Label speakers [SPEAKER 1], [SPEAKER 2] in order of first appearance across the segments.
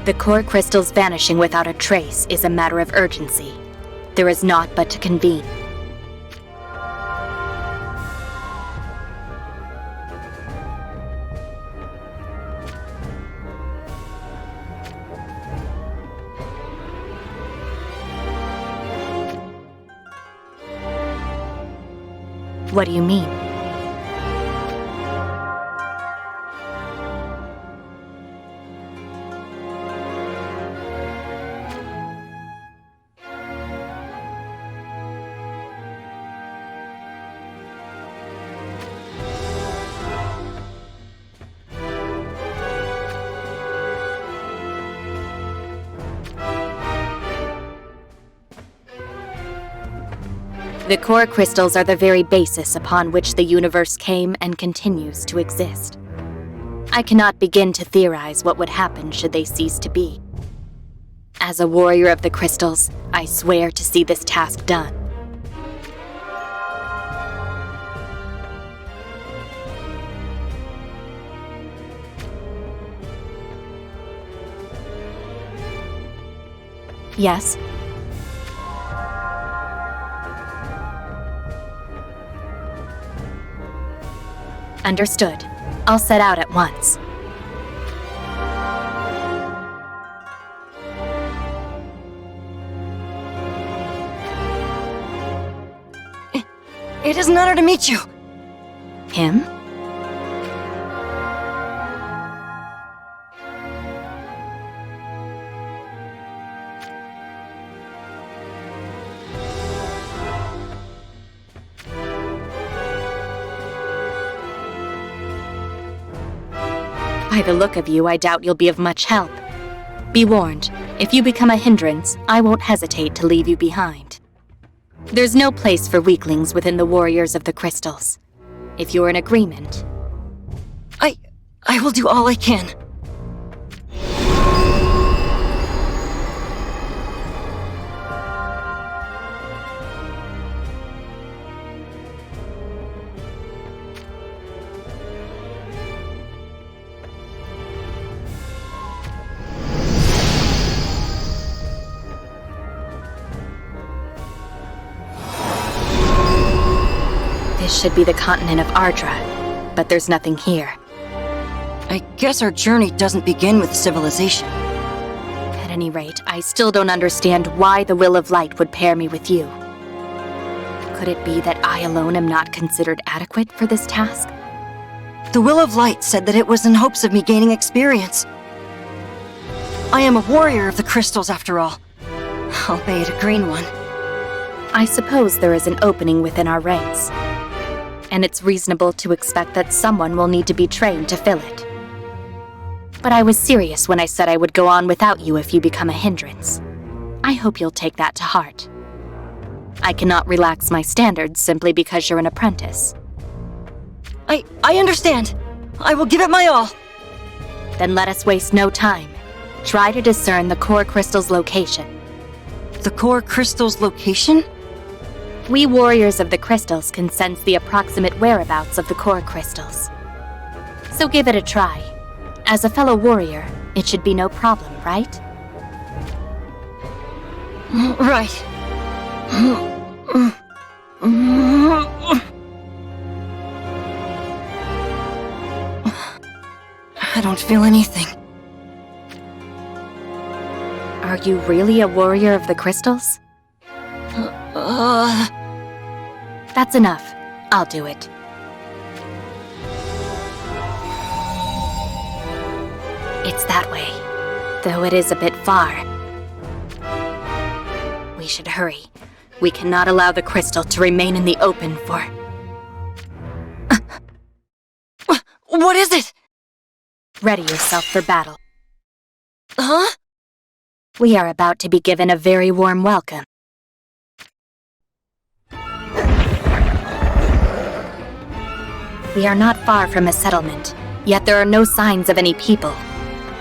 [SPEAKER 1] The core crystals vanishing without a trace is a matter of urgency. There is naught but to convene. What do you mean? The core crystals are the very basis upon which the universe came and continues to exist. I cannot begin to theorize what would happen should they cease to be. As a warrior of the crystals, I swear to see this task done. Yes? Understood. I'll set out at once.
[SPEAKER 2] It is an honor to meet you.
[SPEAKER 1] Him? By the look of you, I doubt you'll be of much help. Be warned, if you become a hindrance, I won't hesitate to leave you behind. There's no place for weaklings within the warriors of the crystals. If you're in agreement...
[SPEAKER 2] I will do all I can.
[SPEAKER 1] This should be the continent of Ardra, but there's nothing here.
[SPEAKER 2] I guess our journey doesn't begin with civilization.
[SPEAKER 1] At any rate, I still don't understand why the Will of Light would pair me with you. Could it be that I alone am not considered adequate for this task?
[SPEAKER 2] The Will of Light said that it was in hopes of me gaining experience. I am a warrior of the crystals, after all, albeit a green one.
[SPEAKER 1] I suppose there is an opening within our ranks, and it's reasonable to expect that someone will need to be trained to fill it. But I was serious when I said I would go on without you if you become a hindrance. I hope you'll take that to heart. I cannot relax my standards simply because you're an apprentice.
[SPEAKER 2] I understand. I will give it my all.
[SPEAKER 1] Then let us waste no time. Try to discern the core crystal's location.
[SPEAKER 2] The core crystal's location?
[SPEAKER 1] We warriors of the crystals can sense the approximate whereabouts of the core crystals. So give it a try. As a fellow warrior, it should be no problem, right?
[SPEAKER 2] Right. I don't feel anything.
[SPEAKER 1] Are you really a warrior of the crystals? That's enough. I'll do it. It's that way, though it is a bit far. We should hurry. We cannot allow the crystal to remain in the open for...
[SPEAKER 2] What is it?
[SPEAKER 1] Ready yourself for battle.
[SPEAKER 2] Huh?
[SPEAKER 1] We are about to be given a very warm welcome. We are not far from a settlement, yet there are no signs of any people.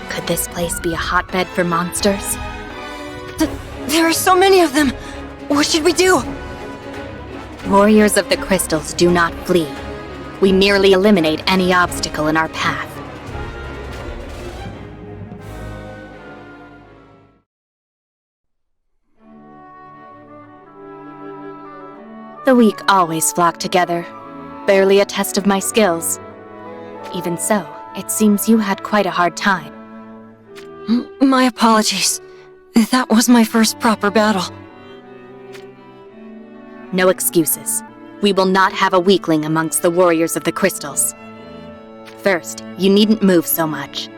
[SPEAKER 1] Could this place be a hotbed for monsters?
[SPEAKER 2] There are so many of them! What should we do?
[SPEAKER 1] Warriors of the crystals do not flee. We merely eliminate any obstacle in our path. The weak always flock together. Barely a test of my skills. Even so, it seems you had quite a hard time.
[SPEAKER 2] My apologies. That was my first proper battle.
[SPEAKER 1] No excuses. We will not have a weakling amongst the warriors of the crystals. First, you needn't move so much.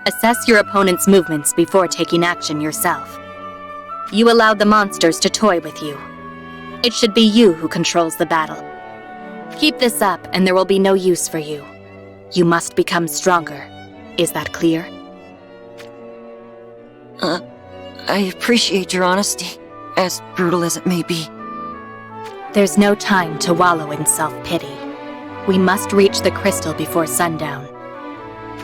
[SPEAKER 1] Assess your opponent's movements before taking action yourself. You allowed the monsters to toy with you. It should be you who controls the battle. Keep this up and there will be no use for you. You must become stronger. Is that clear?
[SPEAKER 2] I appreciate your honesty, as brutal as it may be.
[SPEAKER 1] There's no time to wallow in self-pity. We must reach the crystal before sundown.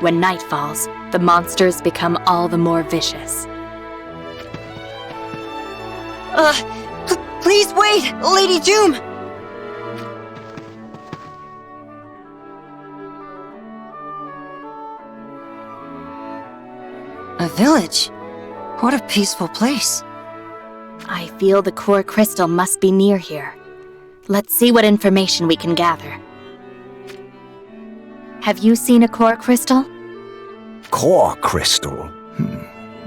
[SPEAKER 1] When night falls, the monsters become all the more vicious.
[SPEAKER 2] Please wait, Lady Doom! A village? What a peaceful place.
[SPEAKER 1] I feel the core crystal must be near here. Let's see what information we can gather. Have you seen a core crystal?
[SPEAKER 3] Core crystal?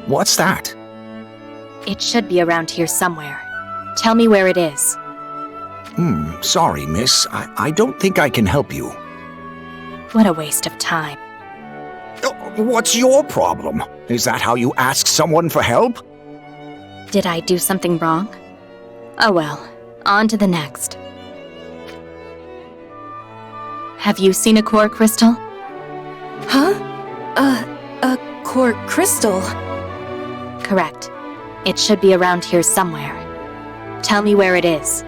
[SPEAKER 3] What's that?
[SPEAKER 1] It should be around here somewhere. Tell me where it is.
[SPEAKER 3] Sorry, miss. I don't think I can help you.
[SPEAKER 1] What a waste of time.
[SPEAKER 3] What's your problem? Is that how you ask someone for help?
[SPEAKER 1] Did I do something wrong? Oh well, on to the next. Have you seen a core crystal?
[SPEAKER 4] Huh? A core crystal?
[SPEAKER 1] Correct. It should be around here somewhere. Tell me where it is.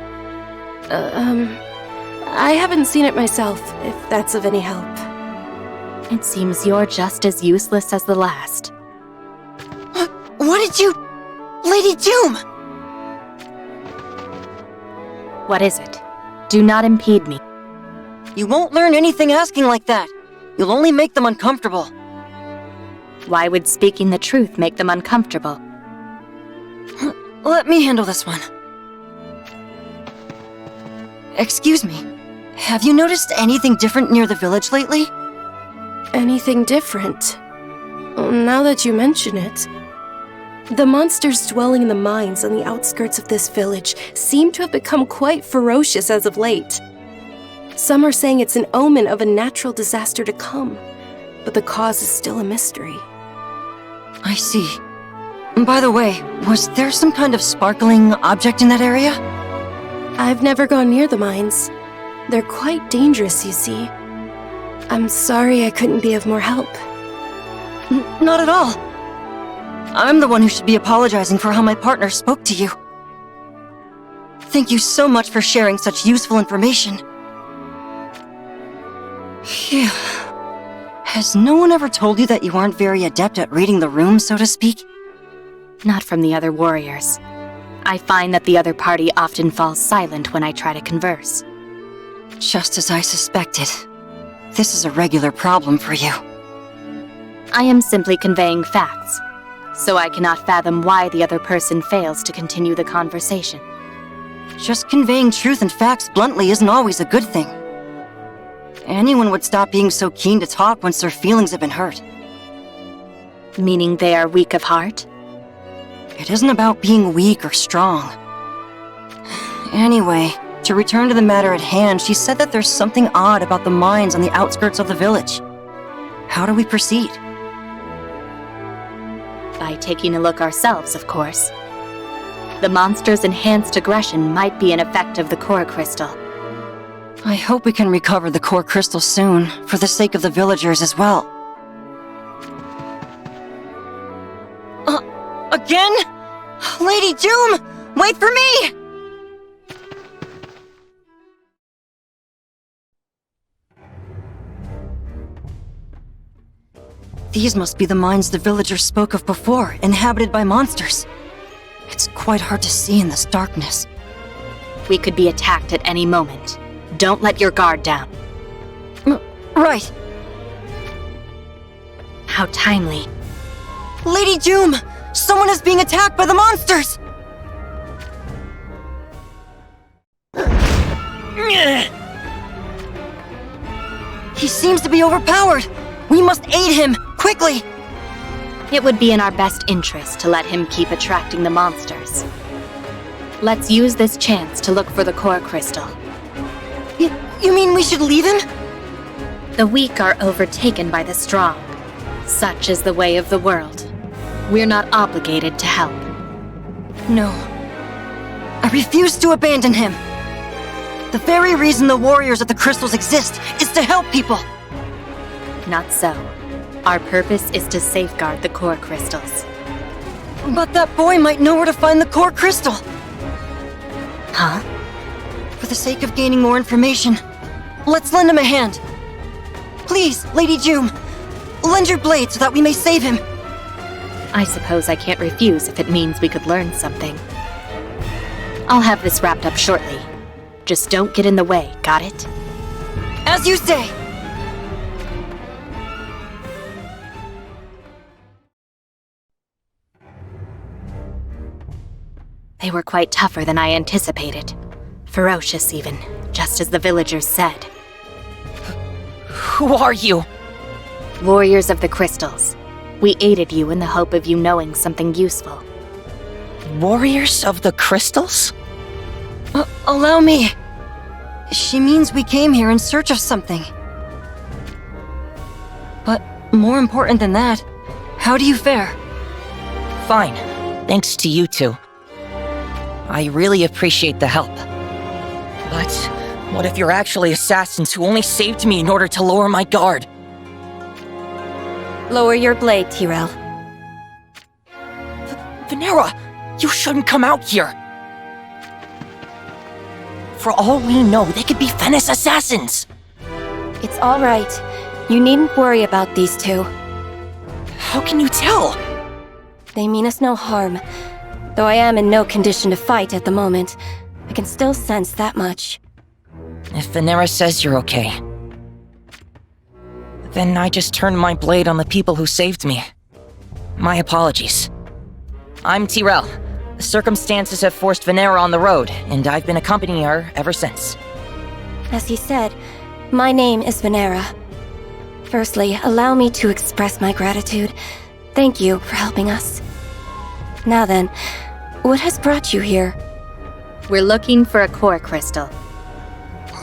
[SPEAKER 4] I haven't seen it myself, if that's of any help.
[SPEAKER 1] It seems you're just as useless as the last.
[SPEAKER 2] What did you... Lady Doom!
[SPEAKER 1] What is it? Do not impede me.
[SPEAKER 2] You won't learn anything asking like that. You'll only make them uncomfortable.
[SPEAKER 1] Why would speaking the truth make them uncomfortable?
[SPEAKER 2] Let me handle this one. Excuse me. Have you noticed anything different near the village lately?
[SPEAKER 4] Anything different? Now that you mention it. The monsters dwelling in the mines on the outskirts of this village seem to have become quite ferocious as of late. Some are saying it's an omen of a natural disaster to come, but the cause is still a mystery.
[SPEAKER 2] I see. By the way, was there some kind of sparkling object in that area?
[SPEAKER 4] I've never gone near the mines. They're quite dangerous, you see. I'm sorry I couldn't be of more help.
[SPEAKER 2] Not at all. I'm the one who should be apologizing for how my partner spoke to you. Thank you so much for sharing such useful information. Phew. Has no one ever told you that you aren't very adept at reading the room, so to speak?
[SPEAKER 1] Not from the other warriors. I find that the other party often falls silent when I try to converse.
[SPEAKER 2] Just as I suspected. This is a regular problem for you.
[SPEAKER 1] I am simply conveying facts, so I cannot fathom why the other person fails to continue the conversation.
[SPEAKER 2] Just conveying truth and facts bluntly isn't always a good thing. Anyone would stop being so keen to talk once their feelings have been hurt.
[SPEAKER 1] Meaning they are weak of heart?
[SPEAKER 2] It isn't about being weak or strong. Anyway, to return to the matter at hand, she said that there's something odd about the mines on the outskirts of the village. How do we proceed?
[SPEAKER 1] By taking a look ourselves, of course. The monster's enhanced aggression might be an effect of the core crystal.
[SPEAKER 2] I hope we can recover the core crystal soon, for the sake of the villagers as well. Again? Lady Doom! Wait for me! These must be the mines the villagers spoke of before, inhabited by monsters. It's quite hard to see in this darkness.
[SPEAKER 1] We could be attacked at any moment. Don't let your guard down.
[SPEAKER 2] Right.
[SPEAKER 1] How timely.
[SPEAKER 2] Lady Doom! Someone is being attacked by the monsters! He seems to be overpowered! We must aid him! Quickly!
[SPEAKER 1] It would be in our best interest to let him keep attracting the monsters. Let's use this chance to look for the core crystal.
[SPEAKER 2] You mean we should leave him?
[SPEAKER 1] The weak are overtaken by the strong. Such is the way of the world. We're not obligated to help.
[SPEAKER 2] No. I refuse to abandon him. The very reason the warriors of the crystals exist is to help people.
[SPEAKER 1] Not so. Our purpose is to safeguard the core crystals.
[SPEAKER 2] But that boy might know where to find the core crystal.
[SPEAKER 1] Huh?
[SPEAKER 2] For the sake of gaining more information, let's lend him a hand. Please, Lady Jume, lend your blade so that we may save him.
[SPEAKER 1] I suppose I can't refuse if it means we could learn something. I'll have this wrapped up shortly. Just don't get in the way, got it?
[SPEAKER 2] As you say.
[SPEAKER 1] They were quite tougher than I anticipated. Ferocious even, just as the villagers said.
[SPEAKER 5] Who are you?
[SPEAKER 1] Warriors of the crystals. We aided you in the hope of you knowing something useful.
[SPEAKER 5] Warriors of the crystals?
[SPEAKER 2] Allow me. She means we came here in search of something. But more important than that, how do you fare?
[SPEAKER 5] Fine, thanks to you two. I really appreciate the help. But what if you're actually assassins who only saved me in order to lower my guard?
[SPEAKER 4] Lower your blade, Tyrell.
[SPEAKER 5] Venera, you shouldn't come out here. For all we know, they could be Venice assassins.
[SPEAKER 4] It's all right. You needn't worry about these two.
[SPEAKER 5] How can you tell?
[SPEAKER 4] They mean us no harm. Though I am in no condition to fight at the moment, I can still sense that much.
[SPEAKER 5] If Venera says you're okay, then I just turned my blade on the people who saved me. My apologies. I'm Tyrell. The circumstances have forced Venera on the road, and I've been accompanying her ever since.
[SPEAKER 4] As he said, my name is Venera. Firstly, allow me to express my gratitude. Thank you for helping us. Now then, what has brought you here?
[SPEAKER 1] We're looking for a core crystal.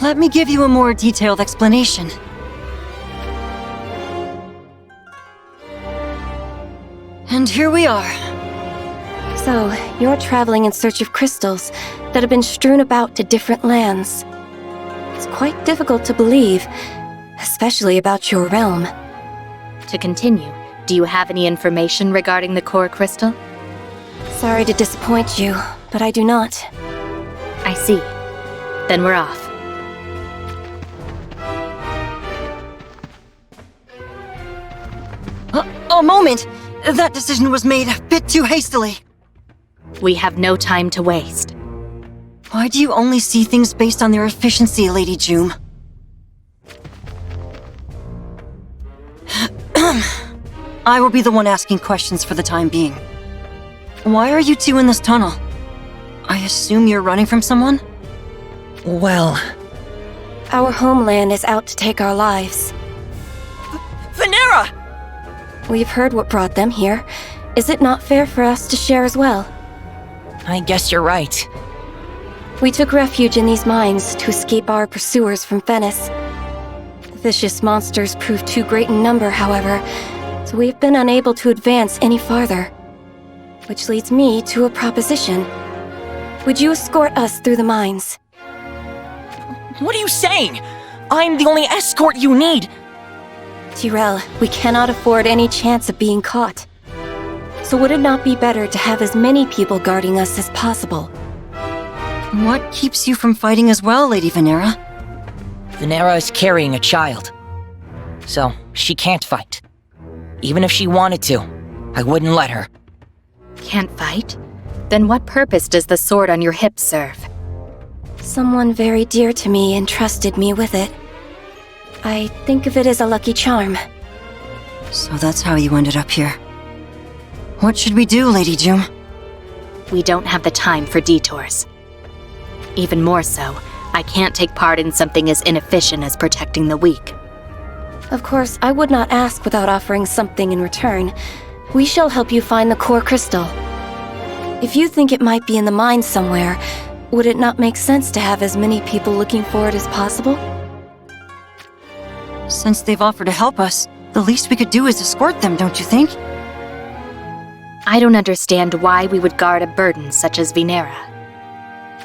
[SPEAKER 2] Let me give you a more detailed explanation. And here we are.
[SPEAKER 4] So, you're traveling in search of crystals that have been strewn about to different lands. It's quite difficult to believe, especially about your realm.
[SPEAKER 1] To continue, do you have any information regarding the core crystal?
[SPEAKER 4] Sorry to disappoint you, but I do not.
[SPEAKER 1] I see. Then we're off.
[SPEAKER 2] A moment! That decision was made a bit too hastily.
[SPEAKER 1] We have no time to waste.
[SPEAKER 2] Why do you only see things based on their efficiency, Lady Jume? I will be the one asking questions for the time being. Why are you two in this tunnel? I assume you're running from someone?
[SPEAKER 5] Well,
[SPEAKER 4] Our homeland is out to take our lives.
[SPEAKER 5] Venera!
[SPEAKER 4] We've heard what brought them here. Is it not fair for us to share as well?
[SPEAKER 5] I guess you're right.
[SPEAKER 4] We took refuge in these mines to escape our pursuers from Venice. The vicious monsters proved too great in number, however, so we've been unable to advance any farther. Which leads me to a proposition. Would you escort us through the mines?
[SPEAKER 5] What are you saying? I'm the only escort you need.
[SPEAKER 4] Tyrell, we cannot afford any chance of being caught. So would it not be better to have as many people guarding us as possible?
[SPEAKER 2] What keeps you from fighting as well, Lady Venera?
[SPEAKER 5] Venera is carrying a child, so she can't fight. Even if she wanted to, I wouldn't let her.
[SPEAKER 1] Can't fight? Then what purpose does the sword on your hip serve?
[SPEAKER 4] Someone very dear to me entrusted me with it. I think of it as a lucky charm.
[SPEAKER 2] So that's how you ended up here. What should we do, Lady Jume?
[SPEAKER 1] We don't have the time for detours. Even more so, I can't take part in something as inefficient as protecting the weak.
[SPEAKER 4] Of course, I would not ask without offering something in return. We shall help you find the core crystal. If you think it might be in the mine somewhere, would it not make sense to have as many people looking for it as possible?
[SPEAKER 2] Since they've offered to help us, the least we could do is escort them, don't you think?
[SPEAKER 1] I don't understand why we would guard a burden such as Venera.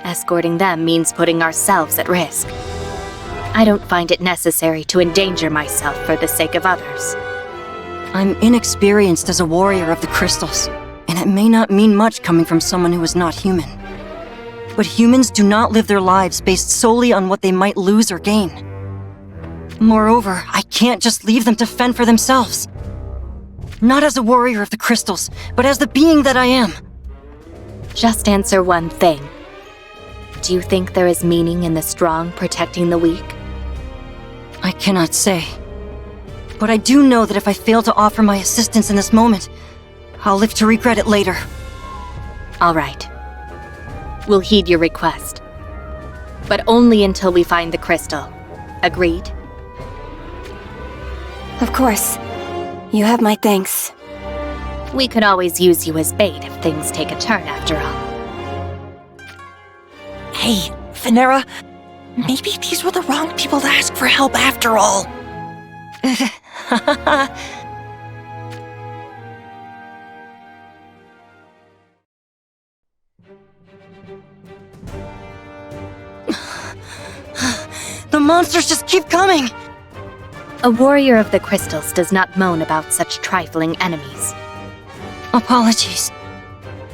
[SPEAKER 1] Escorting them means putting ourselves at risk. I don't find it necessary to endanger myself for the sake of others.
[SPEAKER 2] I'm inexperienced as a warrior of the crystals, and it may not mean much coming from someone who is not human. But humans do not live their lives based solely on what they might lose or gain. Moreover, I can't just leave them to fend for themselves. Not as a warrior of the crystals, but as the being that I am.
[SPEAKER 1] Just answer one thing. Do you think there is meaning in the strong protecting the weak?
[SPEAKER 2] I cannot say. But I do know that if I fail to offer my assistance in this moment, I'll live to regret it later.
[SPEAKER 1] All right. We'll heed your request. But only until we find the crystal. Agreed?
[SPEAKER 4] Of course. You have my thanks.
[SPEAKER 1] We could always use you as bait if things take a turn after all.
[SPEAKER 5] Hey, Venera, maybe these were the wrong people to ask for help after all.
[SPEAKER 2] The monsters just keep coming!
[SPEAKER 1] A warrior of the crystals does not moan about such trifling enemies.
[SPEAKER 2] Apologies.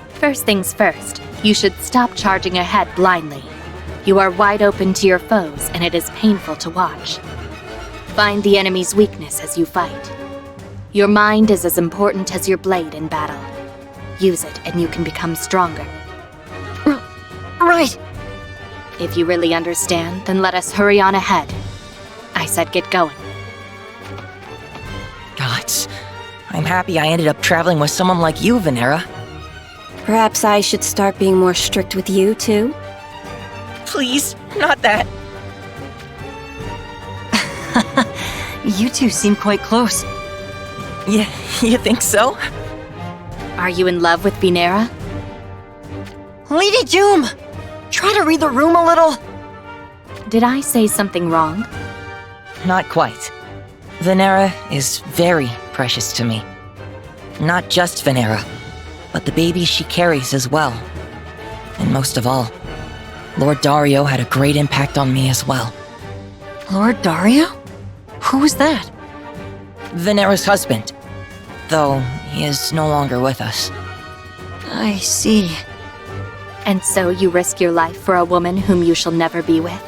[SPEAKER 1] First things first, you should stop charging ahead blindly. You are wide open to your foes, and it is painful to watch. Find the enemy's weakness as you fight. Your mind is as important as your blade in battle. Use it, and you can become stronger.
[SPEAKER 2] Right.
[SPEAKER 1] If you really understand, then let us hurry on ahead. I said get going.
[SPEAKER 5] Gods, I'm happy I ended up traveling with someone like you, Venera.
[SPEAKER 4] Perhaps I should start being more strict with you, too?
[SPEAKER 5] Please, not that.
[SPEAKER 2] You two seem quite close.
[SPEAKER 5] Yeah, you think so?
[SPEAKER 1] Are you in love with Venera?
[SPEAKER 2] Lady Doom! Try to read the room a little.
[SPEAKER 1] Did I say something wrong?
[SPEAKER 5] Not quite. Venera is very precious to me. Not just Venera, but the baby she carries as well. And most of all, Lord Dario had a great impact on me as well.
[SPEAKER 2] Lord Dario? Who was that?
[SPEAKER 5] Venera's husband, though he is no longer with us.
[SPEAKER 2] I see.
[SPEAKER 1] And so you risk your life for a woman whom you shall never be with?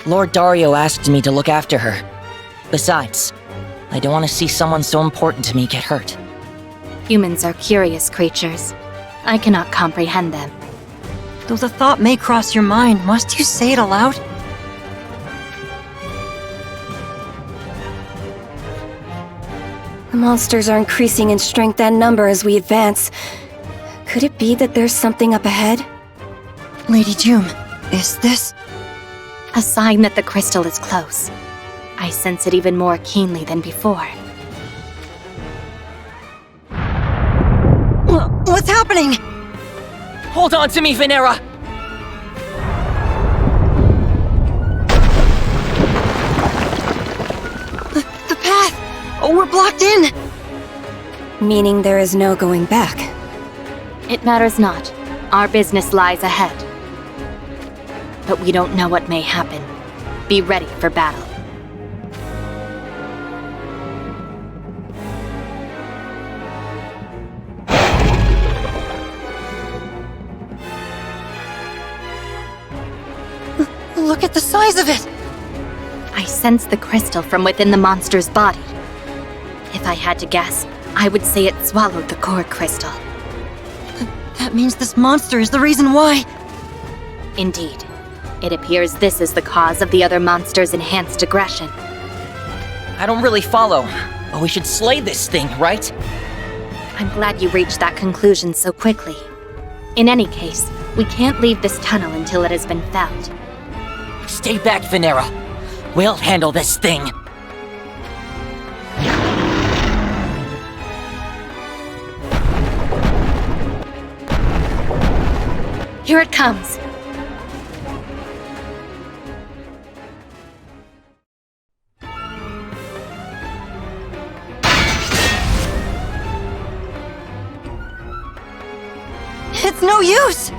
[SPEAKER 5] Lord Dario asked me to look after her. Besides, I don't want to see someone so important to me get hurt.
[SPEAKER 1] Humans are curious creatures. I cannot comprehend them.
[SPEAKER 2] Though the thought may cross your mind, must you say it aloud?
[SPEAKER 4] The monsters are increasing in strength and number as we advance. Could it be that there's something up ahead?
[SPEAKER 2] Lady Doom, is this?
[SPEAKER 1] A sign that the crystal is close. I sense it even more keenly than before.
[SPEAKER 2] What's happening?
[SPEAKER 5] Hold on to me, Venera!
[SPEAKER 2] The path! Oh, we're blocked in!
[SPEAKER 4] Meaning there is no going back.
[SPEAKER 1] It matters not. Our business lies ahead. But we don't know what may happen. Be ready for battle.
[SPEAKER 2] Look at the size of it!
[SPEAKER 1] I sense the crystal from within the monster's body. If I had to guess, I would say it swallowed the core crystal.
[SPEAKER 2] That means this monster is the reason why.
[SPEAKER 1] Indeed. It appears this is the cause of the other monster's enhanced aggression.
[SPEAKER 5] I don't really follow, but we should slay this thing, right?
[SPEAKER 1] I'm glad you reached that conclusion so quickly. In any case, we can't leave this tunnel until it has been found.
[SPEAKER 5] Stay back, Venera. We'll handle this thing.
[SPEAKER 1] Here it comes.
[SPEAKER 2] It's no use!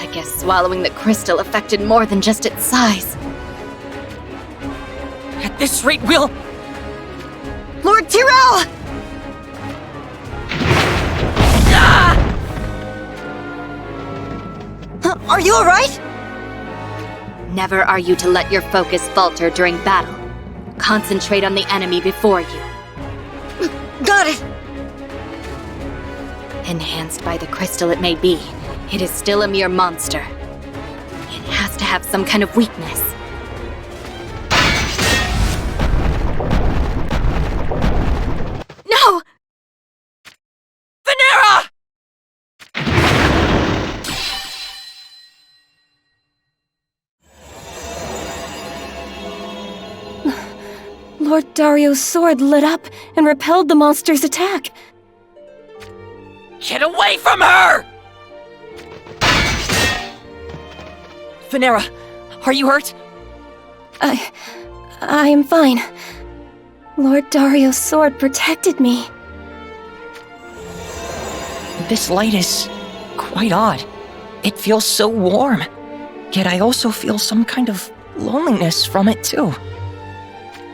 [SPEAKER 1] I guess swallowing the crystal affected more than just its size.
[SPEAKER 5] At this rate, we'll...
[SPEAKER 2] Lord Tyrell! Are you alright?
[SPEAKER 1] Never are you to let your focus falter during battle. Concentrate on the enemy before you.
[SPEAKER 2] Got it!
[SPEAKER 1] Enhanced by the crystal it may be, it is still a mere monster. It has to have some kind of weakness. No!
[SPEAKER 5] Venera!
[SPEAKER 4] Lord Dario's sword lit up and repelled the monster's attack.
[SPEAKER 5] Get away from her! Venera, are you hurt?
[SPEAKER 4] I am fine. Lord Dario's sword protected me.
[SPEAKER 5] This light is quite odd. It feels so warm. Yet I also feel some kind of loneliness from it too.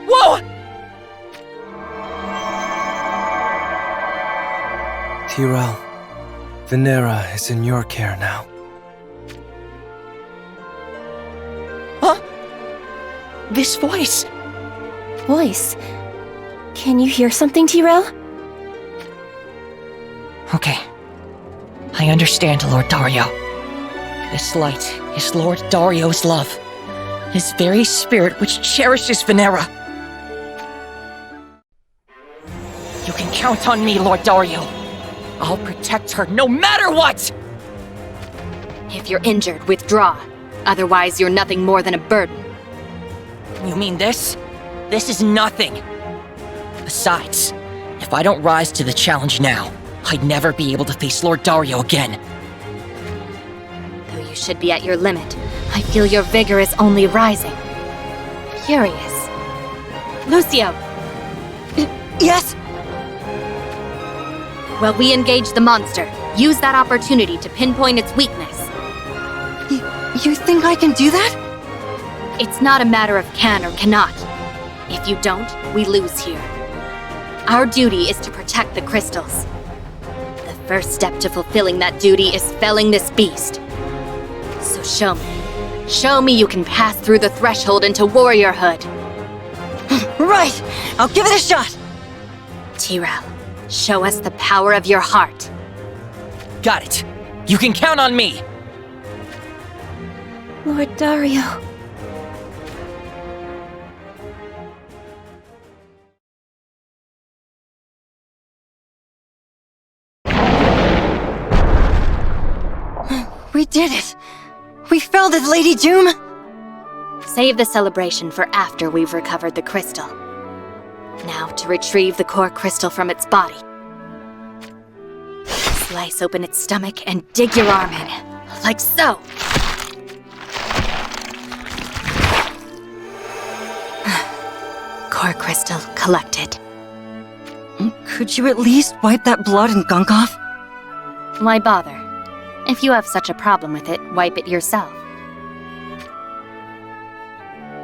[SPEAKER 5] Whoa!
[SPEAKER 6] Tyrell, Venera is in your care now.
[SPEAKER 5] Huh? This voice.
[SPEAKER 4] Voice? Can you hear something, Tyrell?
[SPEAKER 5] Okay. I understand, Lord Dario. This light is Lord Dario's love. His very spirit which cherishes Venera. You can count on me, Lord Dario. I'll protect her no matter what!
[SPEAKER 1] If you're injured, withdraw. Otherwise, you're nothing more than a burden.
[SPEAKER 5] You mean this? This is nothing. Besides, if I don't rise to the challenge now, I'd never be able to face Lord Dario again.
[SPEAKER 1] Though you should be at your limit, I feel your vigor is only rising. Curious. Lucio!
[SPEAKER 2] Yes?
[SPEAKER 1] While we engage the monster, use that opportunity to pinpoint its weakness.
[SPEAKER 2] You think I can do that?
[SPEAKER 1] It's not a matter of can or cannot. If you don't, we lose here. Our duty is to protect the crystals. The first step to fulfilling that duty is felling this beast. So show me. Show me you can pass through the threshold into warriorhood.
[SPEAKER 2] Right! I'll give it a shot!
[SPEAKER 1] Tyrell, show us the power of your heart.
[SPEAKER 5] Got it. You can count on me.
[SPEAKER 4] Lord Dario.
[SPEAKER 2] We did it! We felled it, Lady Doom!
[SPEAKER 1] Save the celebration for after we've recovered the crystal. Now to retrieve the core crystal from its body. Slice open its stomach and dig your arm in, like so. Core crystal collected.
[SPEAKER 2] Could you at least wipe that blood and gunk off?
[SPEAKER 1] Why bother? If you have such a problem with it, wipe it yourself.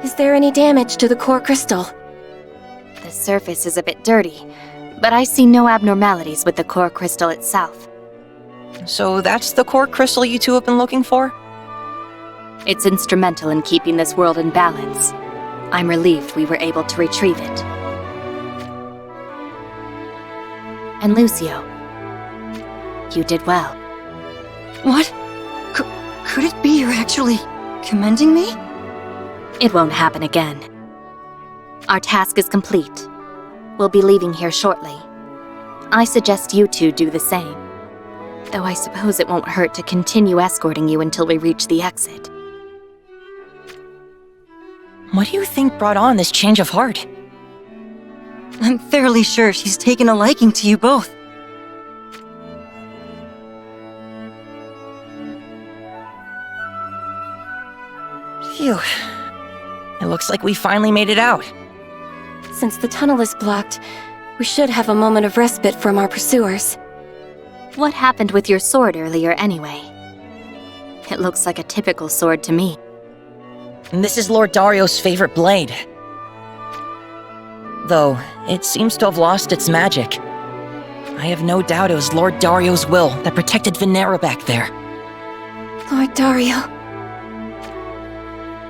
[SPEAKER 4] Is there any damage to the core crystal?
[SPEAKER 1] The surface is a bit dirty, but I see no abnormalities with the core crystal itself.
[SPEAKER 5] So that's the core crystal you two have been looking for?
[SPEAKER 1] It's instrumental in keeping this world in balance. I'm relieved we were able to retrieve it. And Lucio, you did well.
[SPEAKER 2] What? Could it be you're actually commending me?
[SPEAKER 1] It won't happen again. Our task is complete. We'll be leaving here shortly. I suggest you two do the same. Though I suppose it won't hurt to continue escorting you until we reach the exit.
[SPEAKER 5] What do you think brought on this change of heart?
[SPEAKER 2] I'm fairly sure she's taken a liking to you both.
[SPEAKER 5] Phew. It looks like we finally made it out.
[SPEAKER 4] Since the tunnel is blocked, we should have a moment of respite from our pursuers.
[SPEAKER 1] What happened with your sword earlier anyway? It looks like a typical sword to me.
[SPEAKER 5] And this is Lord Dario's favorite blade. Though, it seems to have lost its magic. I have no doubt it was Lord Dario's will that protected Venera back there.
[SPEAKER 4] Lord Dario,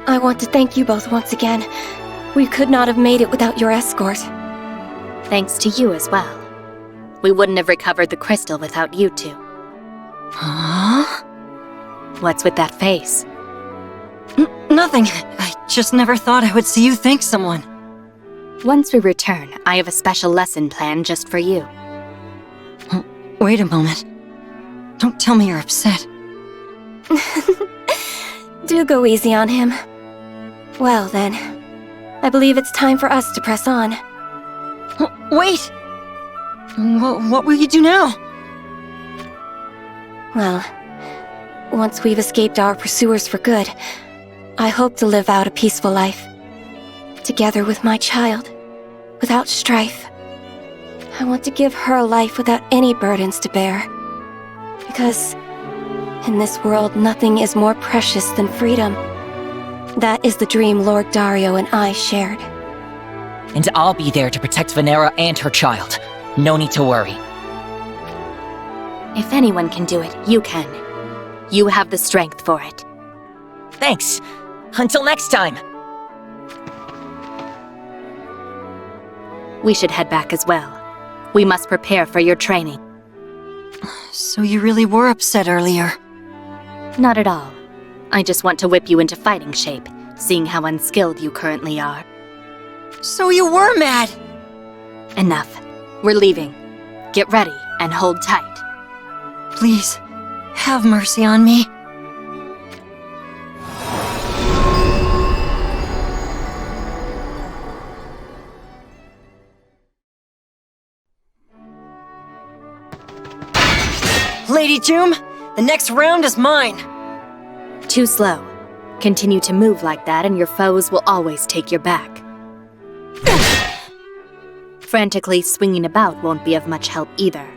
[SPEAKER 4] I want to thank you both once again. We could not have made it without your escort.
[SPEAKER 1] Thanks to you as well. We wouldn't have recovered the crystal without you two.
[SPEAKER 2] Huh?
[SPEAKER 1] What's with that face?
[SPEAKER 2] Nothing. I just never thought I would see you thank someone.
[SPEAKER 1] Once we return, I have a special lesson planned just for you.
[SPEAKER 2] Wait a moment. Don't tell me you're upset.
[SPEAKER 4] Do go easy on him. Well then, I believe it's time for us to press on.
[SPEAKER 2] Wait! What will you do now?
[SPEAKER 4] Well, once we've escaped our pursuers for good, I hope to live out a peaceful life. Together with my child, without strife. I want to give her a life without any burdens to bear. Because in this world, nothing is more precious than freedom. That is the dream Lord Dario and I shared.
[SPEAKER 5] And I'll be there to protect Venera and her child. No need to worry.
[SPEAKER 1] If anyone can do it, you can. You have the strength for it.
[SPEAKER 5] Thanks. Until next time.
[SPEAKER 1] We should head back as well. We must prepare for your training.
[SPEAKER 2] So you really were upset earlier?
[SPEAKER 1] Not at all. I just want to whip you into fighting shape, seeing how unskilled you currently are.
[SPEAKER 2] So you were mad!
[SPEAKER 1] Enough. We're leaving. Get ready and hold tight.
[SPEAKER 2] Please, have mercy on me. Lady Joom, the next round is mine.
[SPEAKER 1] Too slow. Continue to move like that and your foes will always take your back. Frantically swinging about won't be of much help either.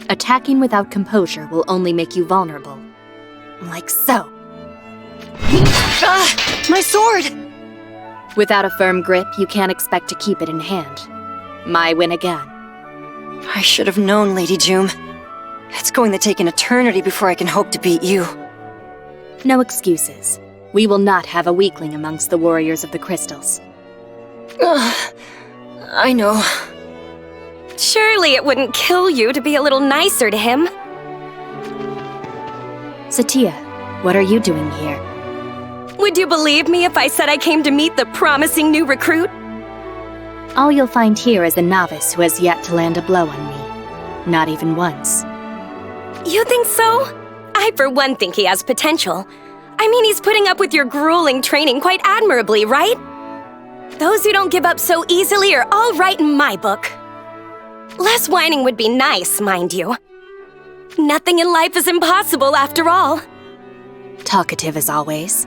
[SPEAKER 1] Attacking without composure will only make you vulnerable. Like so.
[SPEAKER 2] Ah, my sword!
[SPEAKER 1] Without a firm grip, you can't expect to keep it in hand. My win again.
[SPEAKER 2] I should have known, Lady Joom. It's going to take an eternity before I can hope to beat you.
[SPEAKER 1] No excuses. We will not have a weakling amongst the warriors of the crystals.
[SPEAKER 2] I know.
[SPEAKER 4] Surely it wouldn't kill you to be a little nicer to him.
[SPEAKER 1] Satya, what are you doing here?
[SPEAKER 4] Would you believe me if I said I came to meet the promising new recruit?
[SPEAKER 1] All you'll find here is a novice who has yet to land a blow on me. Not even once.
[SPEAKER 4] You think so? I, for one, think he has potential. I mean, he's putting up with your grueling training quite admirably, right? Those who don't give up so easily are all right in my book. Less whining would be nice, mind you. Nothing in life is impossible after all.
[SPEAKER 1] Talkative as always.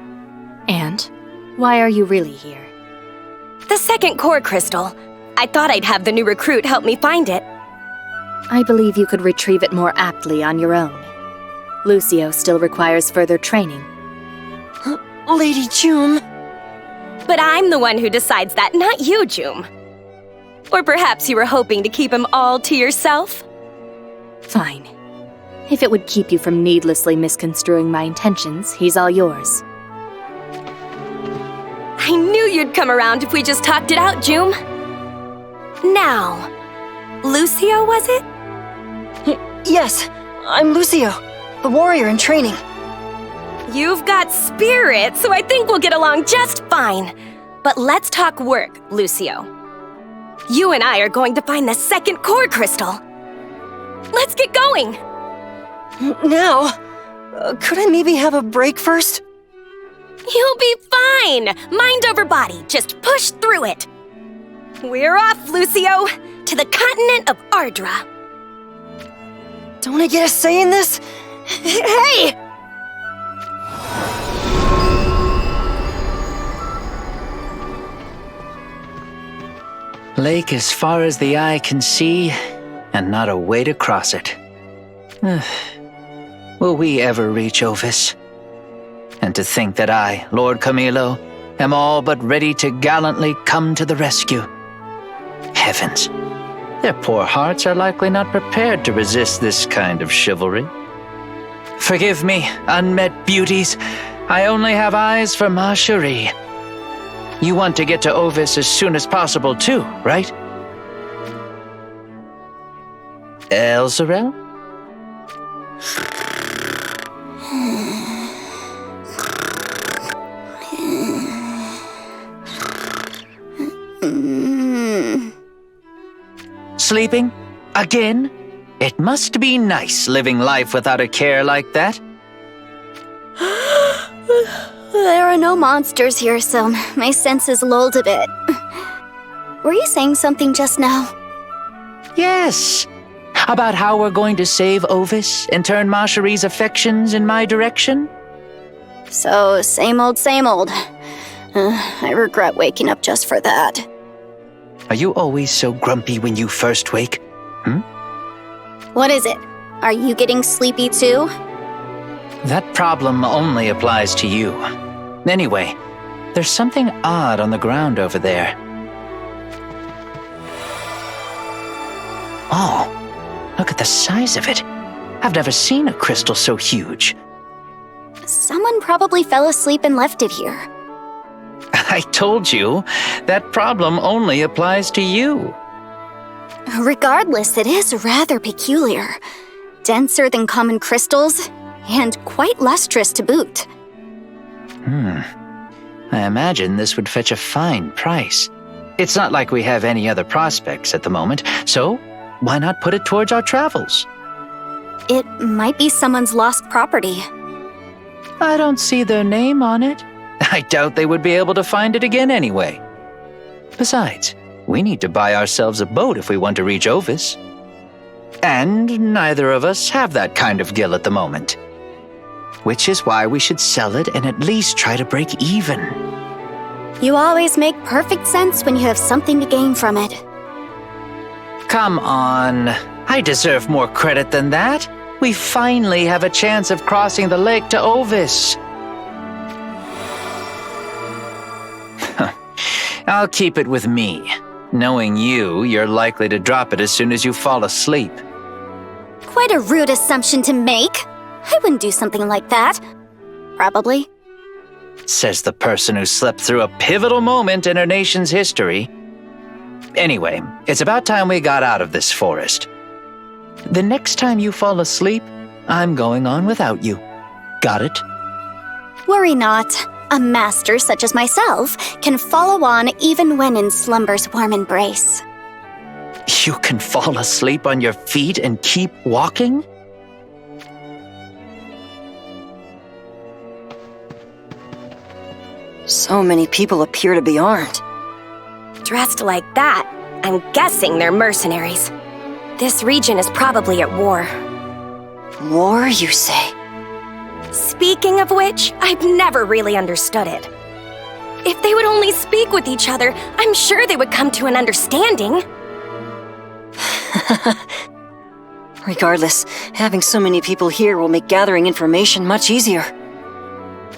[SPEAKER 1] And why are you really here?
[SPEAKER 4] The second core crystal. I thought I'd have the new recruit help me find it.
[SPEAKER 1] I believe you could retrieve it more aptly on your own. Lucio still requires further training.
[SPEAKER 2] Lady Joom.
[SPEAKER 4] But I'm the one who decides that, not you, Joom. Or perhaps you were hoping to keep him all to yourself?
[SPEAKER 1] Fine. If it would keep you from needlessly misconstruing my intentions, he's all yours.
[SPEAKER 4] I knew you'd come around if we just talked it out, Joom. Now, Lucio, was it?
[SPEAKER 2] Yes, I'm Lucio, the warrior in training.
[SPEAKER 4] You've got spirit, so I think we'll get along just fine. But let's talk work, Lucio. You and I are going to find the second core crystal. Let's get going!
[SPEAKER 2] Now? Could I maybe have a break first?
[SPEAKER 7] You'll be fine! Mind over body, just push through it! We're off, Lucio! To the continent of Ardra.
[SPEAKER 2] Don't I get a say in this?
[SPEAKER 7] Hey!
[SPEAKER 8] Lake as far as the eye can see, and not a way to cross it. Will we ever reach Ovis? And to think that I, Lord Camilo, am all but ready to gallantly come to the rescue. Heavens, their poor hearts are likely not prepared to resist this kind of chivalry. Forgive me, unmet beauties. I only have eyes for Ma Cherie. You want to get to Ovis as soon as possible too, right? Elzarel? Sleeping? Again? It must be nice living life without a care like that.
[SPEAKER 1] There are no monsters here, so my senses lulled a bit. Were you saying something just now?
[SPEAKER 8] Yes. About how we're going to save Ovis and turn Ma Cherie's affections in my direction?
[SPEAKER 1] So, same old, same old. I regret waking up just for that.
[SPEAKER 8] Are you always so grumpy when you first wake?
[SPEAKER 1] What is it? Are you getting sleepy too?
[SPEAKER 8] That problem only applies to you. Anyway, there's something odd on the ground over there. Oh, look at the size of it. I've never seen a crystal so huge.
[SPEAKER 1] Someone probably fell asleep and left it here.
[SPEAKER 8] I told you, that problem only applies to you.
[SPEAKER 1] Regardless, it is rather peculiar. Denser than common crystals, and quite lustrous to boot.
[SPEAKER 8] I imagine this would fetch a fine price. It's not like we have any other prospects at the moment, so why not put it towards our travels?
[SPEAKER 1] It might be someone's lost property.
[SPEAKER 8] I don't see their name on it. I doubt they would be able to find it again anyway. Besides, we need to buy ourselves a boat if we want to reach Ovis. And neither of us have that kind of gil at the moment. Which is why we should sell it and at least try to break even.
[SPEAKER 1] You always make perfect sense when you have something to gain from it.
[SPEAKER 8] Come on, I deserve more credit than that. We finally have a chance of crossing the lake to Ovis. I'll keep it with me. Knowing you, you're likely to drop it as soon as you fall asleep.
[SPEAKER 1] Quite a rude assumption to make. I wouldn't do something like that. Probably.
[SPEAKER 8] Says the person who slept through a pivotal moment in our nation's history. Anyway, it's about time we got out of this forest. The next time you fall asleep, I'm going on without you. Got it?
[SPEAKER 1] Worry not. A master such as myself can follow on even when in slumber's warm embrace.
[SPEAKER 8] You can fall asleep on your feet and keep walking?
[SPEAKER 2] So many people appear to be armed.
[SPEAKER 7] Dressed like that, I'm guessing they're mercenaries. This region is probably at war.
[SPEAKER 2] War, you say?
[SPEAKER 7] Speaking of which, I've never really understood it. If they would only speak with each other, I'm sure they would come to an understanding.
[SPEAKER 2] Regardless, having so many people here will make gathering information much easier.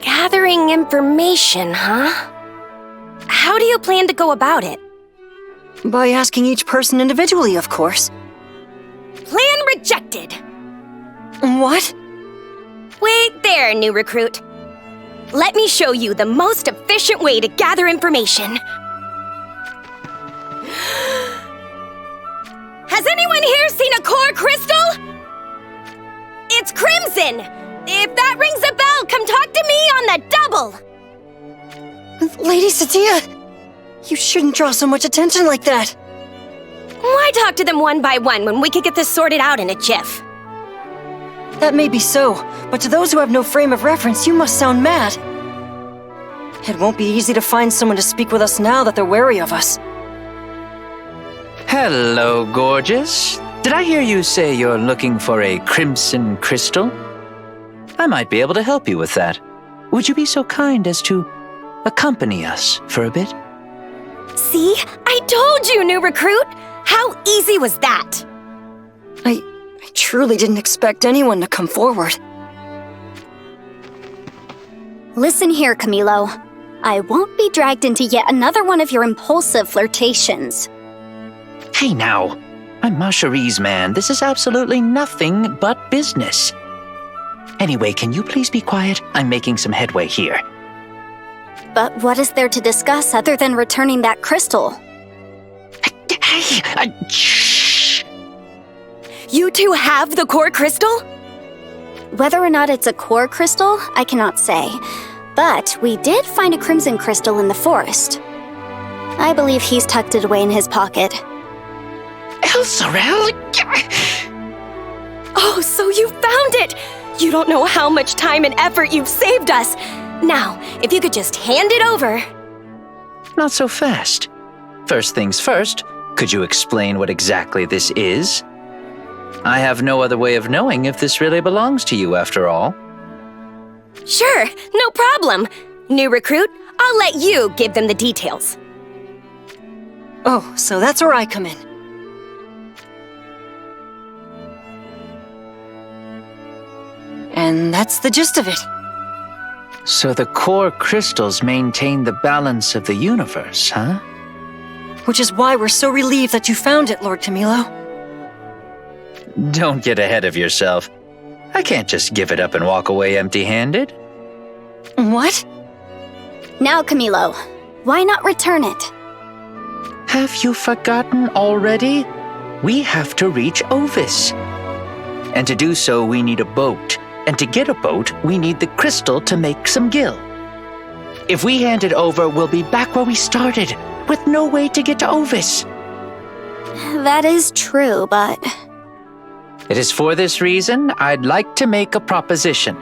[SPEAKER 7] Gathering information, huh? How do you plan to go about it?
[SPEAKER 2] By asking each person individually, of course.
[SPEAKER 7] Plan rejected!
[SPEAKER 2] What?
[SPEAKER 7] Wait there, new recruit. Let me show you the most efficient way to gather information. Has anyone here seen a core crystal? It's crimson! If that rings a bell, come talk to me on the double!
[SPEAKER 2] Lady Satia, you shouldn't draw so much attention like that.
[SPEAKER 7] Why talk to them one by one when we could get this sorted out in a jiff?
[SPEAKER 2] That may be so, but to those who have no frame of reference, you must sound mad. It won't be easy to find someone to speak with us now that they're wary of us.
[SPEAKER 8] Hello, gorgeous. Did I hear you say you're looking for a crimson crystal? I might be able to help you with that. Would you be so kind as to accompany us for a bit?
[SPEAKER 7] See? I told you, new recruit! How easy was that?
[SPEAKER 2] I truly didn't expect anyone to come forward.
[SPEAKER 9] Listen here, Camilo. I won't be dragged into yet another one of your impulsive flirtations.
[SPEAKER 8] Hey now, I'm Marcherise, man. This is absolutely nothing but business. Anyway, can you please be quiet? I'm making some headway here.
[SPEAKER 9] But what is there to discuss other than returning that crystal?
[SPEAKER 8] Hey, shh!
[SPEAKER 7] You two have the core crystal?
[SPEAKER 9] Whether or not it's a core crystal, I cannot say. But we did find a crimson crystal in the forest. I believe he's tucked it away in his pocket.
[SPEAKER 8] Elsarel?
[SPEAKER 7] Oh, so you found it! You don't know how much time and effort you've saved us. Now, if you could just hand it over.
[SPEAKER 8] Not so fast. First things first, could you explain what exactly this is? I have no other way of knowing if this really belongs to you after all.
[SPEAKER 7] Sure, no problem. New recruit, I'll let you give them the details.
[SPEAKER 2] Oh, so that's where I come in. And that's the gist of it.
[SPEAKER 8] So the core crystals maintain the balance of the universe, huh?
[SPEAKER 2] Which is why we're so relieved that you found it, Lord Camilo.
[SPEAKER 8] Don't get ahead of yourself. I can't just give it up and walk away empty-handed.
[SPEAKER 2] What?
[SPEAKER 9] Now, Camilo, why not return it?
[SPEAKER 8] Have you forgotten already? We have to reach Ovis. And to do so, we need a boat. And to get a boat, we need the crystal to make some gil. If we hand it over, we'll be back where we started, with no way to get to Ovis.
[SPEAKER 9] That is true, but...
[SPEAKER 8] It is for this reason I'd like to make a proposition.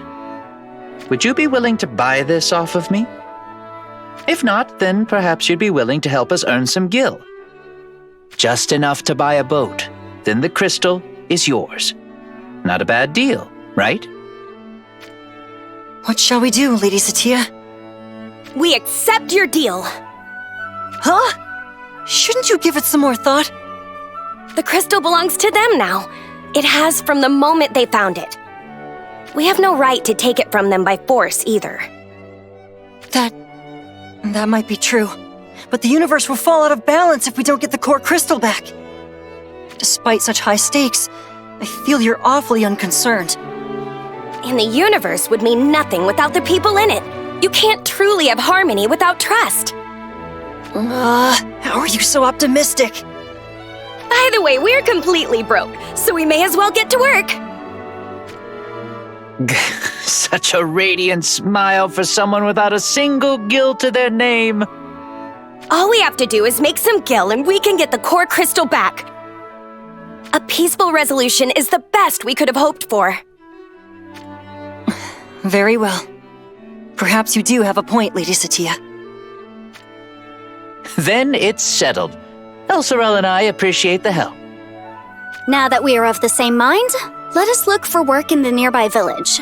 [SPEAKER 8] Would you be willing to buy this off of me? If not, then perhaps you'd be willing to help us earn some gil. Just enough to buy a boat, then the crystal is yours. Not a bad deal, right?
[SPEAKER 2] What shall we do, Lady Satya?
[SPEAKER 7] We accept your deal.
[SPEAKER 2] Huh? Shouldn't you give it some more thought?
[SPEAKER 7] The crystal belongs to them now. It has from the moment they found it. We have no right to take it from them by force either.
[SPEAKER 2] That might be true. But the universe will fall out of balance if we don't get the core crystal back. Despite such high stakes, I feel you're awfully unconcerned.
[SPEAKER 7] And the universe would mean nothing without the people in it. You can't truly have harmony without trust.
[SPEAKER 2] How are you so optimistic?
[SPEAKER 7] By the way, we're completely broke, so we may as well get to work.
[SPEAKER 8] Such a radiant smile for someone without a single gil to their name.
[SPEAKER 7] All we have to do is make some gil and we can get the core crystal back. A peaceful resolution is the best we could have hoped for.
[SPEAKER 2] Very well. Perhaps you do have a point, Lady Satya.
[SPEAKER 8] Then it's settled. Elsarel and I appreciate the help.
[SPEAKER 9] Now that we are of the same mind, let us look for work in the nearby village.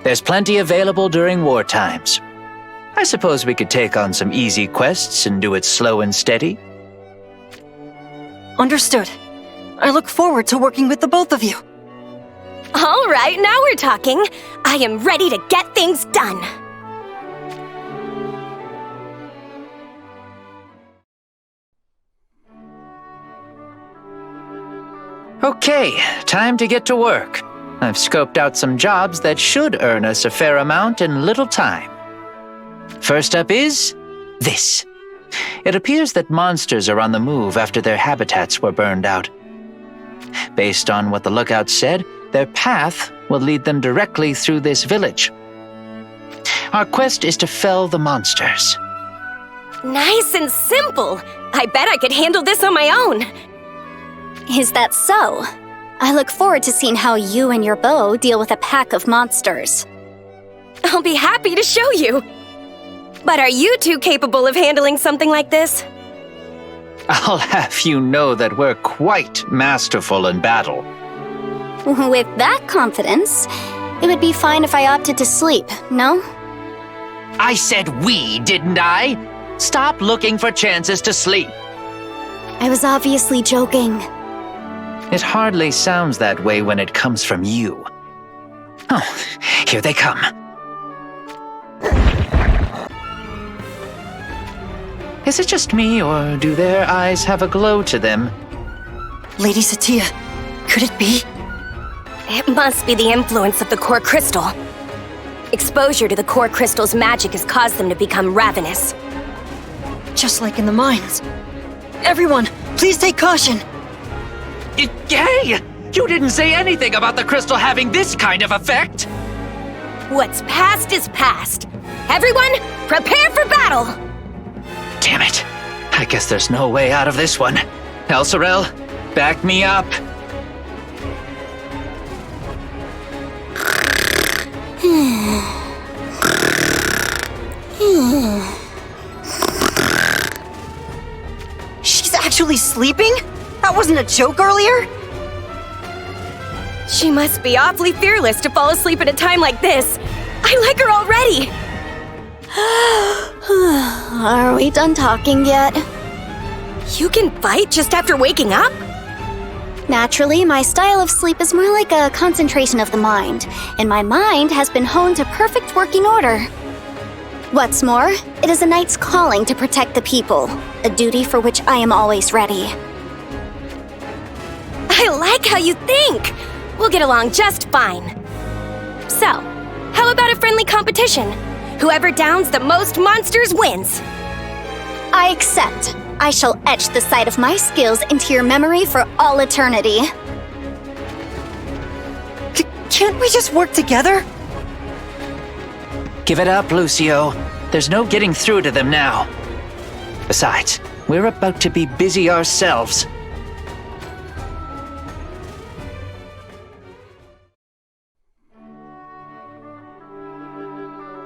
[SPEAKER 8] There's plenty available during war times. I suppose we could take on some easy quests and do it slow and steady.
[SPEAKER 2] Understood. I look forward to working with the both of you.
[SPEAKER 7] All right, now we're talking. I am ready to get things done.
[SPEAKER 8] Okay, time to get to work. I've scoped out some jobs that should earn us a fair amount in little time. First up is this. It appears that monsters are on the move after their habitats were burned out. Based on what the lookout said, their path will lead them directly through this village. Our quest is to fell the monsters.
[SPEAKER 7] Nice and simple. I bet I could handle this on my own.
[SPEAKER 9] Is that so? I look forward to seeing how you and your bow deal with a pack of monsters.
[SPEAKER 7] I'll be happy to show you. But are you two capable of handling something like this?
[SPEAKER 8] I'll have you know that we're quite masterful in battle.
[SPEAKER 9] With that confidence, it would be fine if I opted to sleep, no?
[SPEAKER 8] I said we, didn't I? Stop looking for chances to sleep.
[SPEAKER 9] I was obviously joking.
[SPEAKER 8] It hardly sounds that way when it comes from you. Oh, here they come. Is it just me, or do their eyes have a glow to them?
[SPEAKER 2] Lady Satya, could it be?
[SPEAKER 7] It must be the influence of the core crystal. Exposure to the core crystal's magic has caused them to become ravenous.
[SPEAKER 2] Just like in the mines. Everyone, please take caution.
[SPEAKER 8] Hey! You didn't say anything about the crystal having this kind of effect!
[SPEAKER 7] What's past is past. Everyone, prepare for battle!
[SPEAKER 8] Damn it. I guess there's no way out of this one. Elsarel, back me up.
[SPEAKER 2] She's actually sleeping? That wasn't a joke earlier?
[SPEAKER 7] She must be awfully fearless to fall asleep at a time like this. I like her already!
[SPEAKER 9] Are we done talking yet?
[SPEAKER 7] You can fight just after waking up?
[SPEAKER 9] Naturally, my style of sleep is more like a concentration of the mind, and my mind has been honed to perfect working order. What's more, it is a knight's calling to protect the people, a duty for which I am always ready.
[SPEAKER 7] I like how you think! We'll get along just fine. So, how about a friendly competition? Whoever downs the most monsters wins.
[SPEAKER 9] I accept. I shall etch the sight of my skills into your memory for all eternity.
[SPEAKER 2] Can't we just work together?
[SPEAKER 8] Give it up, Lucio. There's no getting through to them now. Besides, we're about to be busy ourselves.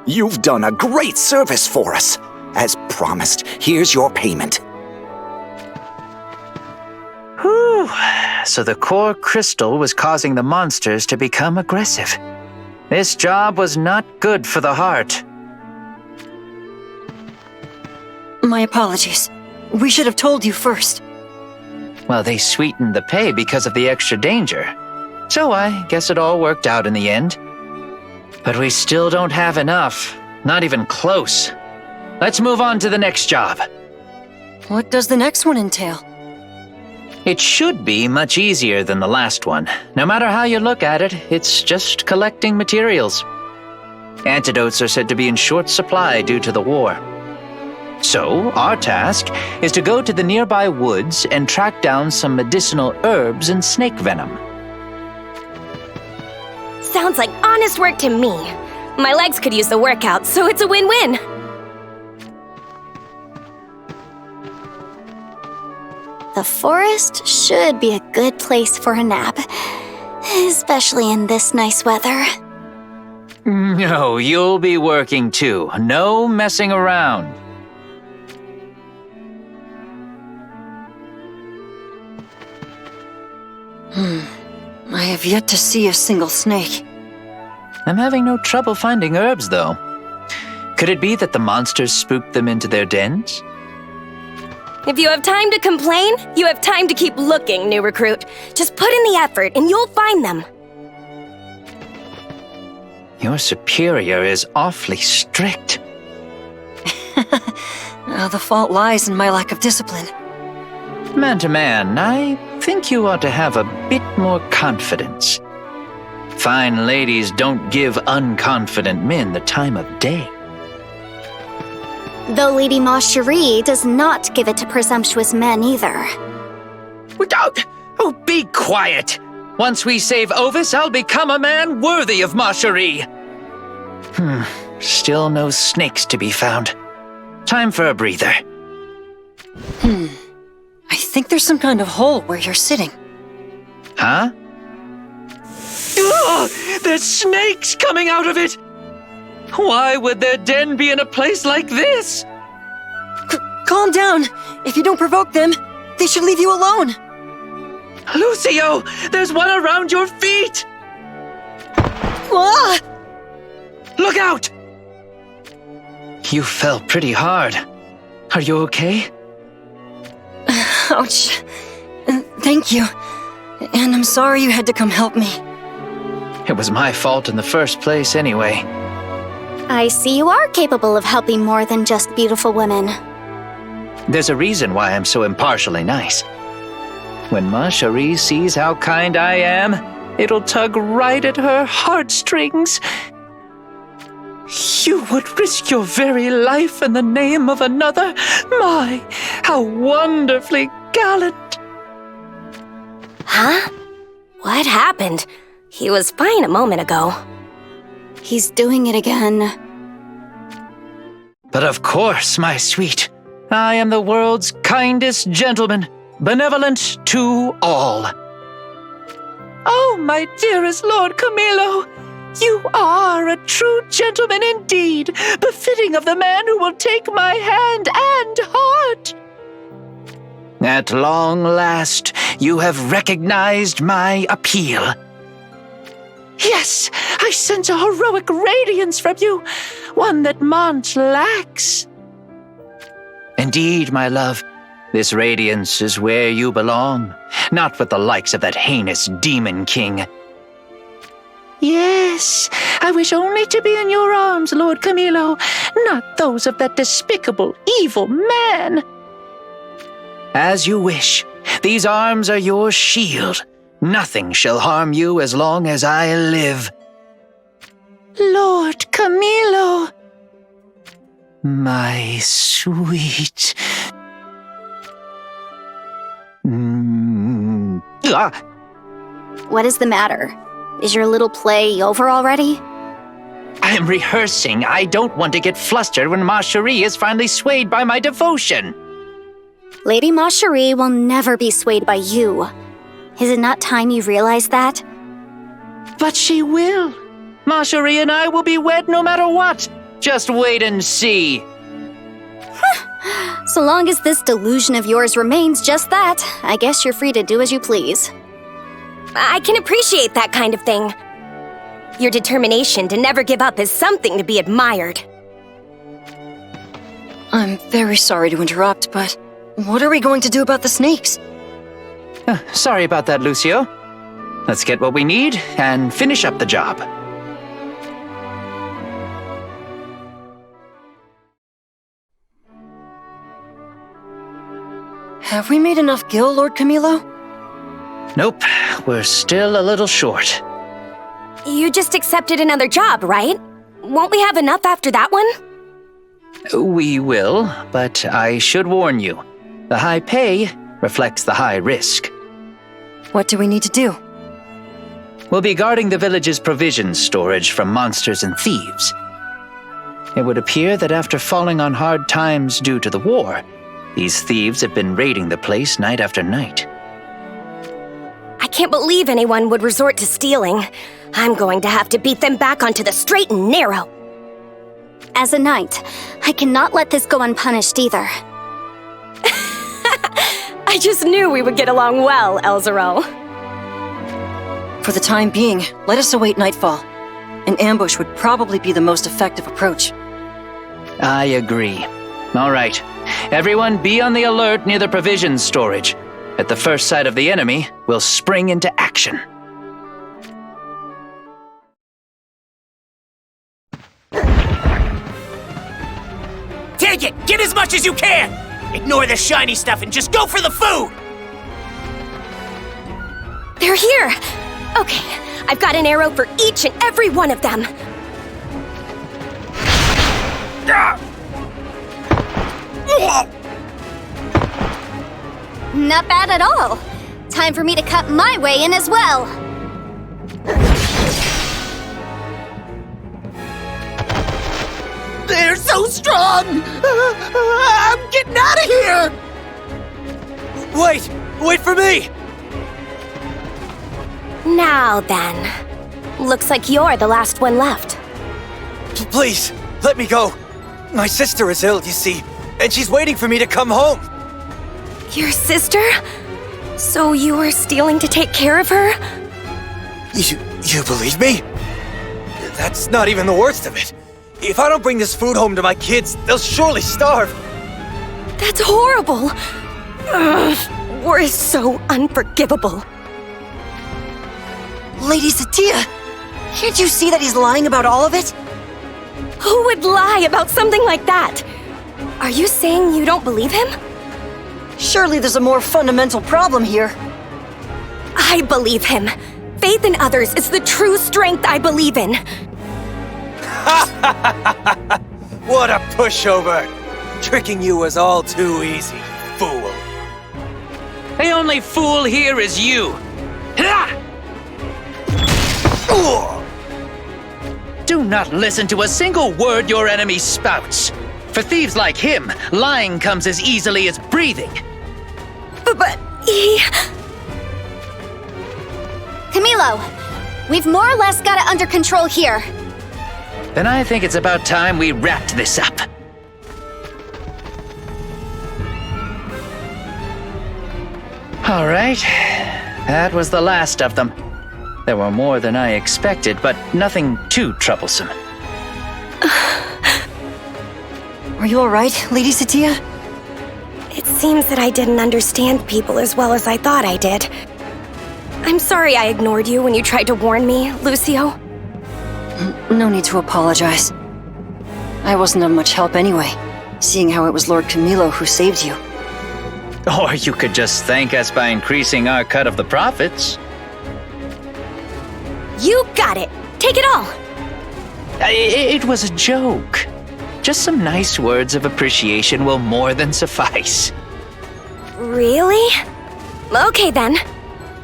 [SPEAKER 3] You've done a great service for us. As promised, here's your payment.
[SPEAKER 8] Whew. So the core crystal was causing the monsters to become aggressive. This job was not good for the heart.
[SPEAKER 2] My apologies. We should have told you first.
[SPEAKER 8] Well, they sweetened the pay because of the extra danger. So I guess it all worked out in the end. But we still don't have enough. Not even close. Let's move on to the next job.
[SPEAKER 2] What does the next one entail?
[SPEAKER 8] It should be much easier than the last one. No matter how you look at it, it's just collecting materials. Antidotes are said to be in short supply due to the war. So, our task is to go to the nearby woods and track down some medicinal herbs and snake venom.
[SPEAKER 7] Sounds like honest work to me. My legs could use the workout, so it's a win-win.
[SPEAKER 9] The forest should be a good place for a nap, especially in this nice weather.
[SPEAKER 8] No, you'll be working too. No messing around.
[SPEAKER 2] I have yet to see a single snake.
[SPEAKER 8] I'm having no trouble finding herbs, though. Could it be that the monsters spooked them into their dens?
[SPEAKER 7] If you have time to complain, you have time to keep looking, new recruit. Just put in the effort and you'll find them.
[SPEAKER 8] Your superior is awfully strict.
[SPEAKER 2] The fault lies in my lack of discipline.
[SPEAKER 8] Man to man, I think you ought to have a bit more confidence. Fine ladies don't give unconfident men the time of day.
[SPEAKER 9] Though Lady Ma Cherie does not give it to presumptuous men either.
[SPEAKER 8] Oh, be quiet! Once we save Ovis, I'll become a man worthy of Ma Cherie. Still no snakes to be found. Time for a breather.
[SPEAKER 2] I think there's some kind of hole where you're sitting.
[SPEAKER 8] Huh? Ugh, there's snakes coming out of it!
[SPEAKER 5] Why would their den be in a place like this?
[SPEAKER 2] Calm down. If you don't provoke them, they should leave you alone.
[SPEAKER 5] Lucio, there's one around your feet!
[SPEAKER 2] Ah!
[SPEAKER 5] Look out!
[SPEAKER 8] You fell pretty hard. Are you okay?
[SPEAKER 2] Ouch. Thank you. And I'm sorry you had to come help me.
[SPEAKER 8] It was my fault in the first place anyway.
[SPEAKER 9] I see you are capable of helping more than just beautiful women.
[SPEAKER 8] There's a reason why I'm so impartially nice. When Ma Cherie sees how kind I am, it'll tug right at her heartstrings. You would risk your very life in the name of another? My, how wonderfully gallant!
[SPEAKER 7] Huh? What happened? He was fine a moment ago.
[SPEAKER 9] He's doing it again.
[SPEAKER 8] But of course, my sweet. I am the world's kindest gentleman, benevolent to all.
[SPEAKER 5] Oh, my dearest Lord Camilo, you are a true gentleman indeed, befitting of the man who will take my hand and heart.
[SPEAKER 8] At long last, you have recognized my appeal.
[SPEAKER 5] Yes, I sense a heroic radiance from you, one that Mont lacks.
[SPEAKER 8] Indeed, my love, this radiance is where you belong, not with the likes of that heinous demon king.
[SPEAKER 5] Yes, I wish only to be in your arms, Lord Camilo, not those of that despicable, evil man.
[SPEAKER 8] As you wish. These arms are your shield. Nothing shall harm you as long as I live.
[SPEAKER 5] Lord Camilo.
[SPEAKER 8] My sweet...
[SPEAKER 9] What is the matter? Is your little play over already?
[SPEAKER 8] I'm rehearsing. I don't want to get flustered when Ma Cherie is finally swayed by my devotion.
[SPEAKER 9] Lady Ma Cherie will never be swayed by you. Is it not time you realize that?
[SPEAKER 8] But she will. Ma Cherie and I will be wed no matter what. Just wait and see.
[SPEAKER 9] So long as this delusion of yours remains just that, I guess you're free to do as you please.
[SPEAKER 7] I can appreciate that kind of thing. Your determination to never give up is something to be admired.
[SPEAKER 2] I'm very sorry to interrupt, but what are we going to do about the snakes?
[SPEAKER 8] Sorry about that, Lucio. Let's get what we need and finish up the job.
[SPEAKER 2] Have we made enough gil, Lord Camilo?
[SPEAKER 8] Nope, we're still a little short.
[SPEAKER 7] You just accepted another job, right? Won't we have enough after that one?
[SPEAKER 8] We will, but I should warn you. The high pay reflects the high risk.
[SPEAKER 2] What do we need to do?
[SPEAKER 8] We'll be guarding the village's provisions storage from monsters and thieves. It would appear that after falling on hard times due to the war, these thieves have been raiding the place night after night.
[SPEAKER 7] I can't believe anyone would resort to stealing. I'm going to have to beat them back onto the straight and narrow.
[SPEAKER 9] As a knight, I cannot let this go unpunished either.
[SPEAKER 7] I just knew we would get along well, Elzero.
[SPEAKER 2] For the time being, let us await nightfall. An ambush would probably be the most effective approach.
[SPEAKER 8] I agree. All right. Everyone be on the alert near the provisions storage. At the first sight of the enemy, we'll spring into action.
[SPEAKER 10] Take it! Get as much as you can! Ignore the shiny stuff and just go for the food!
[SPEAKER 7] They're here! Okay, I've got an arrow for each and every one of them.
[SPEAKER 9] Not bad at all. Time for me to cut my way in as well.
[SPEAKER 10] They're so strong! I'm getting out of here! Wait for me!
[SPEAKER 7] Now then. Looks like you're the last one left.
[SPEAKER 6] Please, let me go. My sister is ill, you see, and she's waiting for me to come home.
[SPEAKER 7] Your sister? So you were stealing to take care of her?
[SPEAKER 6] You believe me? That's not even the worst of it. If I don't bring this food home to my kids, they'll surely starve.
[SPEAKER 7] That's horrible. Ugh, war is so unforgivable.
[SPEAKER 2] Lady Satya, can't you see that he's lying about all of it?
[SPEAKER 7] Who would lie about something like that? Are you saying you don't believe him?
[SPEAKER 2] Surely there's a more fundamental problem here.
[SPEAKER 7] I believe him. Faith in others is the true strength I believe in.
[SPEAKER 6] What a pushover! Tricking you was all too easy, fool.
[SPEAKER 8] The only fool here is you. Do not listen to a single word your enemy spouts. For thieves like him, lying comes as easily as breathing.
[SPEAKER 7] But he...
[SPEAKER 9] Camilo, we've more or less got it under control here.
[SPEAKER 8] Then I think it's about time we wrapped this up. All right, that was the last of them. There were more than I expected, but nothing too troublesome.
[SPEAKER 2] Are you all right, Lady Satya?
[SPEAKER 7] It seems that I didn't understand people as well as I thought I did. I'm sorry I ignored you when you tried to warn me, Lucio.
[SPEAKER 2] No need to apologize. I wasn't of much help anyway, seeing how it was Lord Camilo who saved you.
[SPEAKER 8] Or you could just thank us by increasing our cut of the profits.
[SPEAKER 7] You got it! Take it all!
[SPEAKER 8] It was a joke. Just some nice words of appreciation will more than suffice.
[SPEAKER 7] Really? Okay then.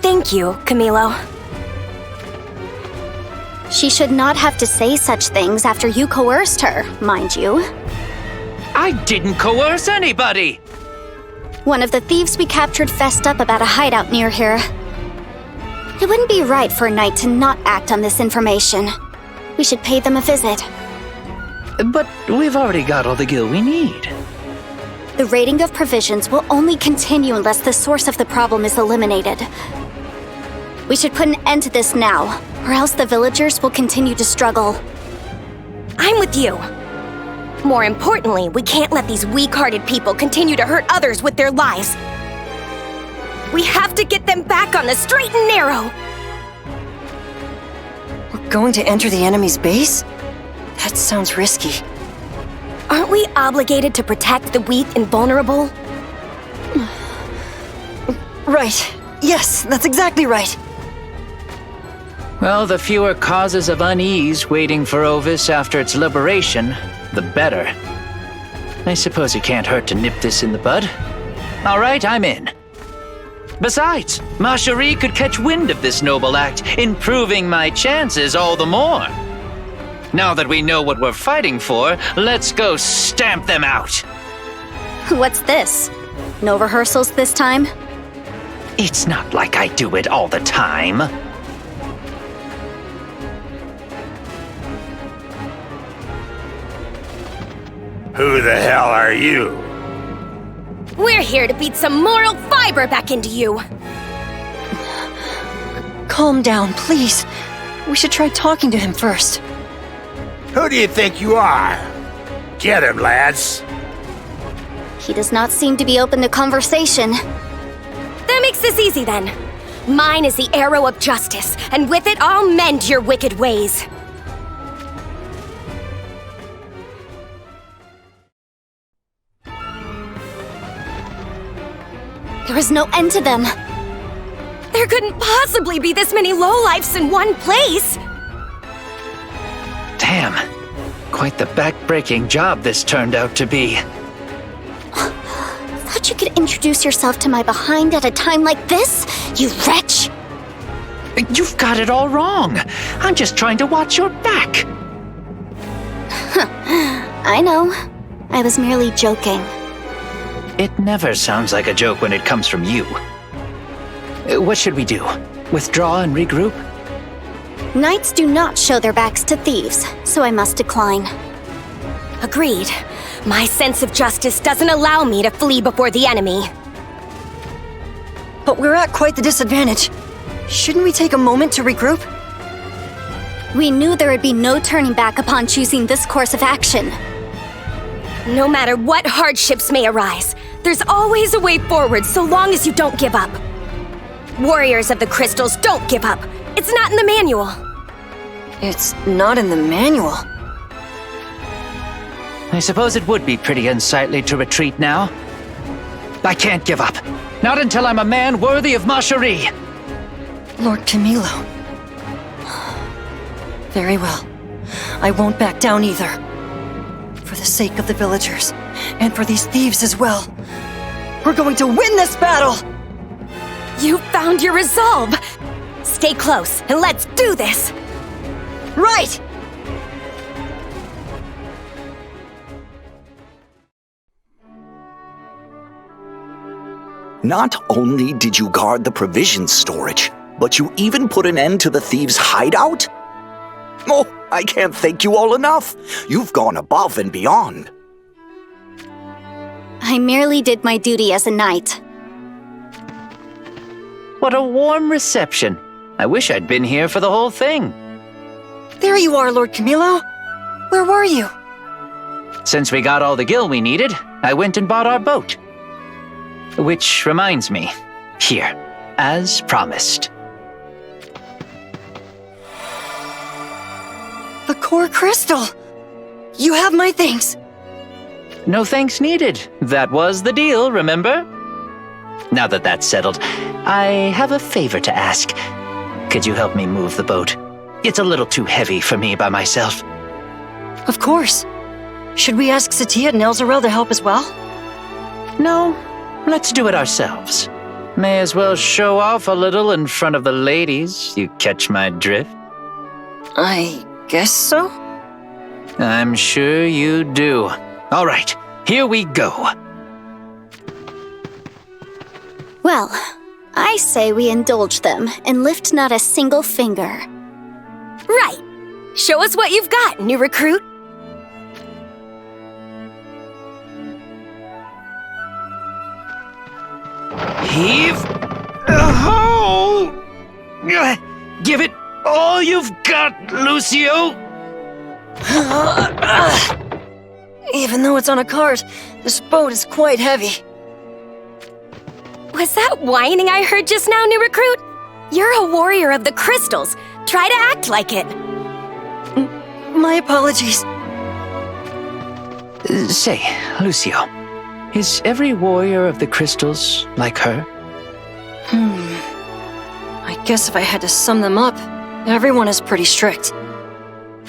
[SPEAKER 7] Thank you, Camilo.
[SPEAKER 9] She should not have to say such things after you coerced her, mind you.
[SPEAKER 8] I didn't coerce anybody!
[SPEAKER 9] One of the thieves we captured fessed up about a hideout near here. It wouldn't be right for a knight to not act on this information. We should pay them a visit.
[SPEAKER 8] But we've already got all the gil we need.
[SPEAKER 9] The raiding of provisions will only continue unless the source of the problem is eliminated. We should put an end to this now, or else the villagers will continue to struggle.
[SPEAKER 7] I'm with you. More importantly, we can't let these weak-hearted people continue to hurt others with their lies. We have to get them back on the straight and narrow!
[SPEAKER 2] We're going to enter the enemy's base? That sounds risky.
[SPEAKER 7] Aren't we obligated to protect the weak and vulnerable?
[SPEAKER 2] Right. Yes, that's exactly right.
[SPEAKER 8] Well, the fewer causes of unease waiting for Ovis after its liberation, the better. I suppose it can't hurt to nip this in the bud. All right, I'm in. Besides, Ma Cherie could catch wind of this noble act, improving my chances all the more. Now that we know what we're fighting for, let's go stamp them out.
[SPEAKER 9] What's this? No rehearsals this time?
[SPEAKER 8] It's not like I do it all the time.
[SPEAKER 10] Who the hell are you?
[SPEAKER 7] We're here to beat some moral fiber back into you!
[SPEAKER 2] Calm down, please. We should try talking to him first.
[SPEAKER 10] Who do you think you are? Get him, lads.
[SPEAKER 9] He does not seem to be open to conversation.
[SPEAKER 7] That makes this easy then. Mine is the arrow of justice, and with it I'll mend your wicked ways.
[SPEAKER 9] There is no end to them.
[SPEAKER 7] There couldn't possibly be this many lowlifes in one place!
[SPEAKER 8] Damn. Quite the back-breaking job this turned out to be.
[SPEAKER 9] Thought you could introduce yourself to my behind at a time like this, you wretch?
[SPEAKER 8] You've got it all wrong. I'm just trying to watch your back.
[SPEAKER 9] I know. I was merely joking.
[SPEAKER 8] It never sounds like a joke when it comes from you. What should we do? Withdraw and regroup?
[SPEAKER 9] Knights do not show their backs to thieves, so I must decline.
[SPEAKER 7] Agreed. My sense of justice doesn't allow me to flee before the enemy.
[SPEAKER 2] But we're at quite the disadvantage. Shouldn't we take a moment to regroup?
[SPEAKER 9] We knew there would be no turning back upon choosing this course of action.
[SPEAKER 7] No matter what hardships may arise, there's always a way forward so long as you don't give up. Warriors of the Crystals don't give up. It's not in the manual.
[SPEAKER 2] It's not in the manual.
[SPEAKER 8] I suppose it would be pretty unsightly to retreat now. I can't give up. Not until I'm a man worthy of Ma Cherie.
[SPEAKER 2] Lord Camilo. Very well. I won't back down either. For the sake of the villagers, and for these thieves as well. We're going to win this battle!
[SPEAKER 7] You found your resolve! Stay close, and let's do this!
[SPEAKER 2] Right!
[SPEAKER 3] Not only did you guard the provisions storage, but you even put an end to the thieves' hideout? Oh, I can't thank you all enough. You've gone above and beyond.
[SPEAKER 9] I merely did my duty as a knight.
[SPEAKER 8] What a warm reception. I wish I'd been here for the whole thing.
[SPEAKER 2] There you are, Lord Camilo. Where were you?
[SPEAKER 8] Since we got all the gil we needed, I went and bought our boat. Which reminds me, here, as promised.
[SPEAKER 2] The core crystal! You have my thanks!
[SPEAKER 8] No thanks needed. That was the deal, remember? Now that that's settled, I have a favor to ask. Could you help me move the boat? It's a little too heavy for me by myself.
[SPEAKER 2] Of course. Should we ask Satya and Elzarel to help as well?
[SPEAKER 8] No, let's do it ourselves. May as well show off a little in front of the ladies, you catch my drift?
[SPEAKER 2] I guess so?
[SPEAKER 8] I'm sure you do. All right, here we go.
[SPEAKER 9] Well, I say we indulge them and lift not a single finger.
[SPEAKER 7] Right! Show us what you've got, new recruit!
[SPEAKER 8] Heave! Oh! Give it all you've got, Lucio!
[SPEAKER 2] Even though it's on a cart, this boat is quite heavy.
[SPEAKER 7] Was that whining I heard just now, new recruit? You're a warrior of the crystals. Try to act like it.
[SPEAKER 2] My apologies.
[SPEAKER 8] Say, Lucio, is every warrior of the crystals like her?
[SPEAKER 2] I guess if I had to sum them up, everyone is pretty strict.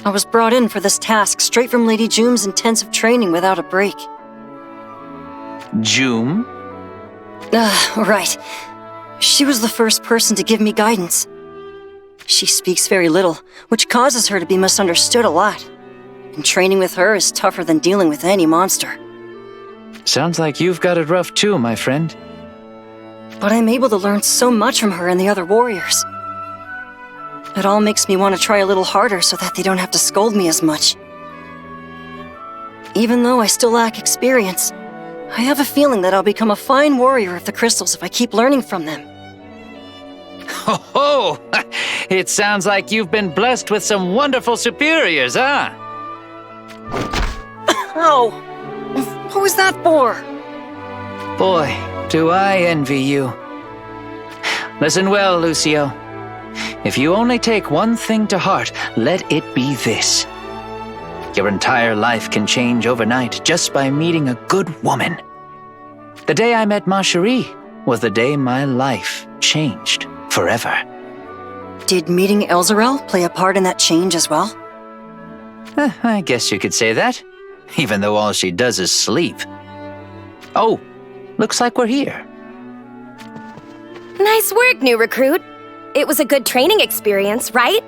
[SPEAKER 2] I was brought in for this task straight from Lady Jume's intensive training without a break.
[SPEAKER 8] Jume?
[SPEAKER 2] Right. She was the first person to give me guidance. She speaks very little, which causes her to be misunderstood a lot. And training with her is tougher than dealing with any monster.
[SPEAKER 8] Sounds like you've got it rough too, my friend.
[SPEAKER 2] But I'm able to learn so much from her and the other warriors. It all makes me want to try a little harder so that they don't have to scold me as much. Even though I still lack experience, I have a feeling that I'll become a fine warrior of the crystals if I keep learning from them.
[SPEAKER 8] Ho ho! It sounds like you've been blessed with some wonderful superiors, huh?
[SPEAKER 2] Oh! What was that for?
[SPEAKER 8] Boy, do I envy you. Listen well, Lucio. If you only take one thing to heart, let it be this. Your entire life can change overnight just by meeting a good woman. The day I met Ma Cherie was the day my life changed forever.
[SPEAKER 2] Did meeting Elzarel play a part in that change as well?
[SPEAKER 8] I guess you could say that, even though all she does is sleep. Oh, looks like we're here.
[SPEAKER 7] Nice work, new recruit. It was a good training experience, right?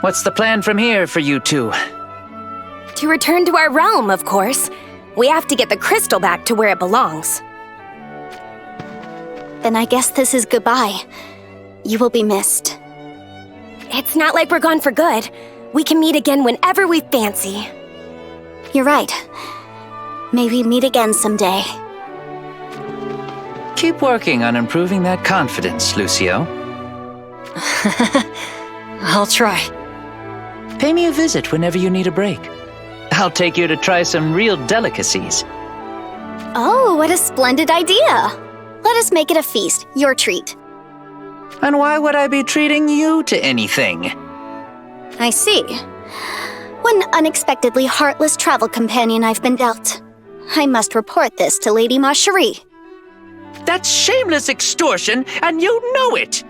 [SPEAKER 8] What's the plan from here for you two?
[SPEAKER 7] To return to our realm, of course. We have to get the crystal back to where it belongs.
[SPEAKER 9] Then I guess this is goodbye. You will be missed.
[SPEAKER 7] It's not like we're gone for good. We can meet again whenever we fancy.
[SPEAKER 9] You're right. May we meet again someday.
[SPEAKER 8] Keep working on improving that confidence, Lucio.
[SPEAKER 2] I'll try.
[SPEAKER 8] Pay me a visit whenever you need a break. I'll take you to try some real delicacies.
[SPEAKER 9] Oh, what a splendid idea! Let us make it a feast, your treat.
[SPEAKER 8] And why would I be treating you to anything?
[SPEAKER 9] I see. What an unexpectedly heartless travel companion I've been dealt. I must report this to Lady Ma Cherie.
[SPEAKER 8] That's shameless extortion, and you know it!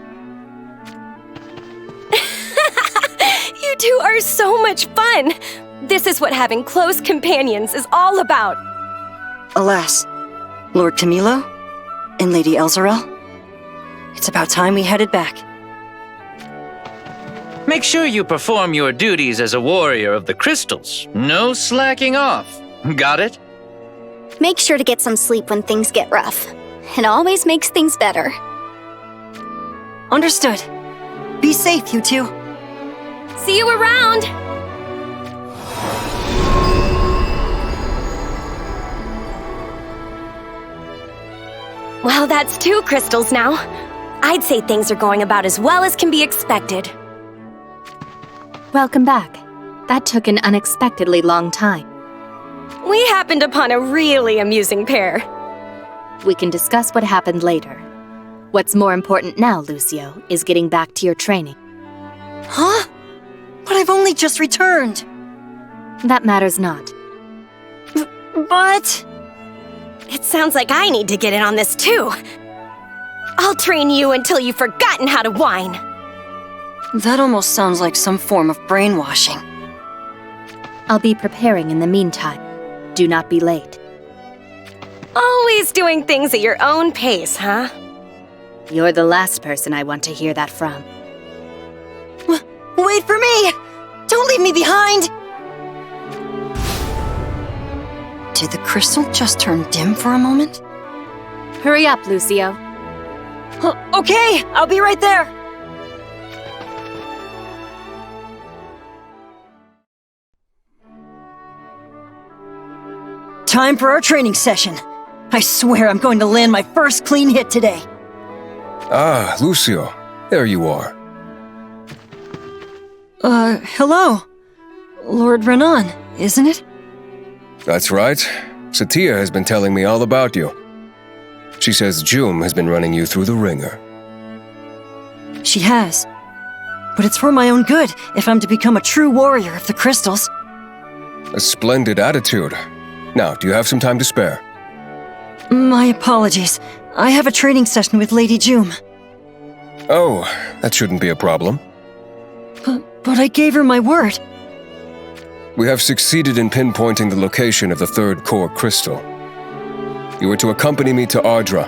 [SPEAKER 7] You two are so much fun! This is what having close companions is all about.
[SPEAKER 2] Alas, Lord Camilo and Lady Elzarel, it's about time we headed back.
[SPEAKER 8] Make sure you perform your duties as a warrior of the crystals. No slacking off. Got it?
[SPEAKER 9] Make sure to get some sleep when things get rough. It always makes things better.
[SPEAKER 2] Understood. Be safe, you two.
[SPEAKER 7] See you around! Well, that's 2 crystals now. I'd say things are going about as well as can be expected.
[SPEAKER 1] Welcome back. That took an unexpectedly long time.
[SPEAKER 7] We happened upon a really amusing pair.
[SPEAKER 1] We can discuss what happened later. What's more important now, Lucio, is getting back to your training.
[SPEAKER 2] Huh? But I've only just returned.
[SPEAKER 1] That matters not.
[SPEAKER 2] But...
[SPEAKER 7] It sounds like I need to get in on this too. I'll train you until you've forgotten how to whine.
[SPEAKER 2] That almost sounds like some form of brainwashing.
[SPEAKER 1] I'll be preparing in the meantime. Do not be late.
[SPEAKER 7] Always doing things at your own pace, huh?
[SPEAKER 1] You're the last person I want to hear that from.
[SPEAKER 2] Wait for me! Don't leave me behind! Did the crystal just turn dim for a moment?
[SPEAKER 1] Hurry up, Lucio.
[SPEAKER 2] Okay, I'll be right there! Time for our training session. I swear I'm going to land my first clean hit today.
[SPEAKER 11] Ah, Lucio. There you are.
[SPEAKER 2] Hello. Lord Renan, isn't it?
[SPEAKER 11] That's right. Satya has been telling me all about you. She says Jum has been running you through the ringer.
[SPEAKER 2] She has. But it's for my own good if I'm to become a true warrior of the crystals.
[SPEAKER 11] A splendid attitude. Now, do you have some time to spare?
[SPEAKER 2] My apologies. I have a training session with Lady Jum.
[SPEAKER 11] Oh, that shouldn't be a problem.
[SPEAKER 2] But I gave her my word.
[SPEAKER 11] We have succeeded in pinpointing the location of the 3rd core crystal. You are to accompany me to Ardra.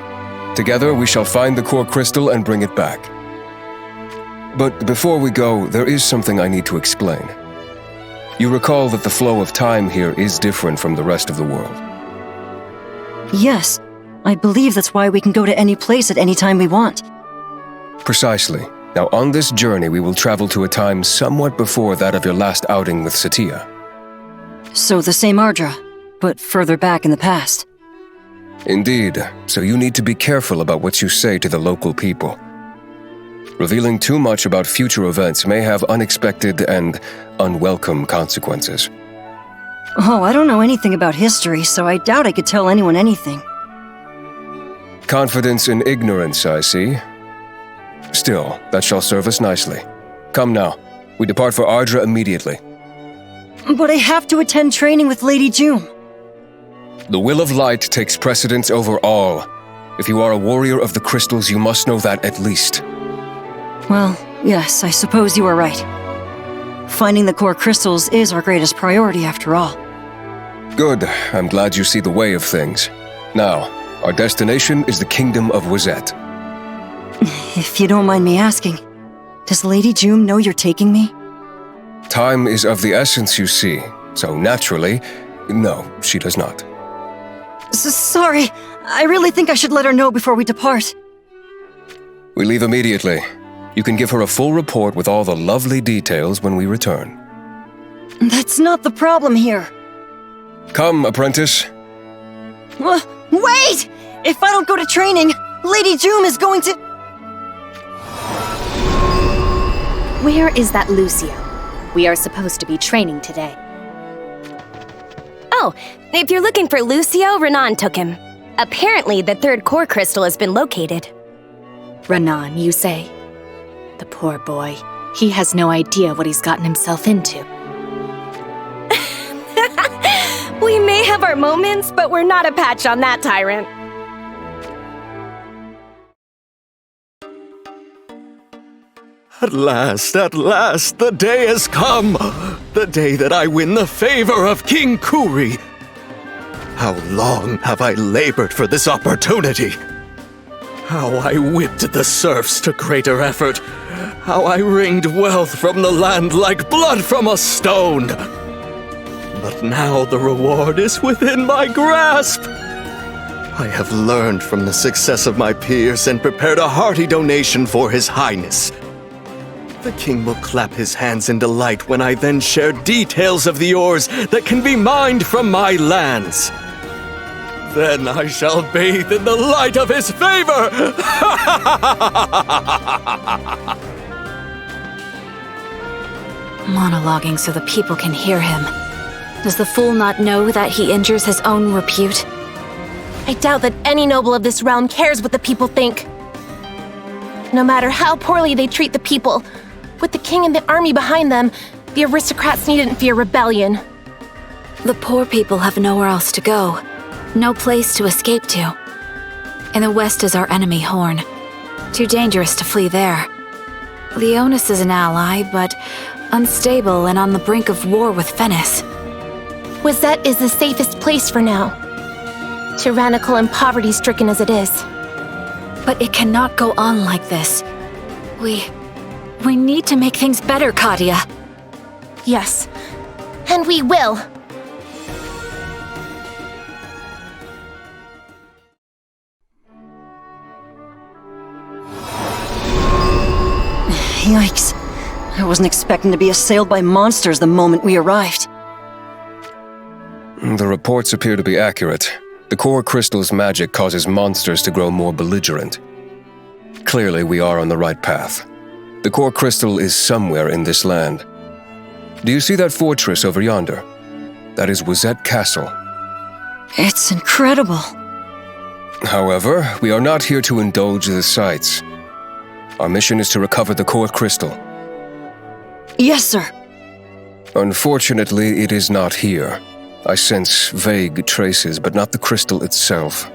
[SPEAKER 11] Together, we shall find the core crystal and bring it back. But before we go, there is something I need to explain. You recall that the flow of time here is different from the rest of the world.
[SPEAKER 2] Yes, I believe that's why we can go to any place at any time we want.
[SPEAKER 11] Precisely. Now, on this journey, we will travel to a time somewhat before that of your last outing with Satya.
[SPEAKER 2] So the same Ardra, but further back in the past.
[SPEAKER 11] Indeed, so you need to be careful about what you say to the local people. Revealing too much about future events may have unexpected and unwelcome consequences.
[SPEAKER 2] Oh, I don't know anything about history, so I doubt I could tell anyone anything.
[SPEAKER 11] Confidence in ignorance, I see. Still, that shall serve us nicely. Come now, we depart for Ardra immediately.
[SPEAKER 2] But I have to attend training with Lady Jum.
[SPEAKER 11] The will of light takes precedence over all. If you are a warrior of the crystals, you must know that at least.
[SPEAKER 2] Well, yes, I suppose you are right. Finding the core crystals is our greatest priority after all.
[SPEAKER 11] Good, I'm glad you see the way of things. Now, our destination is the Kingdom of Wizet.
[SPEAKER 2] If you don't mind me asking, does Lady Jum know you're taking me?
[SPEAKER 11] Time is of the essence, you see, so naturally, no, she does not.
[SPEAKER 2] Sorry, I really think I should let her know before we depart.
[SPEAKER 11] We leave immediately. You can give her a full report with all the lovely details when we return.
[SPEAKER 2] That's not the problem here.
[SPEAKER 11] Come, apprentice.
[SPEAKER 2] Wait! If I don't go to training, Lady Doom is going to...
[SPEAKER 1] Where is that Lucio? We are supposed to be training today.
[SPEAKER 7] Oh, if you're looking for Lucio, Renan took him. Apparently, the third core crystal has been located.
[SPEAKER 1] Renan, you say? The poor boy. He has no idea what he's gotten himself into.
[SPEAKER 7] We may have our moments, but we're not a patch on that tyrant.
[SPEAKER 6] At last, the day has come! The day that I win the favor of King Kuri! How long have I labored for this opportunity? How I whipped the serfs to greater effort! How I wringed wealth from the land like blood from a stone! But now the reward is within my grasp! I have learned from the success of my peers and prepared a hearty donation for His Highness. The king will clap his hands in delight when I then share details of the ores that can be mined from my lands. Then I shall bathe in the light of his favor!
[SPEAKER 12] Monologuing so the people can hear him. Does the fool not know that he injures his own repute?
[SPEAKER 4] I doubt that any noble of this realm cares what the people think. No matter how poorly they treat the people, with the king and the army behind them, the aristocrats needn't fear rebellion.
[SPEAKER 12] The poor people have nowhere else to go. No place to escape to. In the west is our enemy, Horn. Too dangerous to flee there. Leonis is an ally, but unstable and on the brink of war with Venice.
[SPEAKER 4] Wizette is the safest place for now. Tyrannical and poverty-stricken as it is.
[SPEAKER 12] But it cannot go on like this. We need to make things better, Kadia.
[SPEAKER 4] Yes, and we will.
[SPEAKER 2] Yikes. I wasn't expecting to be assailed by monsters the moment we arrived.
[SPEAKER 11] The reports appear to be accurate. The core crystal's magic causes monsters to grow more belligerent. Clearly, we are on the right path. The core crystal is somewhere in this land. Do you see that fortress over yonder? That is Wizette Castle.
[SPEAKER 2] It's incredible.
[SPEAKER 11] However, we are not here to indulge the sights. Our mission is to recover the core crystal.
[SPEAKER 2] Yes, sir.
[SPEAKER 11] Unfortunately, it is not here. I sense vague traces, but not the crystal itself.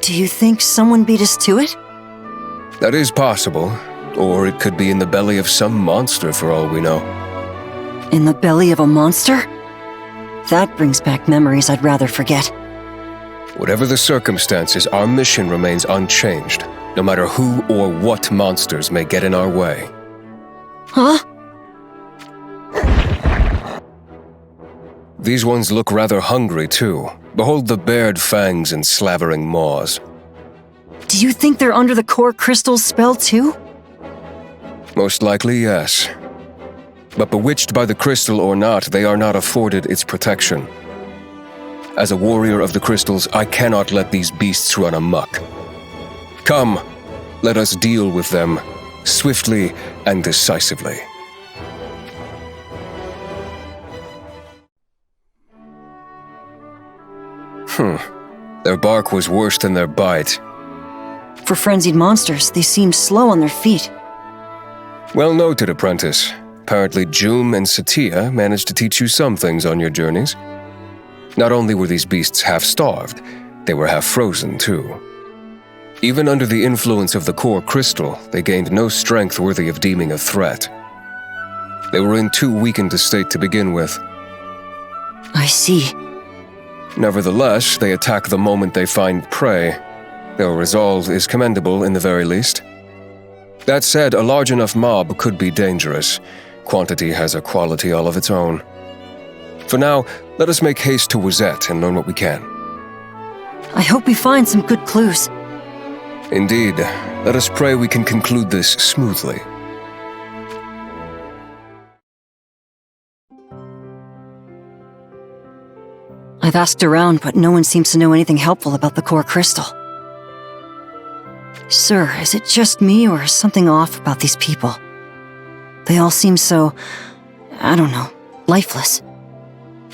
[SPEAKER 2] Do you think someone beat us to it?
[SPEAKER 11] That is possible. Or it could be in the belly of some monster for all we know.
[SPEAKER 2] In the belly of a monster? That brings back memories I'd rather forget.
[SPEAKER 11] Whatever the circumstances, our mission remains unchanged, no matter who or what monsters may get in our way.
[SPEAKER 2] Huh?
[SPEAKER 11] These ones look rather hungry, too. Behold the bared fangs and slavering maws.
[SPEAKER 2] Do you think they're under the core crystal's spell, too?
[SPEAKER 11] Most likely, yes. But bewitched by the crystal or not, they are not afforded its protection. As a warrior of the crystals, I cannot let these beasts run amok. Come, let us deal with them, swiftly and decisively. Their bark was worse than their bite.
[SPEAKER 2] For frenzied monsters, they seemed slow on their feet.
[SPEAKER 11] Well noted, apprentice. Apparently Joom and Satya managed to teach you some things on your journeys. Not only were these beasts half-starved, they were half-frozen, too. Even under the influence of the core crystal, they gained no strength worthy of deeming a threat. They were in too weakened a state to begin with.
[SPEAKER 2] I see.
[SPEAKER 11] Nevertheless, they attack the moment they find prey. Their resolve is commendable in the very least. That said, a large enough mob could be dangerous. Quantity has a quality all of its own. For now, let us make haste to Wizette and learn what we can.
[SPEAKER 2] I hope we find some good clues.
[SPEAKER 11] Indeed. Let us pray we can conclude this smoothly.
[SPEAKER 2] I've asked around, but no one seems to know anything helpful about the core crystal. Sir, is it just me, or is something off about these people? They all seem so, I don't know, lifeless.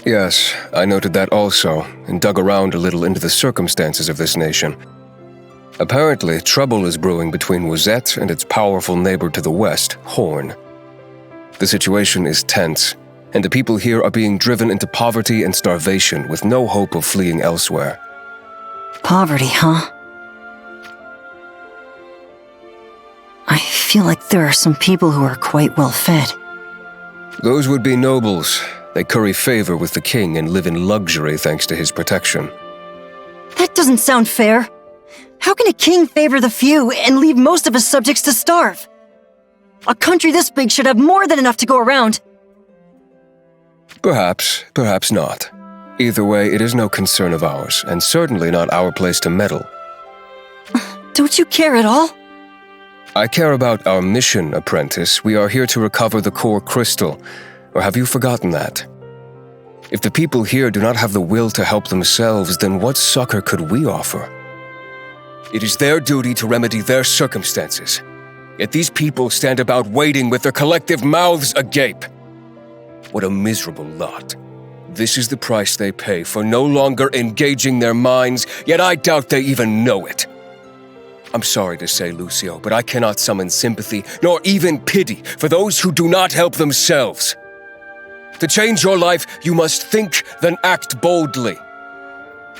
[SPEAKER 11] Yes, I noted that also, and dug around a little into the circumstances of this nation. Apparently, trouble is brewing between Wazette and its powerful neighbor to the west, Horn. The situation is tense, and the people here are being driven into poverty and starvation with no hope of fleeing elsewhere.
[SPEAKER 2] Poverty, huh? I feel like there are some people who are quite well fed.
[SPEAKER 11] Those would be nobles. They curry favor with the king and live in luxury thanks to his protection.
[SPEAKER 2] That doesn't sound fair. How can a king favor the few and leave most of his subjects to starve? A country this big should have more than enough to go around.
[SPEAKER 11] Perhaps, perhaps not. Either way, it is no concern of ours, and certainly not our place to meddle.
[SPEAKER 2] Don't you care at all?
[SPEAKER 11] I care about our mission, apprentice. We are here to recover the core crystal. Or have you forgotten that? If the people here do not have the will to help themselves, then what succor could we offer? It is their duty to remedy their circumstances. Yet these people stand about waiting with their collective mouths agape. What a miserable lot. This is the price they pay for no longer engaging their minds, yet I doubt they even know it. I'm sorry to say, Lucio, but I cannot summon sympathy, nor even pity, for those who do not help themselves. To change your life, you must think, then act boldly.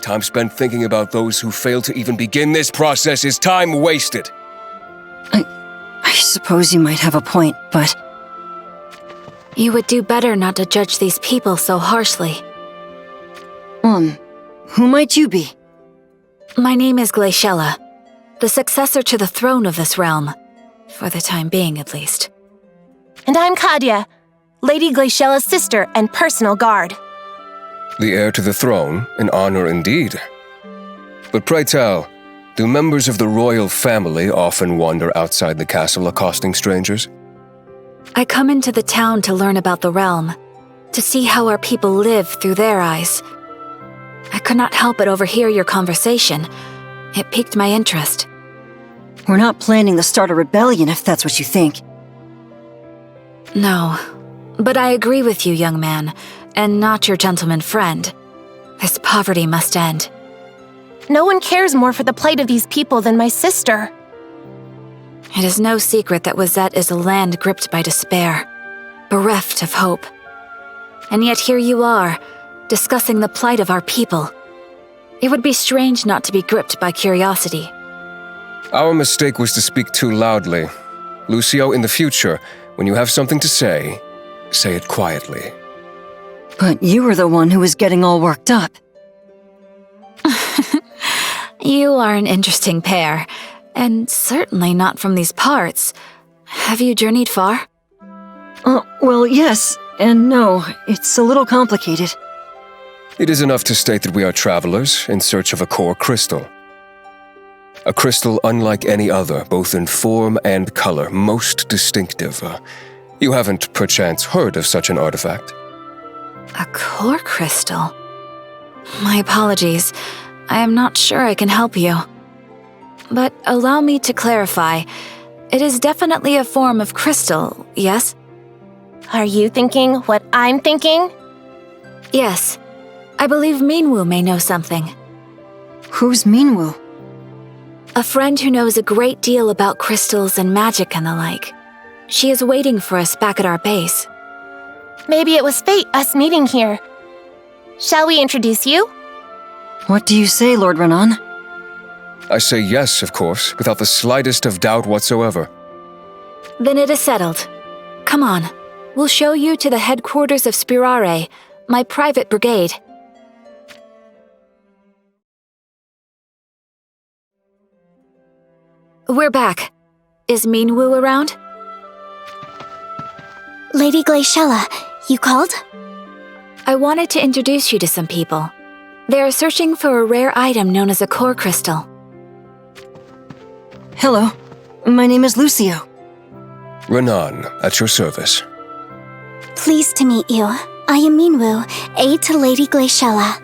[SPEAKER 11] Time spent thinking about those who fail to even begin this process is time wasted.
[SPEAKER 2] I suppose you might have a point, but...
[SPEAKER 12] You would do better not to judge these people so harshly.
[SPEAKER 2] Who might you be?
[SPEAKER 12] My name is Glaciella, the successor to the throne of this realm. For the time being, at least.
[SPEAKER 7] And I'm Kadia, Lady Glaciella's sister and personal guard.
[SPEAKER 11] The heir to the throne, an honor indeed. But pray tell, do members of the royal family often wander outside the castle accosting strangers?
[SPEAKER 12] I come into the town to learn about the realm, to see how our people live through their eyes. I could not help but overhear your conversation. It piqued my interest.
[SPEAKER 2] We're not planning to start a rebellion if that's what you think.
[SPEAKER 12] No, but I agree with you, young man, and not your gentleman friend. This poverty must end.
[SPEAKER 7] No one cares more for the plight of these people than my sister.
[SPEAKER 12] It is no secret that Wazette is a land gripped by despair, bereft of hope. And yet here you are, discussing the plight of our people. It would be strange not to be gripped by curiosity.
[SPEAKER 11] Our mistake was to speak too loudly. Lucio, in the future, when you have something to say it quietly.
[SPEAKER 2] But you were the one who was getting all worked up.
[SPEAKER 12] You are an interesting pair, and certainly not from these parts. Have you journeyed far?
[SPEAKER 2] Well, yes and no. It's a little complicated.
[SPEAKER 11] It is enough to state that we are travelers in search of a core crystal. A crystal unlike any other, both in form and color, most distinctive. You haven't perchance heard of such an artifact?
[SPEAKER 12] A core crystal? My apologies. I am not sure I can help you. But allow me to clarify. It is definitely a form of crystal, yes?
[SPEAKER 7] Are you thinking what I'm thinking?
[SPEAKER 12] Yes. I believe Minwu may know something.
[SPEAKER 2] Who's Minwu?
[SPEAKER 12] A friend who knows a great deal about crystals and magic and the like. She is waiting for us back at our base.
[SPEAKER 7] Maybe it was fate, us meeting here. Shall we introduce you?
[SPEAKER 2] What do you say, Lord Renan?
[SPEAKER 11] I say yes, of course, without the slightest of doubt whatsoever.
[SPEAKER 12] Then it is settled. Come on. We'll show you to the headquarters of Spirare, my private brigade. We're back. Is Minwu around?
[SPEAKER 9] Lady Glaciella, you called?
[SPEAKER 12] I wanted to introduce you to some people. They are searching for a rare item known as a core crystal.
[SPEAKER 2] Hello. My name is Lucio.
[SPEAKER 11] Renan, at your service.
[SPEAKER 9] Pleased to meet you. I am Minwu, aide to Lady Glaciella.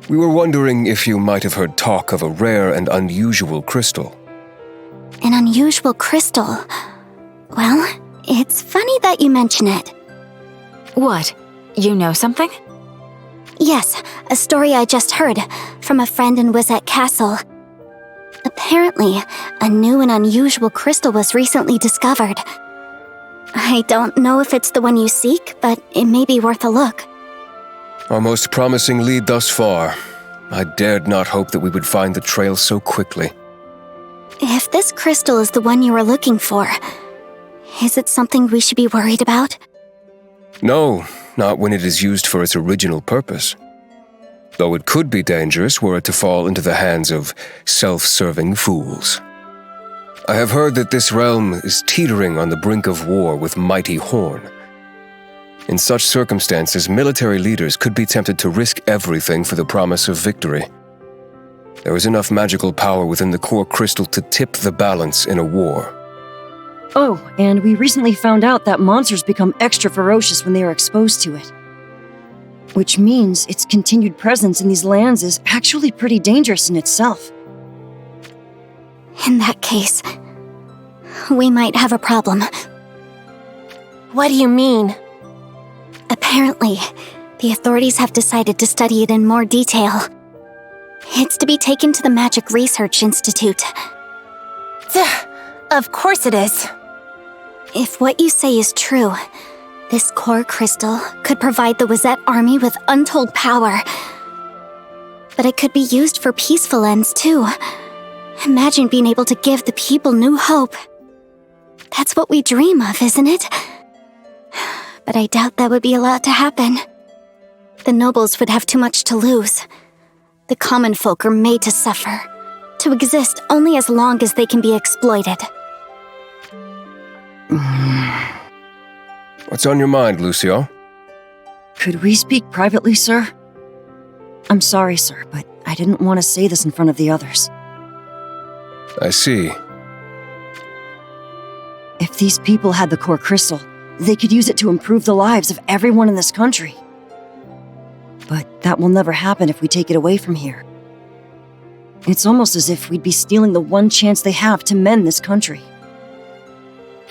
[SPEAKER 11] We were wondering if you might have heard talk of a rare and unusual crystal.
[SPEAKER 9] An unusual crystal. Well, it's funny that you mention it.
[SPEAKER 12] What? You know something?
[SPEAKER 9] Yes, a story I just heard from a friend in Wizette Castle. Apparently, a new and unusual crystal was recently discovered. I don't know if it's the one you seek, but it may be worth a look.
[SPEAKER 11] Our most promising lead thus far. I dared not hope that we would find the trail so quickly.
[SPEAKER 9] If this crystal is the one you were looking for, is it something we should be worried about?
[SPEAKER 11] No, not when it is used for its original purpose. Though it could be dangerous were it to fall into the hands of self-serving fools. I have heard that this realm is teetering on the brink of war with mighty Horn. In such circumstances, military leaders could be tempted to risk everything for the promise of victory. There is enough magical power within the core crystal to tip the balance in a war.
[SPEAKER 2] Oh, and we recently found out that monsters become extra ferocious when they are exposed to it. Which means its continued presence in these lands is actually pretty dangerous in itself.
[SPEAKER 9] In that case, we might have a problem.
[SPEAKER 4] What do you mean?
[SPEAKER 9] Apparently, the authorities have decided to study it in more detail. It's to be taken to the Magic Research Institute.
[SPEAKER 4] Of course it is.
[SPEAKER 9] If what you say is true, this core crystal could provide the Wizette army with untold power. But it could be used for peaceful ends, too. Imagine being able to give the people new hope. That's what we dream of, isn't it? But I doubt that would be allowed to happen. The nobles would have too much to lose. The common folk are made to suffer, to exist only as long as they can be exploited.
[SPEAKER 11] What's on your mind, Lucio?
[SPEAKER 2] Could we speak privately, sir? I'm sorry, sir, but I didn't want to say this in front of the others.
[SPEAKER 11] I see.
[SPEAKER 2] If these people had the core crystal, they could use it to improve the lives of everyone in this country. But that will never happen if we take it away from here. It's almost as if we'd be stealing the one chance they have to mend this country.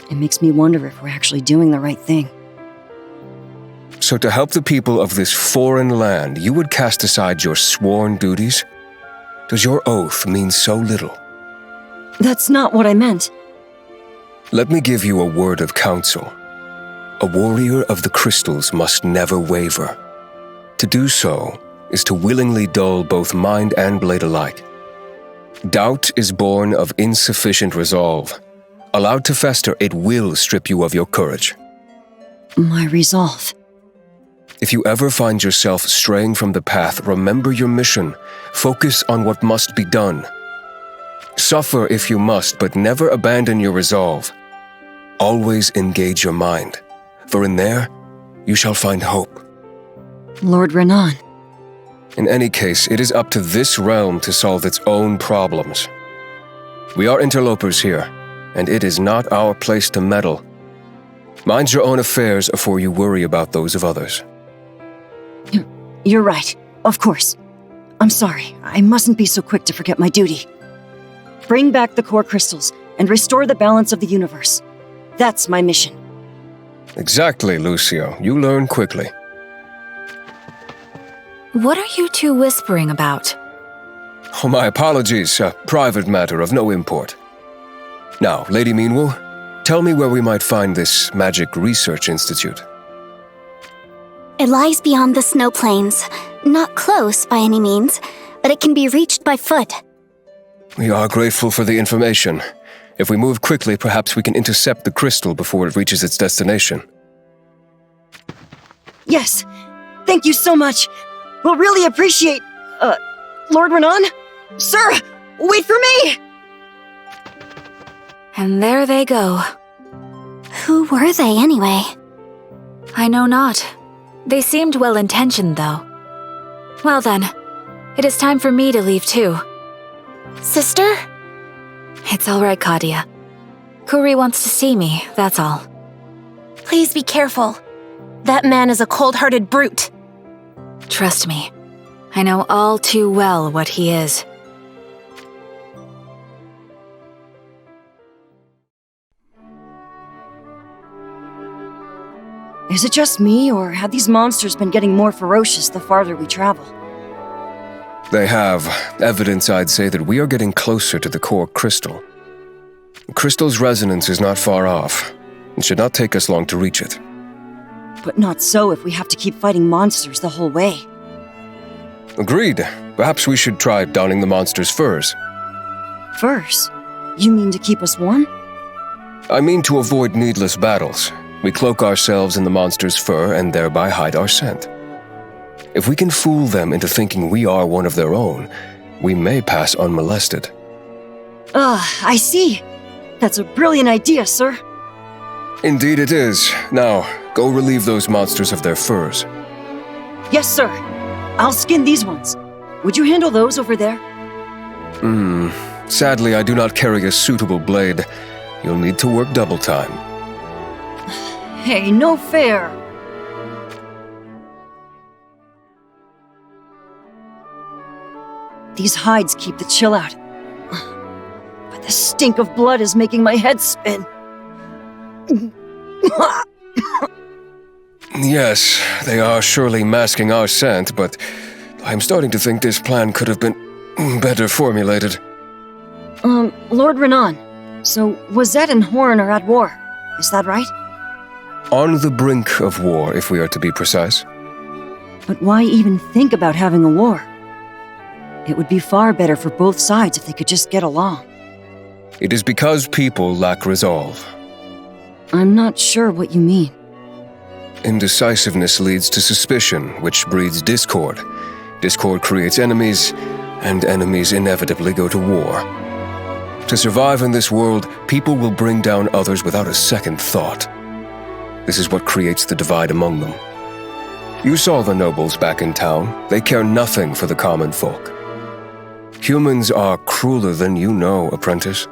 [SPEAKER 2] It makes me wonder if we're actually doing the right thing.
[SPEAKER 11] So to help the people of this foreign land, you would cast aside your sworn duties? Does your oath mean so little?
[SPEAKER 2] That's not what I meant.
[SPEAKER 11] Let me give you a word of counsel. A warrior of the crystals must never waver. To do so is to willingly dull both mind and blade alike. Doubt is born of insufficient resolve. Allowed to fester, it will strip you of your courage.
[SPEAKER 2] My resolve.
[SPEAKER 11] If you ever find yourself straying from the path, remember your mission. Focus on what must be done. Suffer if you must, but never abandon your resolve. Always engage your mind, for in there you shall find hope.
[SPEAKER 2] Lord Renan.
[SPEAKER 11] In any case, it is up to this realm to solve its own problems. We are interlopers here, and it is not our place to meddle. Mind your own affairs afore you worry about those of others.
[SPEAKER 2] You're right, of course. I'm sorry, I mustn't be so quick to forget my duty. Bring back the core crystals and restore the balance of the universe. That's my mission.
[SPEAKER 11] Exactly, Lucio. You learn quickly.
[SPEAKER 12] What are you two whispering about?
[SPEAKER 11] Oh, my apologies. A private matter of no import. Now, Lady Minwu, tell me where we might find this Magic Research Institute.
[SPEAKER 9] It lies beyond the snow plains. Not close by any means, but it can be reached by foot.
[SPEAKER 11] We are grateful for the information. If we move quickly, perhaps we can intercept the crystal before it reaches its destination.
[SPEAKER 2] Yes, thank you so much. We'll really appreciate... Lord Renan? Sir, wait for me!
[SPEAKER 12] And there they go.
[SPEAKER 9] Who were they anyway?
[SPEAKER 12] I know not. They seemed well-intentioned, though. Well then, it is time for me to leave too.
[SPEAKER 4] Sister?
[SPEAKER 12] It's all right, Kadia. Kuri wants to see me, that's all.
[SPEAKER 4] Please be careful. That man is a cold-hearted brute.
[SPEAKER 12] Trust me. I know all too well what he is.
[SPEAKER 2] Is it just me, or have these monsters been getting more ferocious the farther we travel?
[SPEAKER 11] They have evidence, I'd say, that we are getting closer to the core crystal. The crystal's resonance is not far off. It should not take us long to reach it.
[SPEAKER 2] But not so if we have to keep fighting monsters the whole way.
[SPEAKER 11] Agreed. Perhaps we should try donning the monster's furs.
[SPEAKER 2] Furs? You mean to keep us warm?
[SPEAKER 11] I mean to avoid needless battles. We cloak ourselves in the monster's fur and thereby hide our scent. If we can fool them into thinking we are one of their own, we may pass unmolested.
[SPEAKER 2] I see. That's a brilliant idea, sir.
[SPEAKER 11] Indeed it is. Now, go relieve those monsters of their furs.
[SPEAKER 2] Yes, sir. I'll skin these ones. Would you handle those over there?
[SPEAKER 11] Sadly, I do not carry a suitable blade. You'll need to work double time.
[SPEAKER 2] Hey, no fair. These hides keep the chill out. But the stink of blood is making my head spin.
[SPEAKER 11] Yes, they are surely masking our scent, but I'm starting to think this plan could have been better formulated.
[SPEAKER 2] Lord Renan, so Wazette and Horn are at war, is that right?
[SPEAKER 11] On the brink of war, if we are to be precise.
[SPEAKER 2] But why even think about having a war? It would be far better for both sides if they could just get along.
[SPEAKER 11] It is because people lack resolve.
[SPEAKER 2] I'm not sure what you mean.
[SPEAKER 11] Indecisiveness leads to suspicion, which breeds discord. Discord creates enemies, and enemies inevitably go to war. To survive in this world, people will bring down others without a second thought. This is what creates the divide among them. You saw the nobles back in town. They care nothing for the common folk. Humans are crueler than you know, apprentice.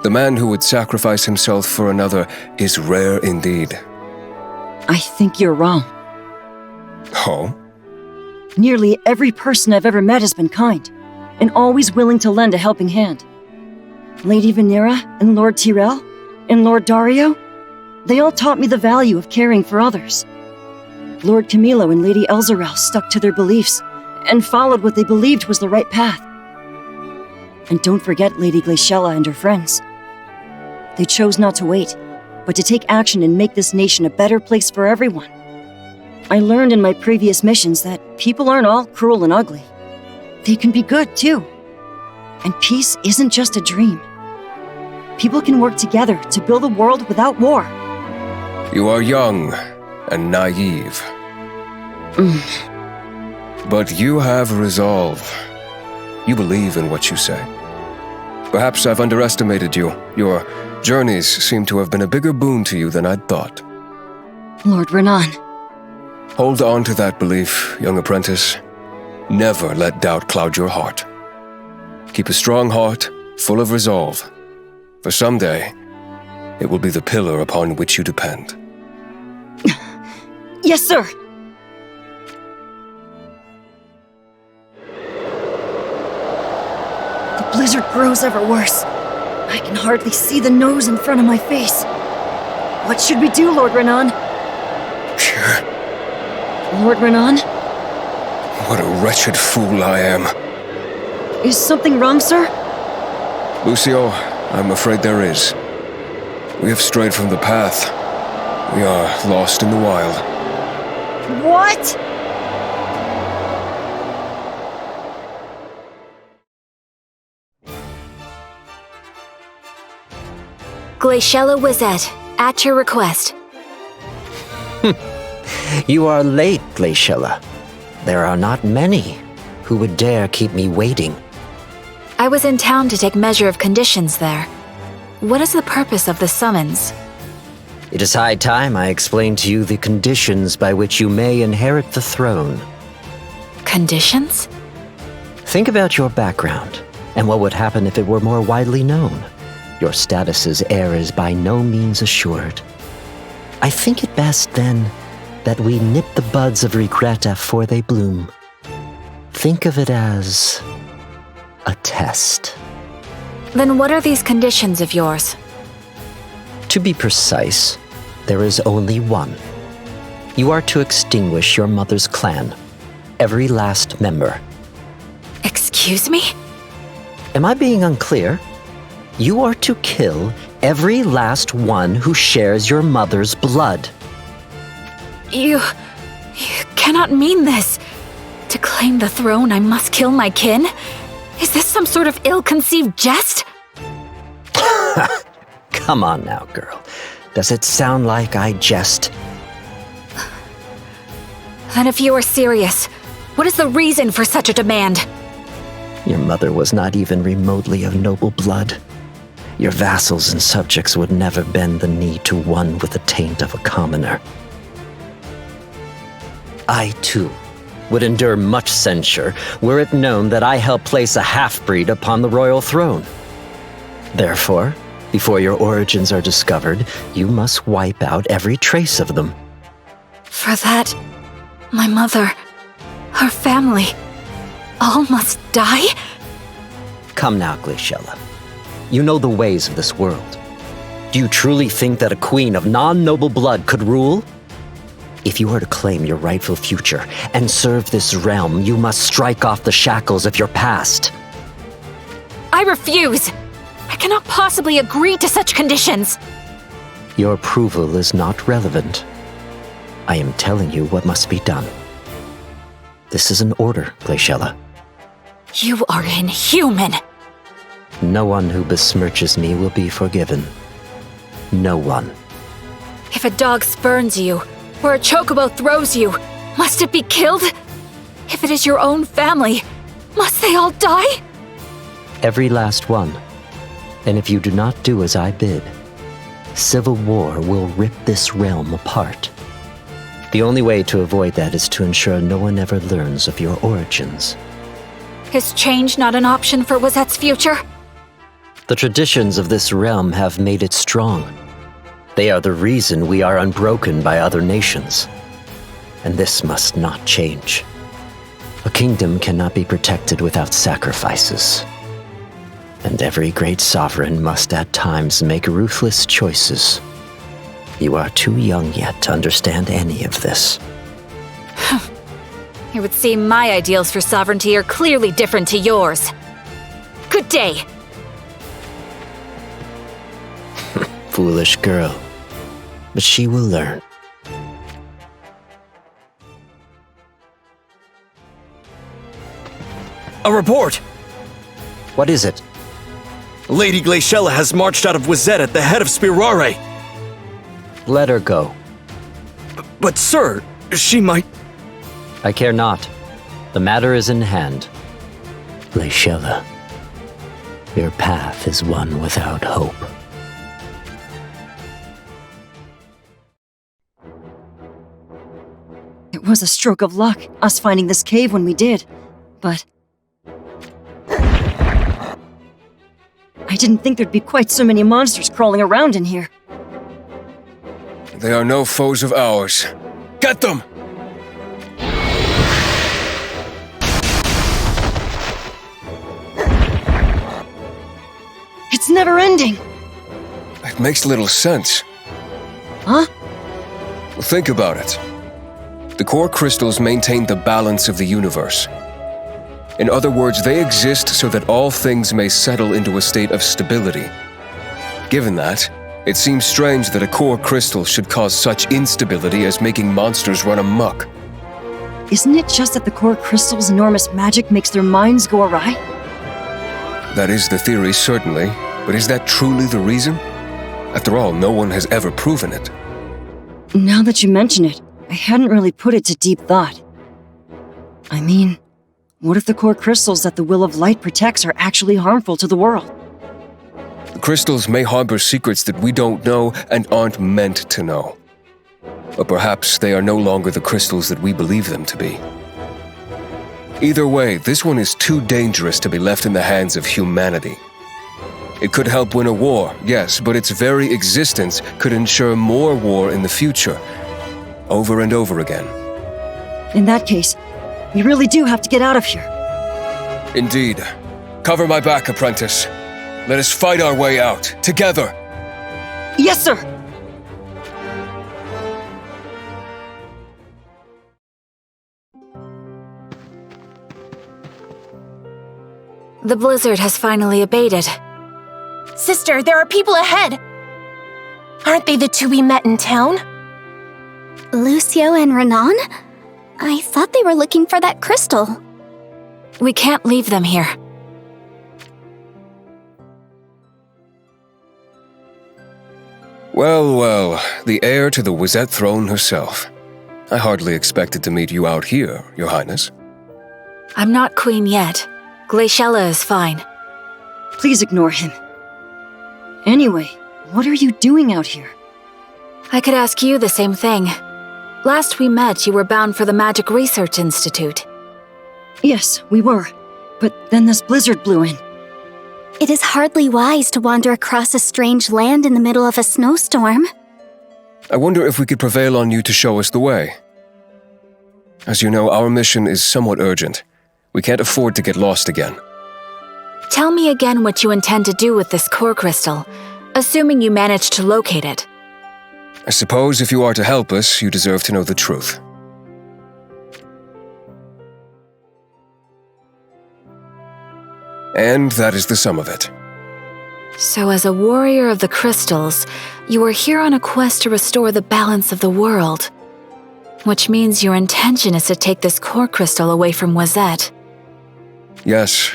[SPEAKER 11] The man who would sacrifice himself for another is rare indeed.
[SPEAKER 2] I think you're wrong.
[SPEAKER 11] Oh?
[SPEAKER 2] Nearly every person I've ever met has been kind, and always willing to lend a helping hand. Lady Venera and Lord Tyrell and Lord Dario, they all taught me the value of caring for others. Lord Camilo and Lady Elzarel stuck to their beliefs and followed what they believed was the right path. And don't forget Lady Glaciella and her friends. They chose not to wait, but to take action and make this nation a better place for everyone. I learned in my previous missions that people aren't all cruel and ugly. They can be good, too. And peace isn't just a dream. People can work together to build a world without war.
[SPEAKER 11] You are young and naive. But you have resolve. You believe in what you say. Perhaps I've underestimated you. Your journeys seem to have been a bigger boon to you than I'd thought.
[SPEAKER 2] Lord Renan.
[SPEAKER 11] Hold on to that belief, young apprentice. Never let doubt cloud your heart. Keep a strong heart, full of resolve. For someday, it will be the pillar upon which you depend.
[SPEAKER 2] Yes, sir! The blizzard grows ever worse. I can hardly see the nose in front of my face. What should we do, Lord Renan? Lord Renan?
[SPEAKER 11] What a wretched fool I am.
[SPEAKER 2] Is something wrong, sir?
[SPEAKER 11] Lucio, I'm afraid there is. We have strayed from the path. We are lost in the wild.
[SPEAKER 2] What?
[SPEAKER 12] Glaciella Wazette, at your request.
[SPEAKER 13] You are late, Glaciella. There are not many who would dare keep me waiting.
[SPEAKER 12] I was in town to take measure of conditions there. What is the purpose of the summons?
[SPEAKER 13] It is high time I explain to you the conditions by which you may inherit the throne.
[SPEAKER 12] Conditions?
[SPEAKER 13] Think about your background, and what would happen if it were more widely known. Your status's heir is by no means assured. I think it best, then, that we nip the buds of regret before they bloom. Think of it as a test.
[SPEAKER 12] Then what are these conditions of yours?
[SPEAKER 13] To be precise, there is only one. You are to extinguish your mother's clan, every last member.
[SPEAKER 12] Excuse me?
[SPEAKER 13] Am I being unclear? You are to kill every last one who shares your mother's blood.
[SPEAKER 12] You cannot mean this. To claim the throne, I must kill my kin? Is this some sort of ill-conceived jest?
[SPEAKER 13] Come on now, girl. Does it sound like I jest?
[SPEAKER 12] Then if you are serious, what is the reason for such a demand?
[SPEAKER 13] Your mother was not even remotely of noble blood. Your vassals and subjects would never bend the knee to one with the taint of a commoner. I, too, would endure much censure were it known that I helped place a half-breed upon the royal throne. Therefore, before your origins are discovered, you must wipe out every trace of them.
[SPEAKER 12] For that, my mother, her family, all must die?
[SPEAKER 13] Come now, Glaciella. You know the ways of this world. Do you truly think that a queen of non-noble blood could rule? If you are to claim your rightful future and serve this realm, you must strike off the shackles of your past.
[SPEAKER 12] I refuse! I cannot possibly agree to such conditions!
[SPEAKER 13] Your approval is not relevant. I am telling you what must be done. This is an order, Glaciella.
[SPEAKER 12] You are inhuman!
[SPEAKER 13] No one who besmirches me will be forgiven. No one.
[SPEAKER 12] If a dog spurns you, or a chocobo throws you, must it be killed? If it is your own family, must they all die?
[SPEAKER 13] Every last one. And if you do not do as I bid, civil war will rip this realm apart. The only way to avoid that is to ensure no one ever learns of your origins.
[SPEAKER 12] Is change not an option for Wazette's future?
[SPEAKER 13] The traditions of this realm have made it strong. They are the reason we are unbroken by other nations. And this must not change. A kingdom cannot be protected without sacrifices. And every great sovereign must at times make ruthless choices. You are too young yet to understand any of this.
[SPEAKER 12] It would seem my ideals for sovereignty are clearly different to yours. Good day!
[SPEAKER 13] Foolish girl. But she will learn.
[SPEAKER 6] A report!
[SPEAKER 13] What is it?
[SPEAKER 6] Lady Glaciella has marched out of Wazette at the head of Spirare.
[SPEAKER 13] Let her go.
[SPEAKER 6] But sir, she might...
[SPEAKER 13] I care not. The matter is in hand. Glaciella, your path is one without hope.
[SPEAKER 2] It was a stroke of luck, us finding this cave when we did. But I didn't think there'd be quite so many monsters crawling around in here.
[SPEAKER 11] They are no foes of ours. Get them!
[SPEAKER 2] It's never ending!
[SPEAKER 11] It makes little sense.
[SPEAKER 2] Huh?
[SPEAKER 11] Think about it. The core crystals maintain the balance of the universe. In other words, they exist so that all things may settle into a state of stability. Given that, it seems strange that a core crystal should cause such instability as making monsters run amok.
[SPEAKER 2] Isn't it just that the core crystal's enormous magic makes their minds go awry?
[SPEAKER 11] That is the theory, certainly, but is that truly the reason? After all, no one has ever proven it.
[SPEAKER 2] Now that you mention it, I hadn't really put it to deep thought. I mean, what if the core crystals that the Will of Light protects are actually harmful to the world?
[SPEAKER 11] The crystals may harbor secrets that we don't know and aren't meant to know. Or perhaps they are no longer the crystals that we believe them to be. Either way, this one is too dangerous to be left in the hands of humanity. It could help win a war, yes, but its very existence could ensure more war in the future, over and over again.
[SPEAKER 2] In that case, we really do have to get out of here.
[SPEAKER 11] Indeed. Cover my back, apprentice. Let us fight our way out, together.
[SPEAKER 2] Yes, sir!
[SPEAKER 12] The blizzard has finally abated.
[SPEAKER 7] Sister, there are people ahead! Aren't they the two we met in town?
[SPEAKER 9] Lucio and Renan? I thought they were looking for that crystal.
[SPEAKER 12] We can't leave them here.
[SPEAKER 11] Well, well, the heir to the Wizette throne herself. I hardly expected to meet you out here, Your Highness.
[SPEAKER 12] I'm not queen yet. Glaciella is fine.
[SPEAKER 2] Please ignore him. Anyway, what are you doing out here?
[SPEAKER 12] I could ask you the same thing. Last we met, you were bound for the Magic Research Institute.
[SPEAKER 2] Yes, we were. But then this blizzard blew in.
[SPEAKER 9] It is hardly wise to wander across a strange land in the middle of a snowstorm.
[SPEAKER 11] I wonder if we could prevail on you to show us the way. As you know, our mission is somewhat urgent. We can't afford to get lost again.
[SPEAKER 12] Tell me again what you intend to do with this core crystal, assuming you manage to locate it.
[SPEAKER 11] I suppose if you are to help us, you deserve to know the truth. And that is the sum of it.
[SPEAKER 12] So as a warrior of the crystals, you are here on a quest to restore the balance of the world. Which means your intention is to take this core crystal away from Wizette.
[SPEAKER 11] Yes,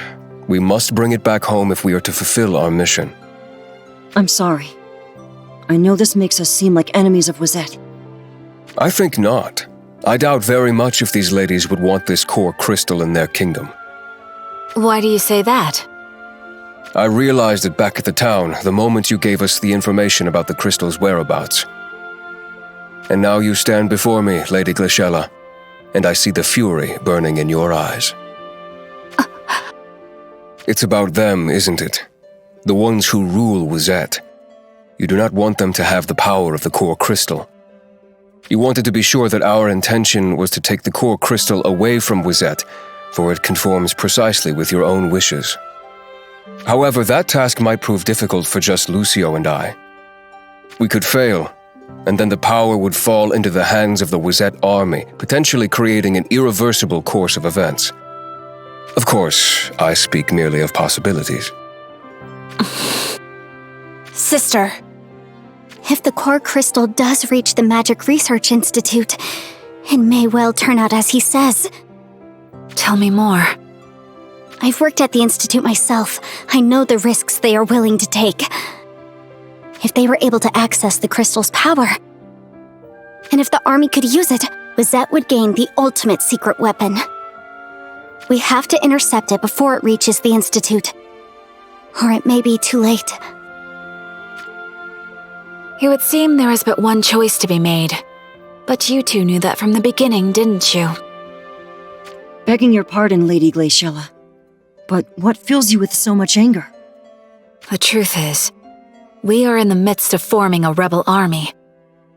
[SPEAKER 11] we must bring it back home if we are to fulfill our mission.
[SPEAKER 2] I'm sorry. I know this makes us seem like enemies of Wizette.
[SPEAKER 11] I think not. I doubt very much if these ladies would want this core crystal in their kingdom.
[SPEAKER 12] Why do you say that?
[SPEAKER 11] I realized it back at the town the moment you gave us the information about the crystal's whereabouts. And now you stand before me, Lady Glaciella, and I see the fury burning in your eyes. It's about them, isn't it? The ones who rule Wizette. You do not want them to have the power of the core crystal. You wanted to be sure that our intention was to take the core crystal away from Wizette, for it conforms precisely with your own wishes. However, that task might prove difficult for just Lucio and I. We could fail, and then the power would fall into the hands of the Wizette army, potentially creating an irreversible course of events. Of course, I speak merely of possibilities.
[SPEAKER 7] Sister.
[SPEAKER 9] If the core crystal does reach the Magic Research Institute, it may well turn out as he says.
[SPEAKER 12] Tell me more.
[SPEAKER 9] I've worked at the Institute myself. I know the risks they are willing to take. If they were able to access the crystal's power, and if the army could use it, Wizette would gain the ultimate secret weapon. We have to intercept it before it reaches the Institute, or it may be too late.
[SPEAKER 12] It would seem there is but one choice to be made. But you two knew that from the beginning, didn't you?
[SPEAKER 2] Begging your pardon, Lady Glaciella. But what fills you with so much anger?
[SPEAKER 12] The truth is, we are in the midst of forming a rebel army.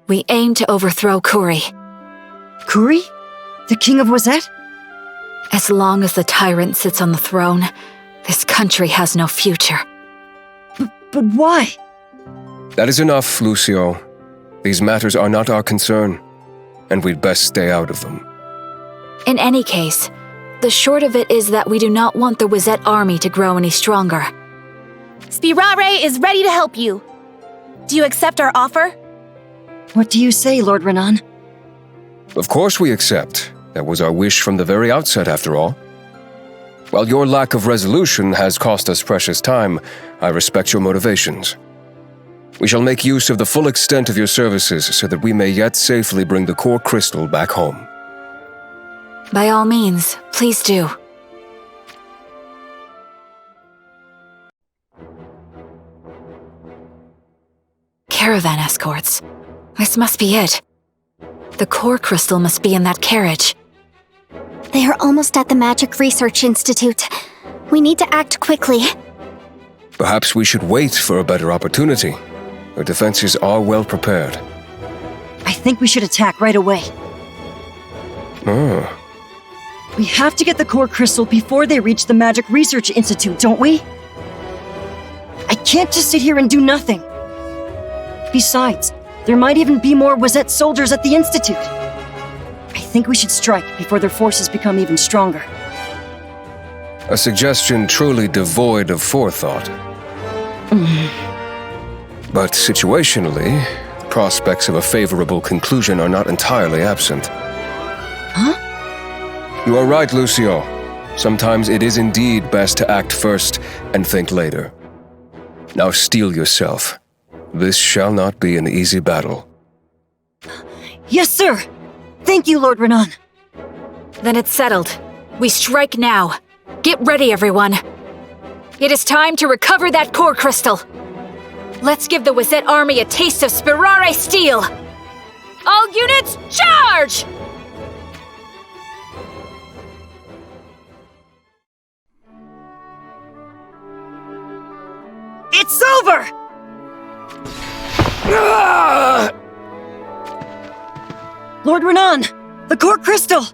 [SPEAKER 12] We aim to overthrow Kuri.
[SPEAKER 2] Kuri? The king of Wizette?
[SPEAKER 12] As long as the tyrant sits on the throne, this country has no future.
[SPEAKER 2] But why?
[SPEAKER 11] That is enough, Lucio. These matters are not our concern, and we'd best stay out of them.
[SPEAKER 12] In any case, the short of it is that we do not want the Wizette army to grow any stronger.
[SPEAKER 7] Spirare is ready to help you. Do you accept our offer?
[SPEAKER 2] What do you say, Lord Renan?
[SPEAKER 11] Of course we accept. That was our wish from the very outset, after all. While your lack of resolution has cost us precious time, I respect your motivations. We shall make use of the full extent of your services so that we may yet safely bring the core crystal back home.
[SPEAKER 12] By all means, please do. Caravan escorts. This must be it. The core crystal must be in that carriage.
[SPEAKER 9] They are almost at the Magic Research Institute. We need to act quickly.
[SPEAKER 11] Perhaps we should wait for a better opportunity. Our defenses are well prepared.
[SPEAKER 2] I think we should attack right away.
[SPEAKER 11] Oh.
[SPEAKER 2] We have to get the core crystal before they reach the Magic Research Institute, don't we? I can't just sit here and do nothing. Besides, there might even be more Wazette soldiers at the Institute. I think we should strike before their forces become even stronger.
[SPEAKER 11] A suggestion truly devoid of forethought. But situationally, the prospects of a favorable conclusion are not entirely absent.
[SPEAKER 2] Huh?
[SPEAKER 11] You are right, Lucio. Sometimes it is indeed best to act first and think later. Now steel yourself. This shall not be an easy battle.
[SPEAKER 2] Yes, sir! Thank you, Lord Renan.
[SPEAKER 12] Then it's settled. We strike now. Get ready, everyone. It is time to recover that core crystal. Let's give the Wazette army a taste of Spirare steel. All units, charge!
[SPEAKER 2] It's over! Lord Renan! The core crystal!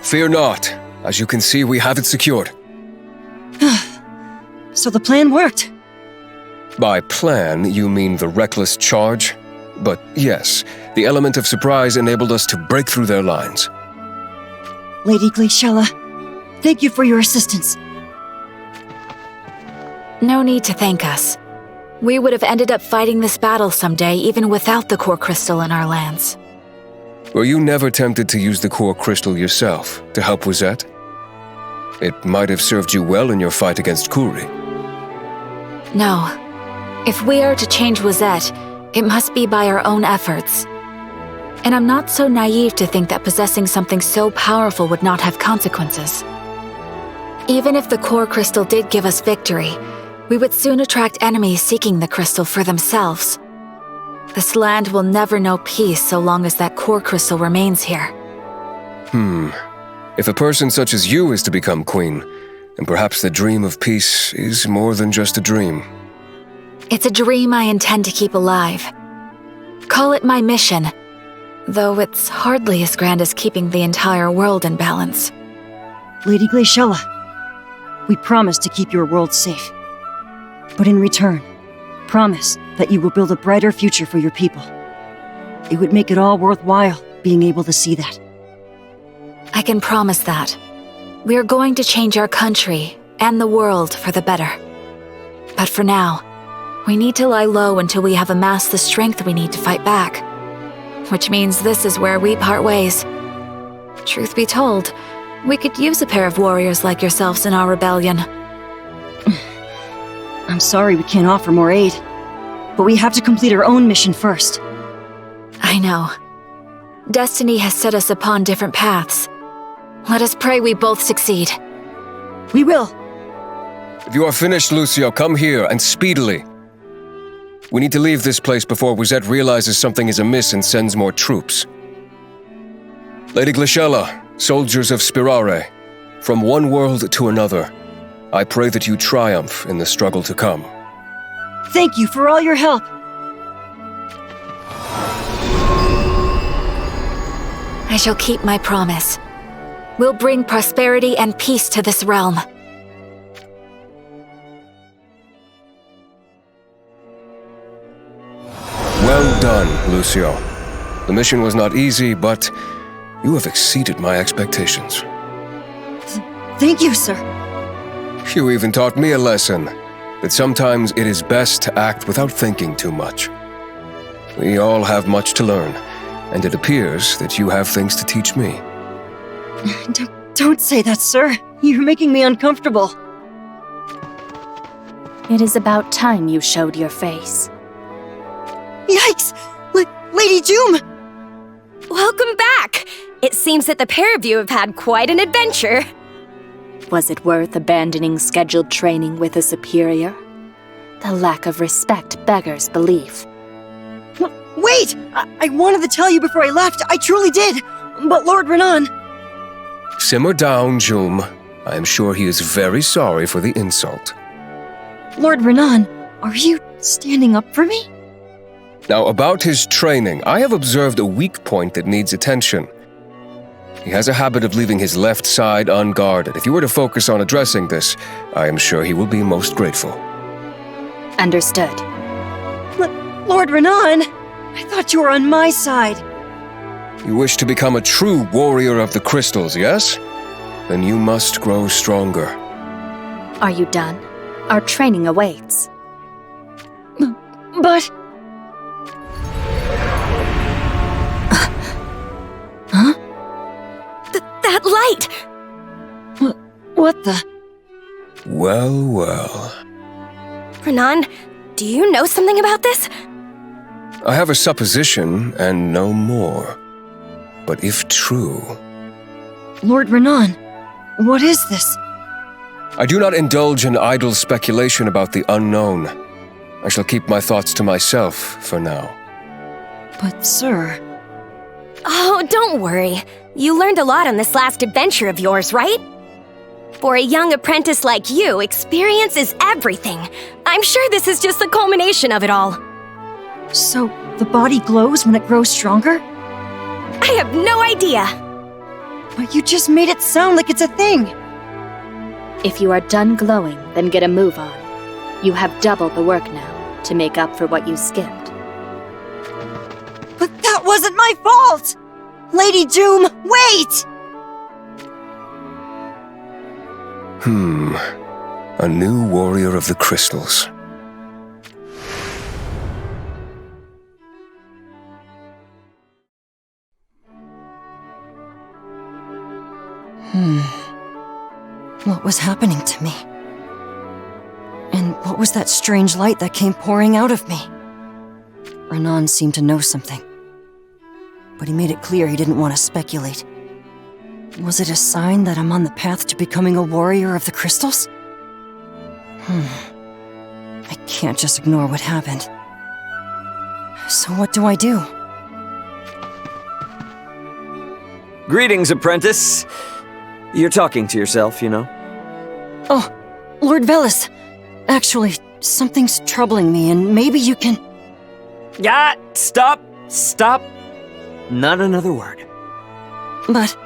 [SPEAKER 11] Fear not. As you can see, we have it secured.
[SPEAKER 2] So the plan worked.
[SPEAKER 11] By plan, you mean the reckless charge? But yes, the element of surprise enabled us to break through their lines.
[SPEAKER 2] Lady Glaciella, thank you for your assistance.
[SPEAKER 12] No need to thank us. We would have ended up fighting this battle someday even without the core crystal in our lands.
[SPEAKER 11] Were you never tempted to use the core crystal yourself to help Wazette? It might have served you well in your fight against Kuri.
[SPEAKER 12] No. If we are to change Wazette, it must be by our own efforts. And I'm not so naive to think that possessing something so powerful would not have consequences. Even if the core crystal did give us victory, we would soon attract enemies seeking the crystal for themselves. This land will never know peace so long as that core crystal remains here.
[SPEAKER 11] If a person such as you is to become queen, then perhaps the dream of peace is more than just a dream.
[SPEAKER 12] It's a dream I intend to keep alive. Call it my mission, though it's hardly as grand as keeping the entire world in balance.
[SPEAKER 2] Lady Glaciella, we promise to keep your world safe. But in return, promise that you will build a brighter future for your people. It would make it all worthwhile being able to see that.
[SPEAKER 12] I can promise that. We are going to change our country and the world for the better. But for now, we need to lie low until we have amassed the strength we need to fight back. Which means this is where we part ways. Truth be told, we could use a pair of warriors like yourselves in our rebellion.
[SPEAKER 2] I'm sorry we can't offer more aid, but we have to complete our own mission first.
[SPEAKER 12] I know. Destiny has set us upon different paths. Let us pray we both succeed.
[SPEAKER 2] We will.
[SPEAKER 11] If you are finished, Lucio, come here, and speedily. We need to leave this place before Wazette realizes something is amiss and sends more troops. Lady Glaciella, soldiers of Spirare, from one world to another, I pray that you triumph in the struggle to come.
[SPEAKER 2] Thank you for all your help.
[SPEAKER 12] I shall keep my promise. We'll bring prosperity and peace to this realm.
[SPEAKER 11] Well done, Lucio. The mission was not easy, but you have exceeded my expectations.
[SPEAKER 2] Thank you, sir.
[SPEAKER 11] You even taught me a lesson, that sometimes it is best to act without thinking too much. We all have much to learn, and it appears that you have things to teach me.
[SPEAKER 2] Don't say that, sir. You're making me uncomfortable.
[SPEAKER 1] It is about time you showed your face.
[SPEAKER 2] Yikes! Lady Doom!
[SPEAKER 7] Welcome back! It seems that the pair of you have had quite an adventure.
[SPEAKER 1] Was it worth abandoning scheduled training with a superior? The lack of respect beggars belief.
[SPEAKER 2] Wait! I wanted to tell you before I left. I truly did. But Lord Renan...
[SPEAKER 11] Simmer down, Jum. I am sure he is very sorry for the insult.
[SPEAKER 2] Lord Renan, are you standing up for me?
[SPEAKER 11] Now, about his training, I have observed a weak point that needs attention. He has a habit of leaving his left side unguarded. If you were to focus on addressing this, I am sure he will be most grateful.
[SPEAKER 1] Understood.
[SPEAKER 2] Lord Renan, I thought you were on my side.
[SPEAKER 11] You wish to become a true warrior of the crystals, yes? Then you must grow stronger.
[SPEAKER 1] Are you done? Our training awaits.
[SPEAKER 2] But... Huh?
[SPEAKER 7] That light!
[SPEAKER 2] What the...
[SPEAKER 11] Well, well.
[SPEAKER 7] Renan, do you know something about this?
[SPEAKER 11] I have a supposition and no more. But if true...
[SPEAKER 2] Lord Renan, what is this?
[SPEAKER 11] I do not indulge in idle speculation about the unknown. I shall keep my thoughts to myself for now.
[SPEAKER 2] But, sir...
[SPEAKER 7] Oh, don't worry. You learned a lot on this last adventure of yours, right? For a young apprentice like you, experience is everything. I'm sure this is just the culmination of it all.
[SPEAKER 2] So, the body glows when it grows stronger?
[SPEAKER 7] I have no idea.
[SPEAKER 2] But you just made it sound like it's a thing.
[SPEAKER 1] If you are done glowing, then get a move on. You have double the work now, to make up for what you skipped.
[SPEAKER 2] But that wasn't my fault! Lady Doom, wait!
[SPEAKER 11] A new warrior of the crystals.
[SPEAKER 2] What was happening to me? And what was that strange light that came pouring out of me? Renan seemed to know something. But he made it clear he didn't want to speculate. Was it a sign that I'm on the path to becoming a warrior of the crystals? I can't just ignore what happened. So what do I do?
[SPEAKER 14] Greetings, apprentice. You're talking to yourself, you know.
[SPEAKER 2] Oh, Lord Velis. Actually, something's troubling me, and maybe you can...
[SPEAKER 14] Yeah, stop. Not another word.
[SPEAKER 2] But...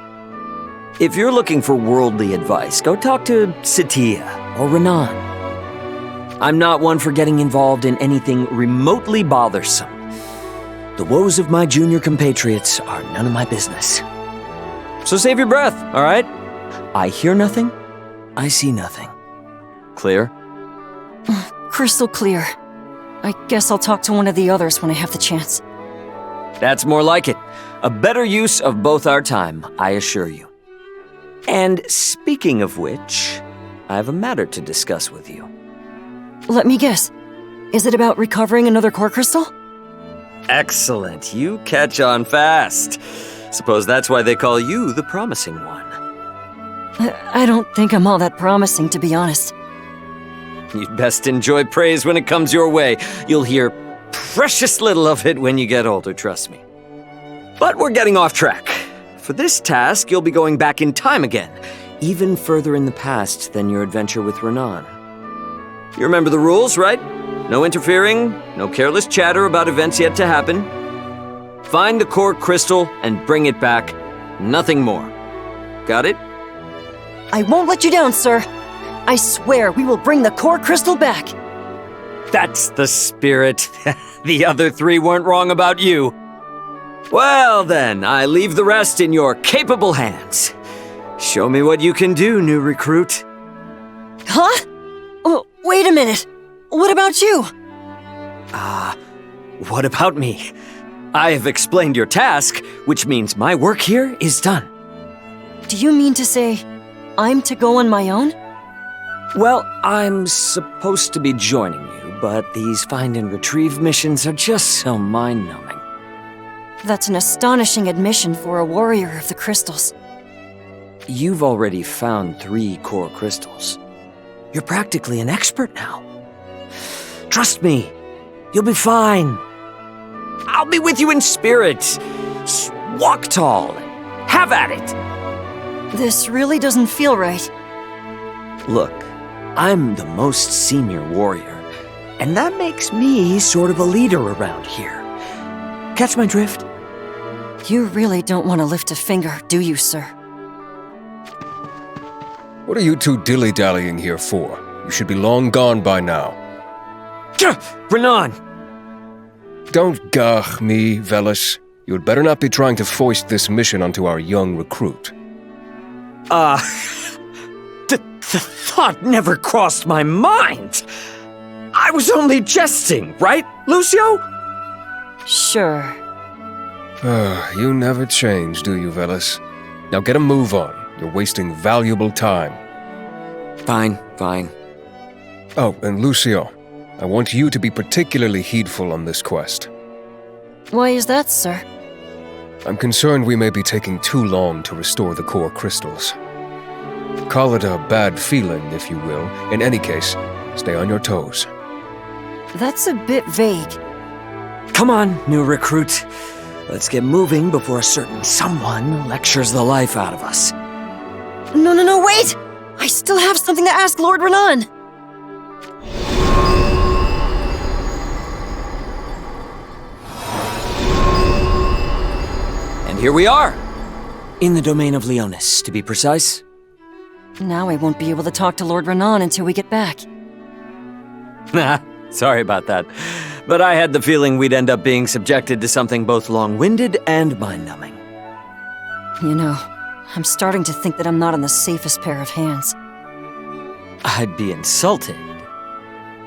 [SPEAKER 14] If you're looking for worldly advice, go talk to Satya or Renan. I'm not one for getting involved in anything remotely bothersome. The woes of my junior compatriots are none of my business. So save your breath, all right? I hear nothing, I see nothing. Clear?
[SPEAKER 2] Crystal clear. I guess I'll talk to one of the others when I have the chance.
[SPEAKER 14] That's more like it. A better use of both our time, I assure you. And speaking of which, I have a matter to discuss with you.
[SPEAKER 2] Let me guess. Is it about recovering another core crystal?
[SPEAKER 14] Excellent. You catch on fast. Suppose that's why they call you the promising one.
[SPEAKER 2] I don't think I'm all that promising, to be honest.
[SPEAKER 14] You'd best enjoy praise when it comes your way. You'll hear precious little of it when you get older, trust me. But we're getting off track. For this task, you'll be going back in time again, even further in the past than your adventure with Renan. You remember the rules, right? No interfering, no careless chatter about events yet to happen. Find the core crystal and bring it back. Nothing more. Got it?
[SPEAKER 2] I won't let you down, sir. I swear we will bring the core crystal back.
[SPEAKER 14] That's the spirit. The other three weren't wrong about you. Well then, I leave the rest in your capable hands. Show me what you can do, new recruit.
[SPEAKER 2] Huh? Oh, wait a minute. What about you?
[SPEAKER 14] What about me? I have explained your task, which means my work here is done.
[SPEAKER 2] Do you mean to say I'm to go on my own?
[SPEAKER 14] Well, I'm supposed to be joining you, but these find and retrieve missions are just so mind-numbing.
[SPEAKER 2] That's an astonishing admission for a warrior of the crystals.
[SPEAKER 14] You've already found 3 core crystals. You're practically an expert now. Trust me, you'll be fine. I'll be with you in spirit. Walk tall and have at it.
[SPEAKER 2] This really doesn't feel right.
[SPEAKER 14] Look, I'm the most senior warrior, and that makes me sort of a leader around here. Catch my drift?
[SPEAKER 2] You really don't want to lift a finger, do you, sir?
[SPEAKER 11] What are you two dilly-dallying here for? You should be long gone by now.
[SPEAKER 14] Renan!
[SPEAKER 11] Don't gah me, Velis. You had better not be trying to foist this mission onto our young recruit.
[SPEAKER 14] The thought never crossed my mind! I was only jesting, right, Lucio?
[SPEAKER 2] Sure.
[SPEAKER 11] You never change, do you, Velis? Now get a move on. You're wasting valuable time.
[SPEAKER 14] Fine.
[SPEAKER 11] Oh, and Lucio, I want you to be particularly heedful on this quest.
[SPEAKER 2] Why is that, sir?
[SPEAKER 11] I'm concerned we may be taking too long to restore the core crystals. Call it a bad feeling, if you will. In any case, stay on your toes.
[SPEAKER 2] That's a bit vague.
[SPEAKER 14] Come on, new recruit. Let's get moving before a certain someone lectures the life out of us.
[SPEAKER 2] No, wait! I still have something to ask Lord Renan!
[SPEAKER 14] And here we are! In the domain of Leonis, to be precise.
[SPEAKER 2] Now I won't be able to talk to Lord Renan until we get back.
[SPEAKER 14] Nah, sorry about that. But I had the feeling we'd end up being subjected to something both long-winded and mind-numbing.
[SPEAKER 2] You know, I'm starting to think that I'm not in the safest pair of hands.
[SPEAKER 14] I'd be insulted.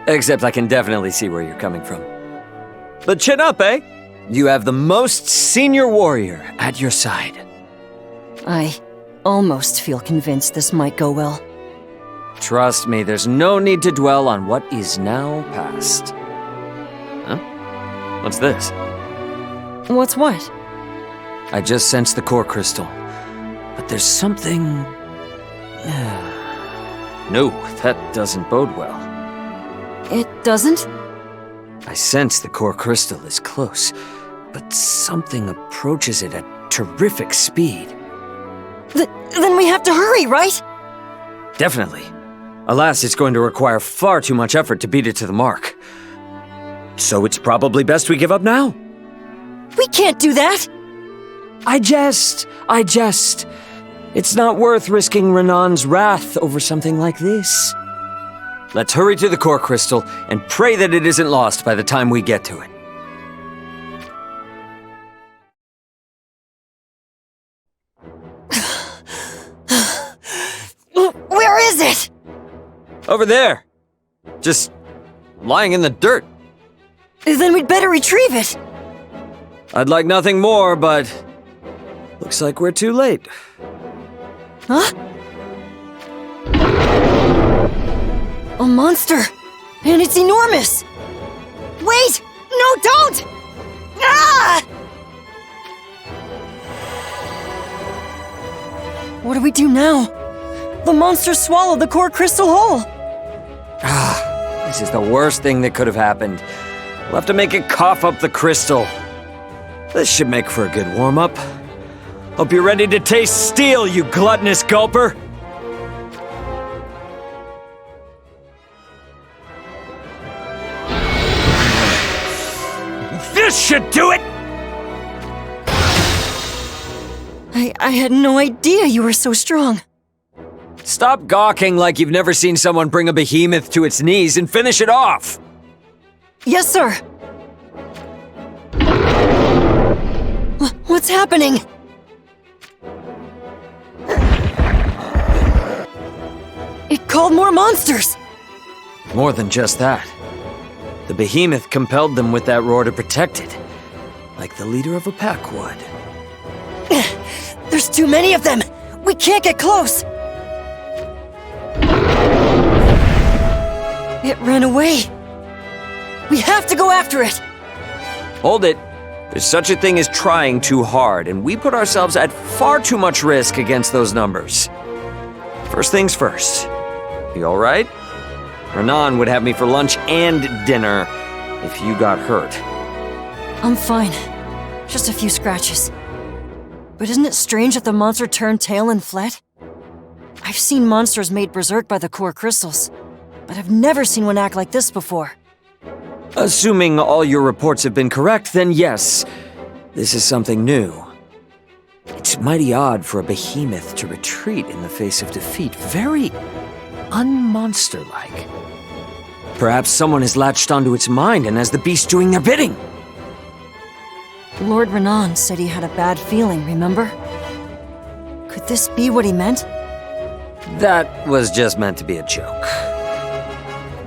[SPEAKER 14] Except I can definitely see where you're coming from. But chin up, eh? You have the most senior warrior at your side.
[SPEAKER 2] I almost feel convinced this might go well.
[SPEAKER 14] Trust me, there's no need to dwell on what is now past. Huh? What's this?
[SPEAKER 2] What's what?
[SPEAKER 14] I just sensed the core crystal. But there's something... No, that doesn't bode well.
[SPEAKER 2] It doesn't?
[SPEAKER 14] I sense the core crystal is close, but something approaches it at terrific speed.
[SPEAKER 2] Then we have to hurry, right?
[SPEAKER 14] Definitely. Alas, it's going to require far too much effort to beat it to the mark. So it's probably best we give up now.
[SPEAKER 2] We can't do that!
[SPEAKER 14] I jest. It's not worth risking Renan's wrath over something like this. Let's hurry to the core crystal and pray that it isn't lost by the time we get to it.
[SPEAKER 2] Where is it?
[SPEAKER 14] Over there. Just lying in the dirt.
[SPEAKER 2] Then we'd better retrieve it.
[SPEAKER 14] I'd like nothing more, but looks like we're too late.
[SPEAKER 2] Huh? A monster! And it's enormous! Wait! No, don't! Ah! What do we do now? The monster swallowed the core crystal whole!
[SPEAKER 14] This is the worst thing that could have happened. We'll have to make it cough up the crystal. This should make for a good warm-up. Hope you're ready to taste steel, you gluttonous gulper! This should do it!
[SPEAKER 2] I had no idea you were so strong.
[SPEAKER 14] Stop gawking like you've never seen someone bring a behemoth to its knees and finish it off!
[SPEAKER 2] Yes, sir! What's happening? It called more monsters!
[SPEAKER 14] More than just that. The behemoth compelled them with that roar to protect it. Like the leader of a pack would.
[SPEAKER 2] There's too many of them! We can't get close! It ran away. We have to go after it!
[SPEAKER 14] Hold it. There's such a thing as trying too hard, and we put ourselves at far too much risk against those numbers. First things first. You alright? Renan would have me for lunch and dinner if you got hurt.
[SPEAKER 2] I'm fine. Just a few scratches. But isn't it strange that the monster turned tail and fled? I've seen monsters made berserk by the core crystals, but I've never seen one act like this before.
[SPEAKER 14] Assuming all your reports have been correct, then yes, this is something new. It's mighty odd for a behemoth to retreat in the face of defeat. Very unmonster-like. Perhaps someone has latched onto its mind and has the beast doing their bidding.
[SPEAKER 2] Lord Renan said he had a bad feeling, remember? Could this be what he meant?
[SPEAKER 14] That was just meant to be a joke.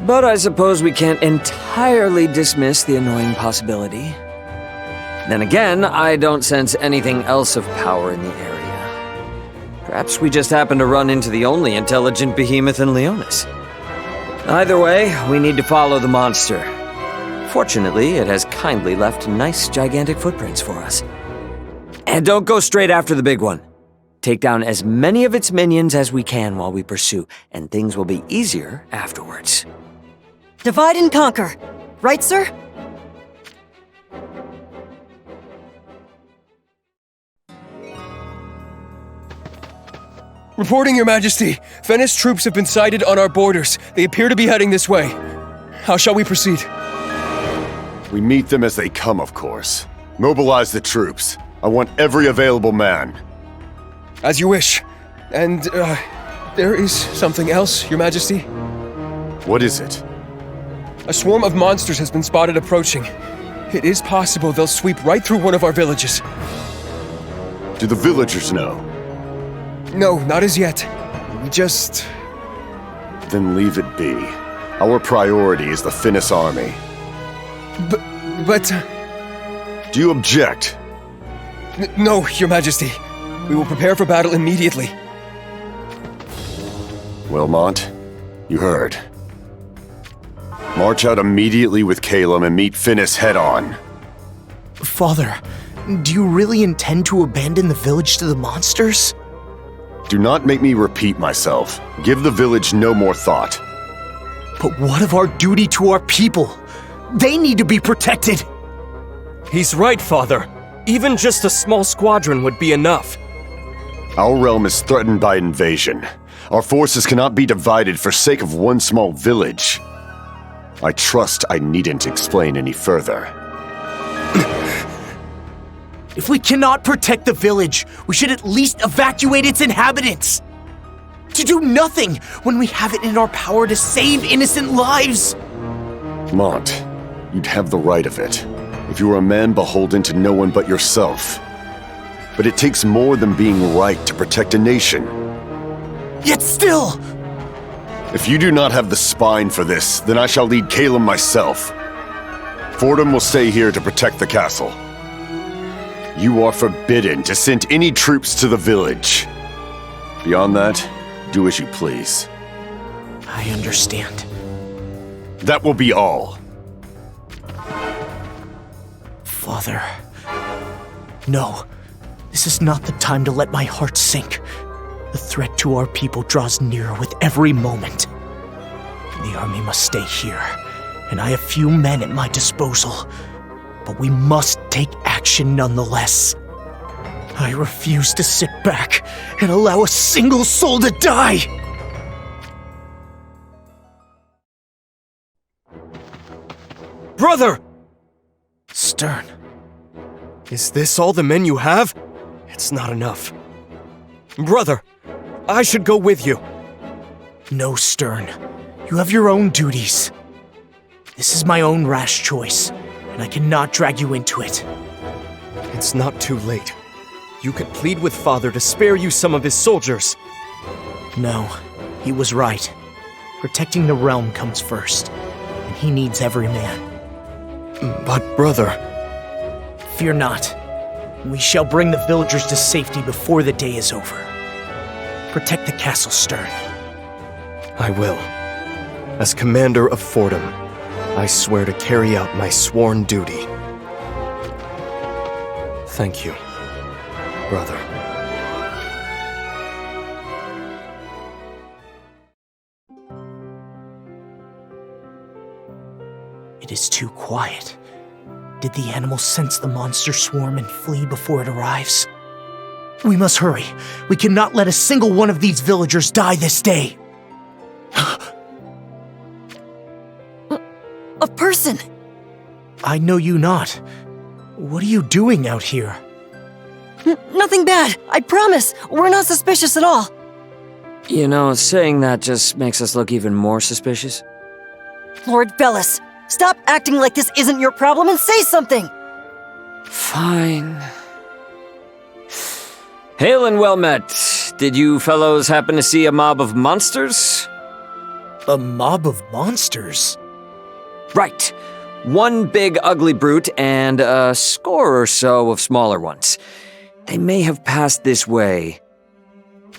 [SPEAKER 14] But I suppose we can't entirely dismiss the annoying possibility. Then again, I don't sense anything else of power in the area. Perhaps we just happen to run into the only intelligent behemoth in Leonis. Either way, we need to follow the monster. Fortunately, it has kindly left nice gigantic footprints for us. And don't go straight after the big one. Take down as many of its minions as we can while we pursue, and things will be easier afterwards.
[SPEAKER 2] Divide and conquer, right, sir?
[SPEAKER 11] Reporting, Your Majesty. Venice troops have been sighted on our borders. They appear to be heading this way. How shall we proceed?
[SPEAKER 15] We meet them as they come, of course. Mobilize the troops. I want every available man.
[SPEAKER 11] As you wish. And, there is something else, Your Majesty.
[SPEAKER 15] What is it?
[SPEAKER 11] A swarm of monsters has been spotted approaching. It is possible they'll sweep right through one of our villages.
[SPEAKER 15] Do the villagers know?
[SPEAKER 11] No, not as yet. We just...
[SPEAKER 15] Then leave it be. Our priority is the Finniss army.
[SPEAKER 11] But...
[SPEAKER 15] Do you object?
[SPEAKER 11] No, Your Majesty. We will prepare for battle immediately.
[SPEAKER 15] Wilmont, you heard. March out immediately with Calum and meet Finniss head-on.
[SPEAKER 10] Father, do you really intend to abandon the village to the monsters?
[SPEAKER 15] Do not make me repeat myself. Give the village no more thought.
[SPEAKER 10] But what of our duty to our people? They need to be protected!
[SPEAKER 6] He's right, Father. Even just a small squadron would be enough.
[SPEAKER 15] Our realm is threatened by invasion. Our forces cannot be divided for sake of one small village. I trust I needn't explain any further.
[SPEAKER 10] If we cannot protect the village, we should at least evacuate its inhabitants! To do nothing when we have it in our power to save innocent lives!
[SPEAKER 15] Mont, you'd have the right of it, if you were a man beholden to no one but yourself. But it takes more than being right to protect a nation.
[SPEAKER 10] Yet still!
[SPEAKER 15] If you do not have the spine for this, then I shall lead Calum myself. Fordham will stay here to protect the castle. You are forbidden to send any troops to the village. Beyond that, do as you please.
[SPEAKER 10] I understand.
[SPEAKER 15] That will be all.
[SPEAKER 10] Father... No. This is not the time to let my heart sink. The threat to our people draws nearer with every moment. The army must stay here, and I have few men at my disposal. But we must take action nonetheless. I refuse to sit back and allow a single soul to die!
[SPEAKER 6] Brother!
[SPEAKER 10] Stern.
[SPEAKER 6] Is this all the men you have? It's not enough. Brother, I should go with you.
[SPEAKER 10] No, Stern. You have your own duties. This is my own rash choice, and I cannot drag you into it.
[SPEAKER 6] It's not too late. You could plead with Father to spare you some of his soldiers.
[SPEAKER 10] No, he was right. Protecting the realm comes first, and he needs every man.
[SPEAKER 6] But, brother...
[SPEAKER 10] Fear not. We shall bring the villagers to safety before the day is over. Protect the castle, Stern.
[SPEAKER 6] I will. As commander of Fordham, I swear to carry out my sworn duty. Thank you, brother.
[SPEAKER 10] It is too quiet. Did the animals sense the monster swarm and flee before it arrives? We must hurry. We cannot let a single one of these villagers die this day.
[SPEAKER 2] A person!
[SPEAKER 10] I know you not. What are you doing out here?
[SPEAKER 2] Nothing bad, I promise. We're not suspicious at all.
[SPEAKER 14] You know, saying that just makes us look even more suspicious.
[SPEAKER 2] Lord Velis, stop acting like this isn't your problem and say something!
[SPEAKER 14] Fine. Hail and well met. Did you fellows happen to see a mob of monsters?
[SPEAKER 10] A mob of monsters?
[SPEAKER 14] Right. One big ugly brute and a score or so of smaller ones. They may have passed this way.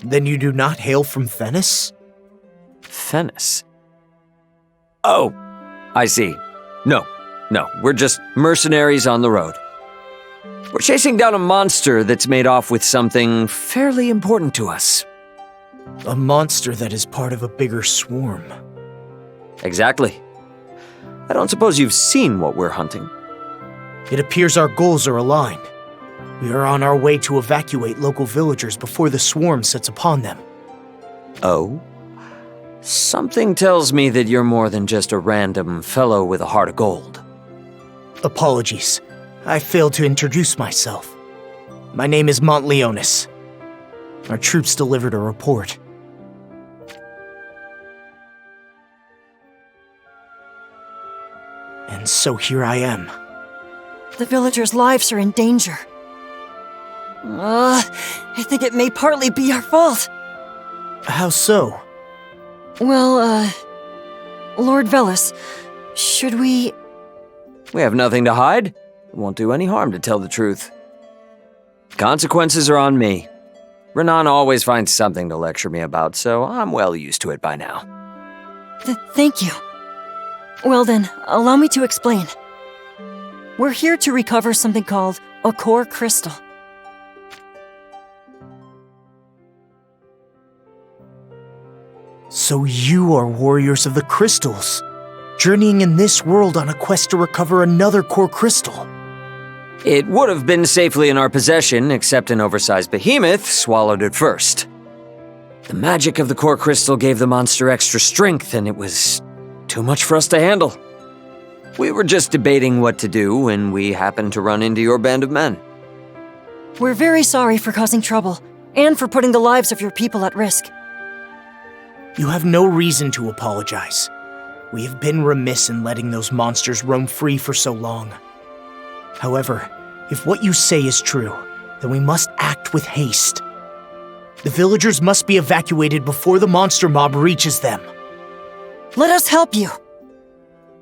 [SPEAKER 10] Then you do not hail from Venice?
[SPEAKER 14] Venice? Oh, I see. No, we're just mercenaries on the road. We're chasing down a monster that's made off with something fairly important to us.
[SPEAKER 10] A monster that is part of a bigger swarm.
[SPEAKER 14] Exactly. I don't suppose you've seen what we're hunting.
[SPEAKER 10] It appears our goals are aligned. We are on our way to evacuate local villagers before the swarm sets upon them.
[SPEAKER 14] Oh? Something tells me that you're more than just a random fellow with a heart of gold.
[SPEAKER 10] Apologies. I failed to introduce myself. My name is Montleonis. Our troops delivered a report. And so here I am.
[SPEAKER 2] The villagers' lives are in danger. I think it may partly be our fault.
[SPEAKER 10] How so?
[SPEAKER 2] Well, Lord Velis, should we...
[SPEAKER 14] We have nothing to hide. It won't do any harm to tell the truth. Consequences are on me. Renan always finds something to lecture me about, so I'm well used to it by now.
[SPEAKER 2] Thank you. Well then, allow me to explain. We're here to recover something called a core crystal.
[SPEAKER 10] So you are warriors of the crystals, journeying in this world on a quest to recover another core crystal.
[SPEAKER 14] It would have been safely in our possession, except an oversized behemoth swallowed it first. The magic of the core crystal gave the monster extra strength, and it was too much for us to handle. We were just debating what to do when we happened to run into your band of men.
[SPEAKER 2] We're very sorry for causing trouble, and for putting the lives of your people at risk.
[SPEAKER 10] You have no reason to apologize. We have been remiss in letting those monsters roam free for so long. However, if what you say is true, then we must act with haste. The villagers must be evacuated before the monster mob reaches them.
[SPEAKER 2] Let us help you.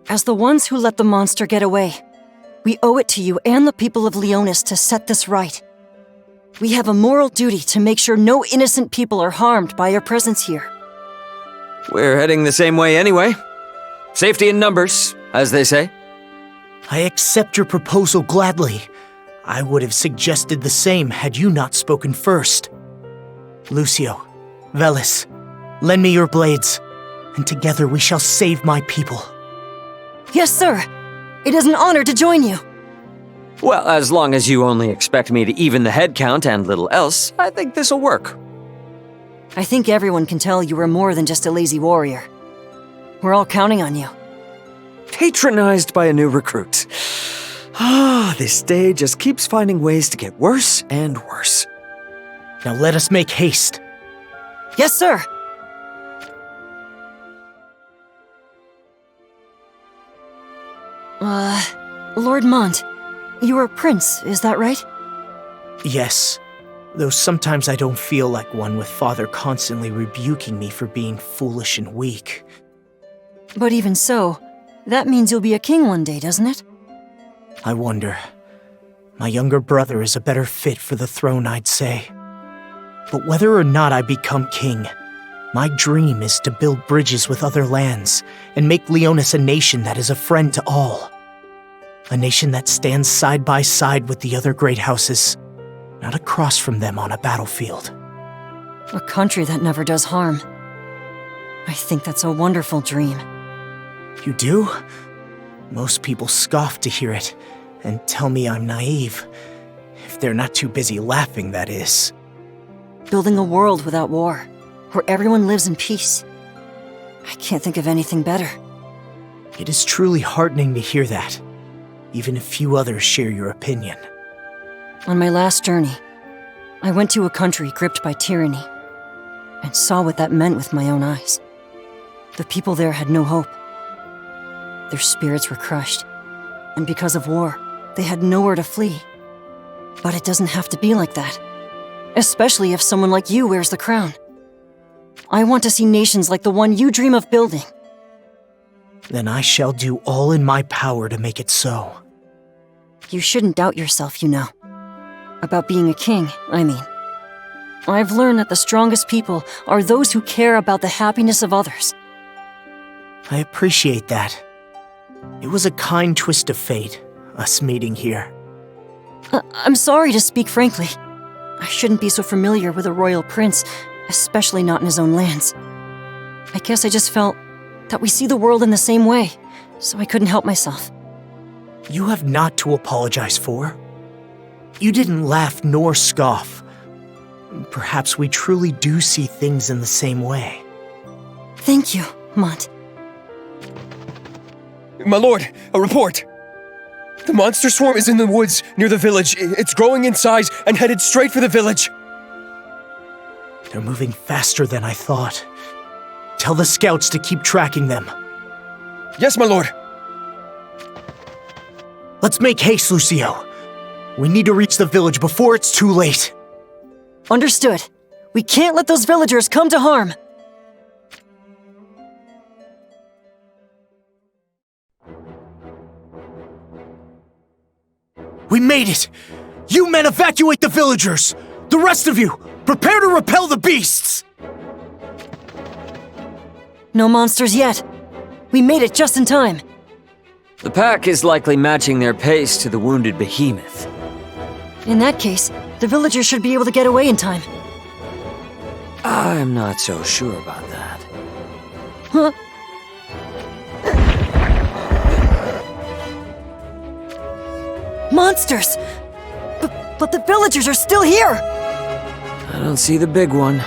[SPEAKER 2] As the ones who let the monster get away, we owe it to you and the people of Leonis to set this right. We have a moral duty to make sure no innocent people are harmed by your presence here.
[SPEAKER 14] We're heading the same way anyway. Safety in numbers, as they say.
[SPEAKER 10] I accept your proposal gladly. I would have suggested the same had you not spoken first. Lucio, Velis, lend me your blades, and together we shall save my people.
[SPEAKER 2] Yes, sir. It is an honor to join you.
[SPEAKER 14] Well, as long as you only expect me to even the head count and little else, I think this'll work.
[SPEAKER 2] I think everyone can tell you were more than just a lazy warrior. We're all counting on you.
[SPEAKER 14] Patronized by a new recruit. This day just keeps finding ways to get worse and worse.
[SPEAKER 10] Now let us make haste.
[SPEAKER 2] Yes, sir. Lord Mont, you are a prince, is that right?
[SPEAKER 10] Yes. Though sometimes I don't feel like one with Father constantly rebuking me for being foolish and weak.
[SPEAKER 2] But even so, that means you'll be a king one day, doesn't it?
[SPEAKER 10] I wonder. My younger brother is a better fit for the throne, I'd say. But whether or not I become king, my dream is to build bridges with other lands and make Leonis a nation that is a friend to all. A nation that stands side by side with the other great houses, not across from them on a battlefield.
[SPEAKER 2] A country that never does harm. I think that's a wonderful dream.
[SPEAKER 10] You do? Most people scoff to hear it and tell me I'm naive. If they're not too busy laughing, that is.
[SPEAKER 2] Building a world without war, where everyone lives in peace. I can't think of anything better.
[SPEAKER 10] It is truly heartening to hear that, even if few others share your opinion.
[SPEAKER 2] On my last journey, I went to a country gripped by tyranny, and saw what that meant with my own eyes. The people there had no hope. Their spirits were crushed, and because of war, they had nowhere to flee. But it doesn't have to be like that, especially if someone like you wears the crown. I want to see nations like the one you dream of building.
[SPEAKER 10] Then I shall do all in my power to make it so.
[SPEAKER 2] You shouldn't doubt yourself, you know. About being a king, I mean. I've learned that the strongest people are those who care about the happiness of others.
[SPEAKER 10] I appreciate that. It was a kind twist of fate, us meeting here.
[SPEAKER 2] I'm sorry to speak frankly. I shouldn't be so familiar with a royal prince, especially not in his own lands. I guess I just felt that we see the world in the same way, so I couldn't help myself.
[SPEAKER 10] You have not to apologize for. You didn't laugh nor scoff. Perhaps we truly do see things in the same way.
[SPEAKER 2] Thank you, Mont.
[SPEAKER 11] My lord, a report. The monster swarm is in the woods near the village. It's growing in size and headed straight for the village.
[SPEAKER 10] They're moving faster than I thought. Tell the scouts to keep tracking them.
[SPEAKER 11] Yes, my lord.
[SPEAKER 10] Let's make haste, Lucio. We need to reach the village before it's too late.
[SPEAKER 2] Understood. We can't let those villagers come to harm.
[SPEAKER 10] We made it! You men evacuate the villagers! The rest of you, prepare to repel the beasts!
[SPEAKER 2] No monsters yet. We made it just in time.
[SPEAKER 14] The pack is likely matching their pace to the wounded behemoth.
[SPEAKER 2] In that case, the villagers should be able to get away in time.
[SPEAKER 14] I'm not so sure about that.
[SPEAKER 2] Huh? Monsters! But the villagers are still here!
[SPEAKER 14] I don't see the big one.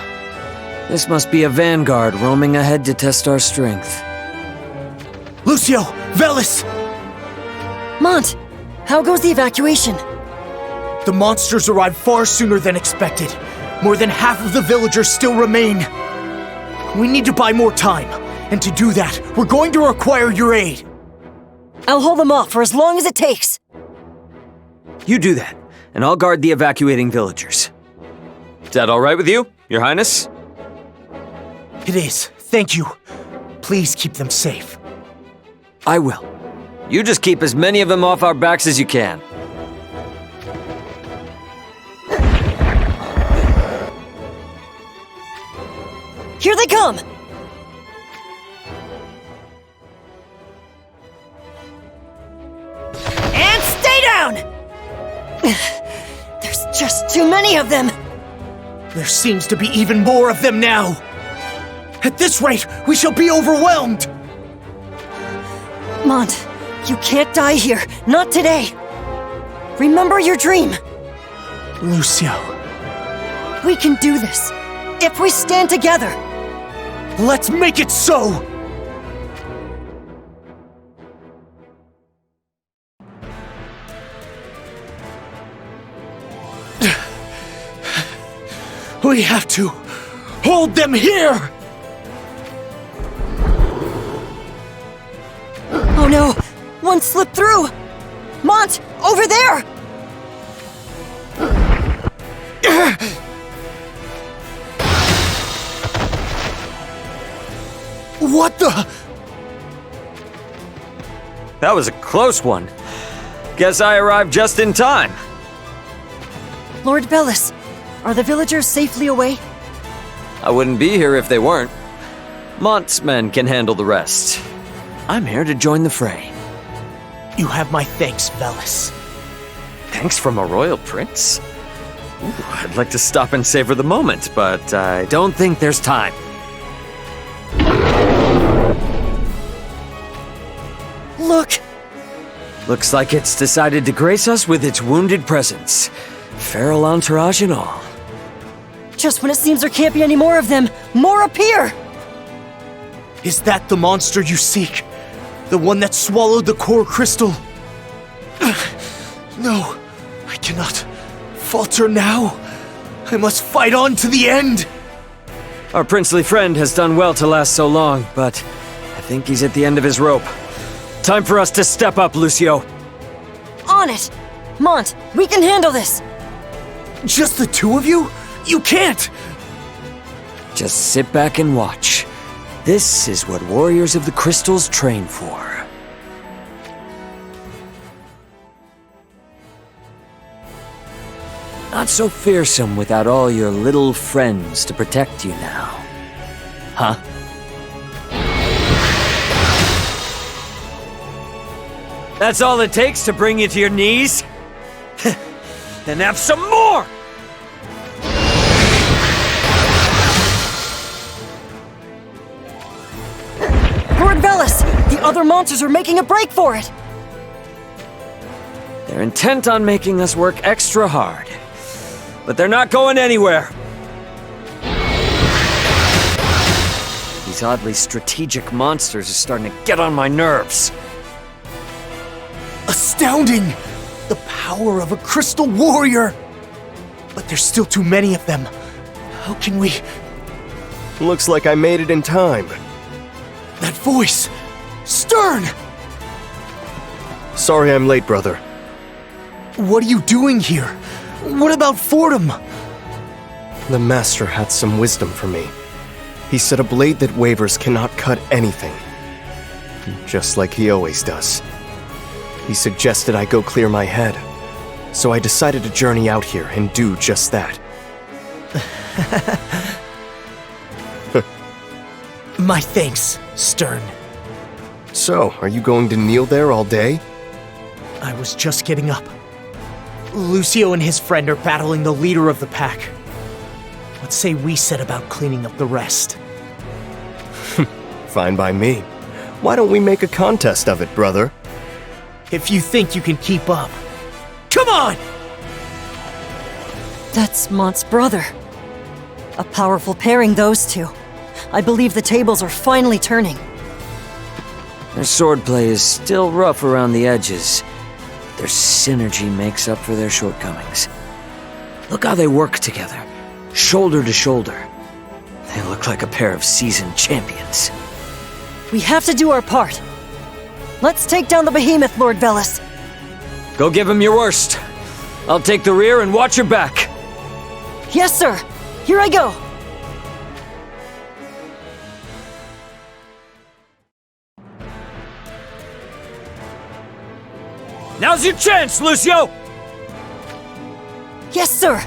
[SPEAKER 14] This must be a vanguard roaming ahead to test our strength.
[SPEAKER 10] Lucio! Velis!
[SPEAKER 2] Mont! How goes the evacuation?
[SPEAKER 10] The monsters arrived far sooner than expected. More than half of the villagers still remain. We need to buy more time. And to do that, we're going to require your aid.
[SPEAKER 2] I'll hold them off for as long as it takes.
[SPEAKER 14] You do that, and I'll guard the evacuating villagers. Is that all right with you, Your Highness?
[SPEAKER 10] It is. Thank you. Please keep them safe.
[SPEAKER 14] I will. You just keep as many of them off our backs as you can.
[SPEAKER 2] Here they come! And stay down! There's just too many of them!
[SPEAKER 10] There seems to be even more of them now! At this rate, we shall be overwhelmed!
[SPEAKER 2] Mont, you can't die here. Not today. Remember your dream.
[SPEAKER 10] Lucio.
[SPEAKER 2] We can do this. If we stand together.
[SPEAKER 10] Let's make it so! We have to hold them here!
[SPEAKER 2] Oh no! One slipped through! Mont! Over there!
[SPEAKER 10] What the?
[SPEAKER 14] That was a close one. Guess I arrived just in time.
[SPEAKER 2] Lord Velis, are the villagers safely away?
[SPEAKER 14] I wouldn't be here if they weren't. Mont's men can handle the rest. I'm here to join the fray.
[SPEAKER 10] You have my thanks, Velis.
[SPEAKER 14] Thanks from a royal prince? Ooh, I'd like to stop and savor the moment, but I don't think there's time.
[SPEAKER 2] Look!
[SPEAKER 14] Looks like it's decided to grace us with its wounded presence. Feral entourage and all.
[SPEAKER 2] Just when it seems there can't be any more of them, more appear!
[SPEAKER 10] Is that the monster you seek? The one that swallowed the core crystal? No, I cannot falter now. I must fight on to the end!
[SPEAKER 14] Our princely friend has done well to last so long, but I think he's at the end of his rope. Time for us to step up, Lucio.
[SPEAKER 2] On it! Mont, we can handle this!
[SPEAKER 10] Just the two of you? You can't!
[SPEAKER 14] Just sit back and watch. This is what warriors of the crystals train for. Not so fearsome without all your little friends to protect you now. Huh? That's all it takes to bring you to your knees? Then have some more!
[SPEAKER 2] Lord Velis! The other monsters are making a break for it!
[SPEAKER 14] They're intent on making us work extra hard. But they're not going anywhere. These oddly strategic monsters are starting to get on my nerves.
[SPEAKER 10] Astounding! The power of a crystal warrior! But there's still too many of them. How can we...
[SPEAKER 6] Looks like I made it in time.
[SPEAKER 10] That voice! Stern!
[SPEAKER 6] Sorry I'm late, brother.
[SPEAKER 10] What are you doing here? What about Fordham?
[SPEAKER 6] The Master had some wisdom for me. He said a blade that wavers cannot cut anything. Just like he always does. He suggested I go clear my head. So I decided to journey out here and do just that.
[SPEAKER 10] My thanks, Stern.
[SPEAKER 6] So, are you going to kneel there all day?
[SPEAKER 10] I was just getting up. Lucio and his friend are battling the leader of the pack. What say we set about cleaning up the rest?
[SPEAKER 6] Fine by me. Why don't we make a contest of it, brother?
[SPEAKER 10] If you think you can keep up. Come on!
[SPEAKER 2] That's Mont's brother. A powerful pairing, those two. I believe the tables are finally turning.
[SPEAKER 14] Their swordplay is still rough around the edges. Their synergy makes up for their shortcomings. Look how they work together, shoulder to shoulder. They look like a pair of seasoned champions.
[SPEAKER 2] We have to do our part. Let's take down the behemoth, Lord Velis.
[SPEAKER 14] Go give him your worst. I'll take the rear and watch your back.
[SPEAKER 2] Yes, sir. Here I go.
[SPEAKER 14] Now's your chance, Lucio!
[SPEAKER 2] Yes, sir.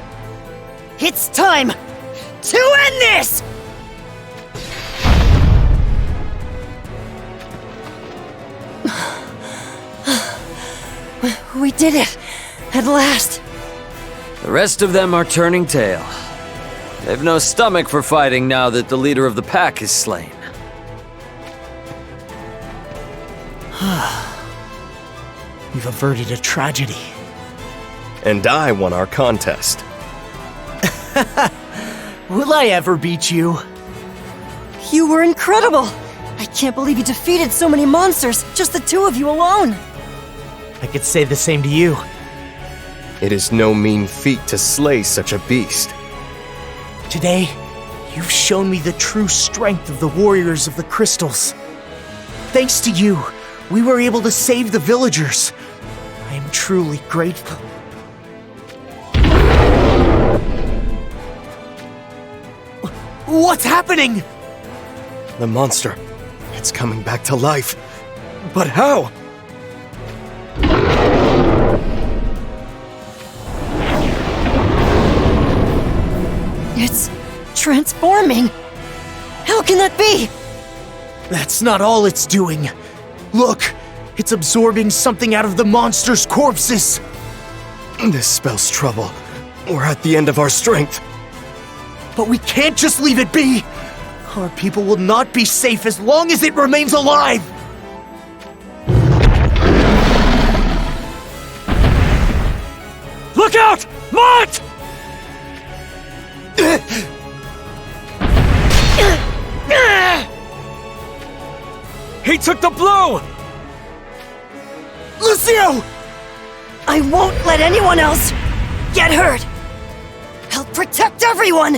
[SPEAKER 2] It's time to end this! We did it! At last!
[SPEAKER 14] The rest of them are turning tail. They've no stomach for fighting now that the leader of the pack is slain.
[SPEAKER 10] We've averted a tragedy.
[SPEAKER 6] And I won our contest.
[SPEAKER 10] Will I ever beat you?
[SPEAKER 2] You were incredible! I can't believe you defeated so many monsters, just the two of you alone!
[SPEAKER 10] I could say the same to you.
[SPEAKER 6] It is no mean feat to slay such a beast.
[SPEAKER 10] Today, you've shown me the true strength of the warriors of the crystals. Thanks to you, we were able to save the villagers. I am truly grateful. What's happening?
[SPEAKER 6] The monster. It's coming back to life. But how?
[SPEAKER 2] It's transforming! How can that be?
[SPEAKER 10] That's not all it's doing. Look, it's absorbing something out of the monster's corpses.
[SPEAKER 6] This spells trouble. We're at the end of our strength.
[SPEAKER 10] But we can't just leave it be! Our people will not be safe as long as it remains alive! Look out! Mont!
[SPEAKER 14] He took the blow!
[SPEAKER 10] Lucio!
[SPEAKER 2] I won't let anyone else get hurt! I'll protect everyone!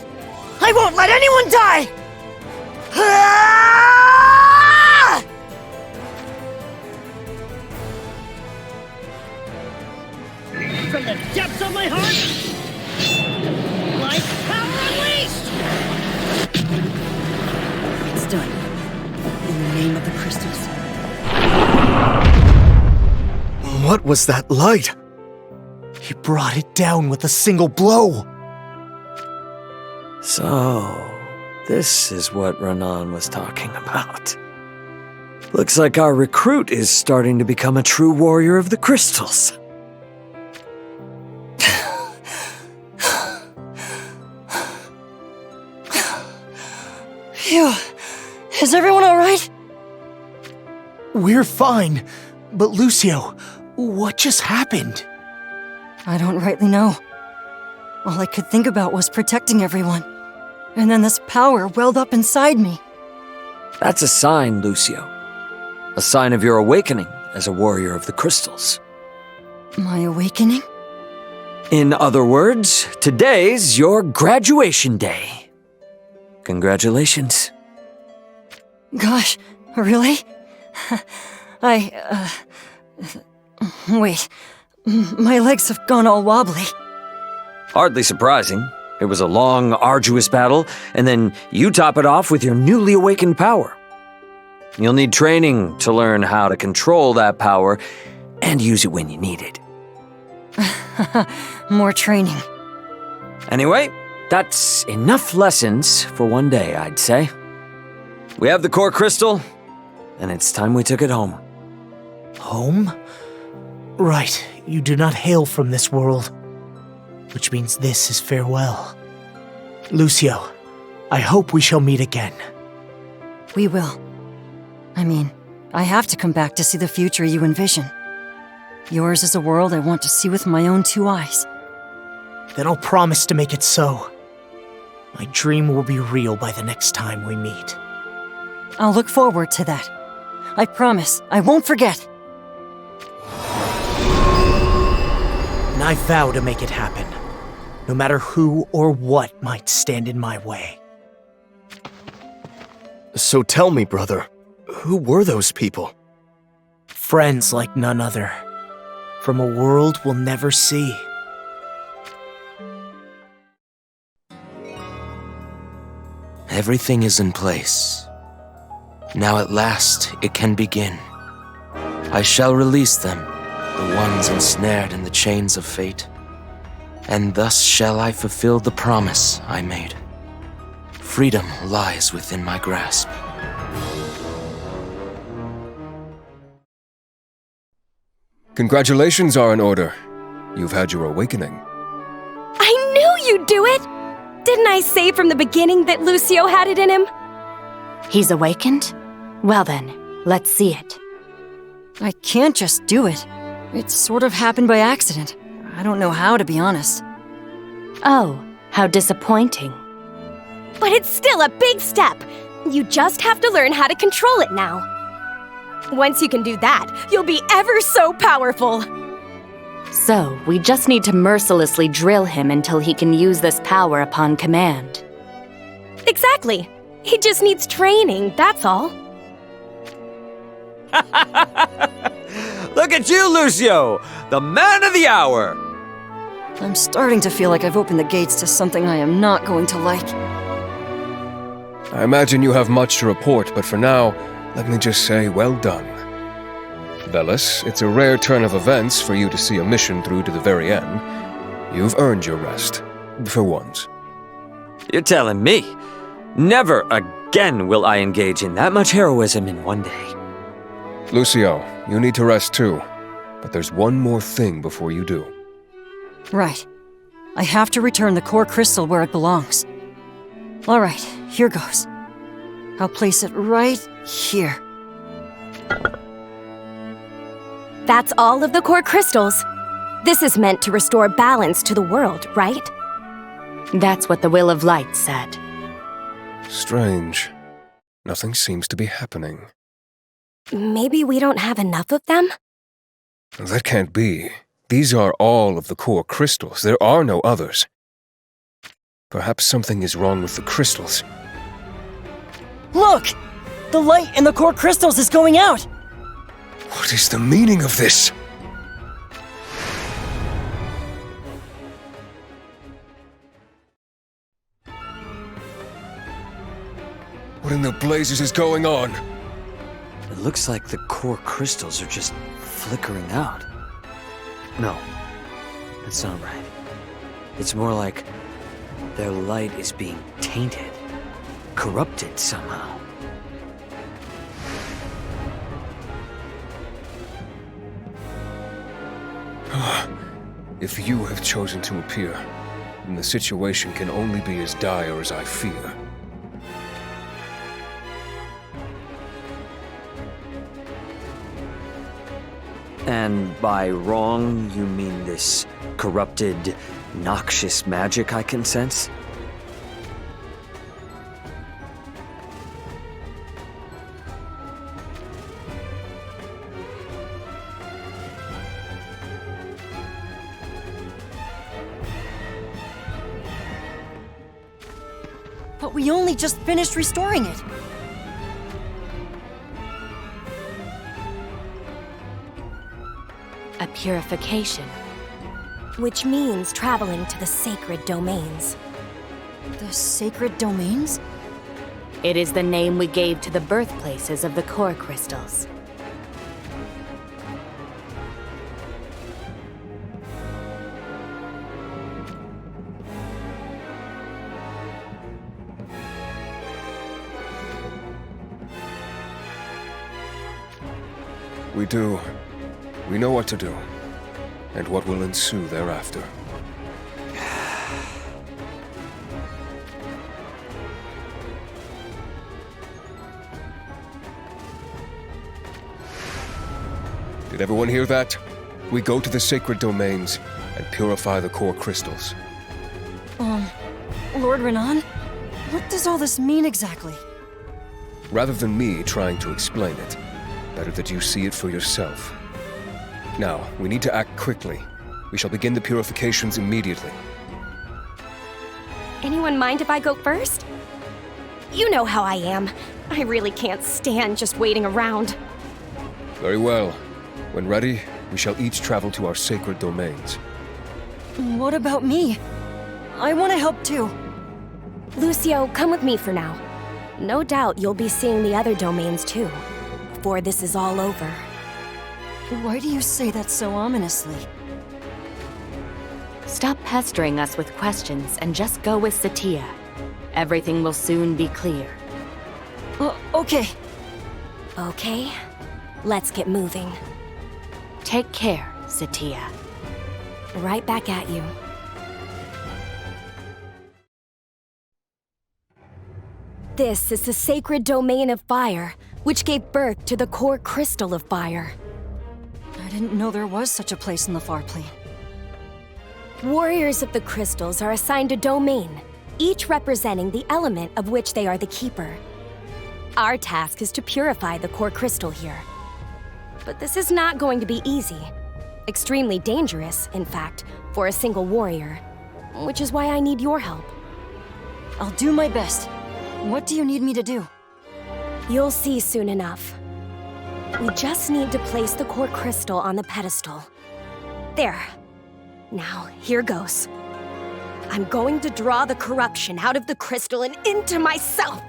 [SPEAKER 2] I won't let anyone die! Ah!
[SPEAKER 16] From the depths of my heart, light power unleashed!
[SPEAKER 2] It's done. In the name of the crystals.
[SPEAKER 6] What was that light?
[SPEAKER 10] He brought it down with a single blow.
[SPEAKER 14] So, this is what Renan was talking about. Looks like our recruit is starting to become a true warrior of the crystals.
[SPEAKER 2] Phew. Is everyone alright?
[SPEAKER 10] We're fine. But Lucio, what just happened?
[SPEAKER 2] I don't rightly know. All I could think about was protecting everyone. And then this power welled up inside me.
[SPEAKER 14] That's a sign, Lucio. A sign of your awakening as a warrior of the crystals.
[SPEAKER 2] My awakening?
[SPEAKER 14] In other words, today's your graduation day. Congratulations.
[SPEAKER 2] Gosh, really? Wait. My legs have gone all wobbly.
[SPEAKER 14] Hardly surprising. It was a long, arduous battle, and then you top it off with your newly awakened power. You'll need training to learn how to control that power and use it when you need it.
[SPEAKER 2] More training.
[SPEAKER 14] Anyway, that's enough lessons for one day, I'd say. We have the core crystal, and it's time we took it home.
[SPEAKER 10] Home? Right, you do not hail from this world. Which means this is farewell. Lucio, I hope we shall meet again.
[SPEAKER 2] We will. I mean, I have to come back to see the future you envision. Yours is a world I want to see with my own two eyes.
[SPEAKER 10] Then I'll promise to make it so. My dream will be real by the next time we meet.
[SPEAKER 2] I'll look forward to that. I promise, I won't forget.
[SPEAKER 10] And I vow to make it happen, no matter who or what might stand in my way.
[SPEAKER 6] So tell me, brother, who were those people?
[SPEAKER 10] Friends like none other, from a world we'll never see.
[SPEAKER 17] Everything is in place. Now at last it can begin. I shall release them, the ones ensnared in the chains of fate, and thus shall I fulfill the promise I made. Freedom lies within my grasp.
[SPEAKER 11] Congratulations are in order. You've had your awakening.
[SPEAKER 7] I knew you'd do it! Didn't I say from the beginning that Lucio had it in him?
[SPEAKER 1] He's awakened? Well then, let's see it.
[SPEAKER 2] I can't just do it. It sort of happened by accident. I don't know how, to be honest.
[SPEAKER 1] Oh, how disappointing.
[SPEAKER 7] But it's still a big step. You just have to learn how to control it now. Once you can do that, you'll be ever so powerful.
[SPEAKER 1] So, we just need to mercilessly drill him until he can use this power upon command.
[SPEAKER 7] Exactly. He just needs training, that's all.
[SPEAKER 14] Look at you, Lucio! The man of the hour!
[SPEAKER 2] I'm starting to feel like I've opened the gates to something I am not going to like.
[SPEAKER 11] I imagine you have much to report, but for now, let me just say well done. Velis, it's a rare turn of events for you to see a mission through to the very end. You've earned your rest, for once.
[SPEAKER 14] You're telling me? Never again will I engage in that much heroism in one day.
[SPEAKER 11] Lucio, you need to rest too, but there's one more thing before you do.
[SPEAKER 2] Right. I have to return the core crystal where it belongs. Alright, here goes. I'll place it right here.
[SPEAKER 7] That's all of the core crystals. This is meant to restore balance to the world, right?
[SPEAKER 1] That's what the Will of Light said.
[SPEAKER 11] Strange. Nothing seems to be happening.
[SPEAKER 7] Maybe we don't have enough of them?
[SPEAKER 11] That can't be. These are all of the core crystals. There are no others. Perhaps something is wrong with the crystals.
[SPEAKER 2] Look! The light in the core crystals is going out!
[SPEAKER 11] What is the meaning of this? What in the blazes is going on?
[SPEAKER 14] It looks like the core crystals are just flickering out. No, that's not right. It's more like their light is being tainted, corrupted somehow.
[SPEAKER 11] If you have chosen to appear, then the situation can only be as dire as I fear.
[SPEAKER 14] And by wrong, you mean this corrupted, noxious magic I can sense?
[SPEAKER 2] But we only just finished restoring it.
[SPEAKER 1] A purification.
[SPEAKER 7] Which means traveling to the sacred domains.
[SPEAKER 2] The sacred domains?
[SPEAKER 1] It is the name we gave to the birthplaces of the core crystals.
[SPEAKER 11] We do. We know what to do, and what will ensue thereafter. Did everyone hear that? We go to the sacred domains and purify the core crystals.
[SPEAKER 2] Lord Renan? What does all this mean exactly?
[SPEAKER 11] Rather than me trying to explain it, better that you see it for yourself. Now, we need to act quickly. We shall begin the purifications immediately.
[SPEAKER 7] Anyone mind if I go first? You know how I am. I really can't stand just waiting around.
[SPEAKER 11] Very well. When ready, we shall each travel to our sacred domains.
[SPEAKER 2] What about me? I want to help too.
[SPEAKER 7] Lucio, come with me for now. No doubt you'll be seeing the other domains too, before this is all over.
[SPEAKER 2] Why do you say that so ominously?
[SPEAKER 1] Stop pestering us with questions and just go with Satya. Everything will soon be clear.
[SPEAKER 2] Okay.
[SPEAKER 7] Okay, let's get moving.
[SPEAKER 1] Take care, Satya.
[SPEAKER 7] Right back at you. This is the sacred domain of fire, which gave birth to the core crystal of fire.
[SPEAKER 2] I didn't know there was such a place in the far plane.
[SPEAKER 7] Warriors of the crystals are assigned a domain, each representing the element of which they are the keeper. Our task is to purify the core crystal here. But this is not going to be easy. Extremely dangerous, in fact, for a single warrior. Which is why I need your help.
[SPEAKER 2] I'll do my best. What do you need me to do?
[SPEAKER 7] You'll see soon enough. We just need to place the core crystal on the pedestal. There. Now, here goes. I'm going to draw the corruption out of the crystal and into myself.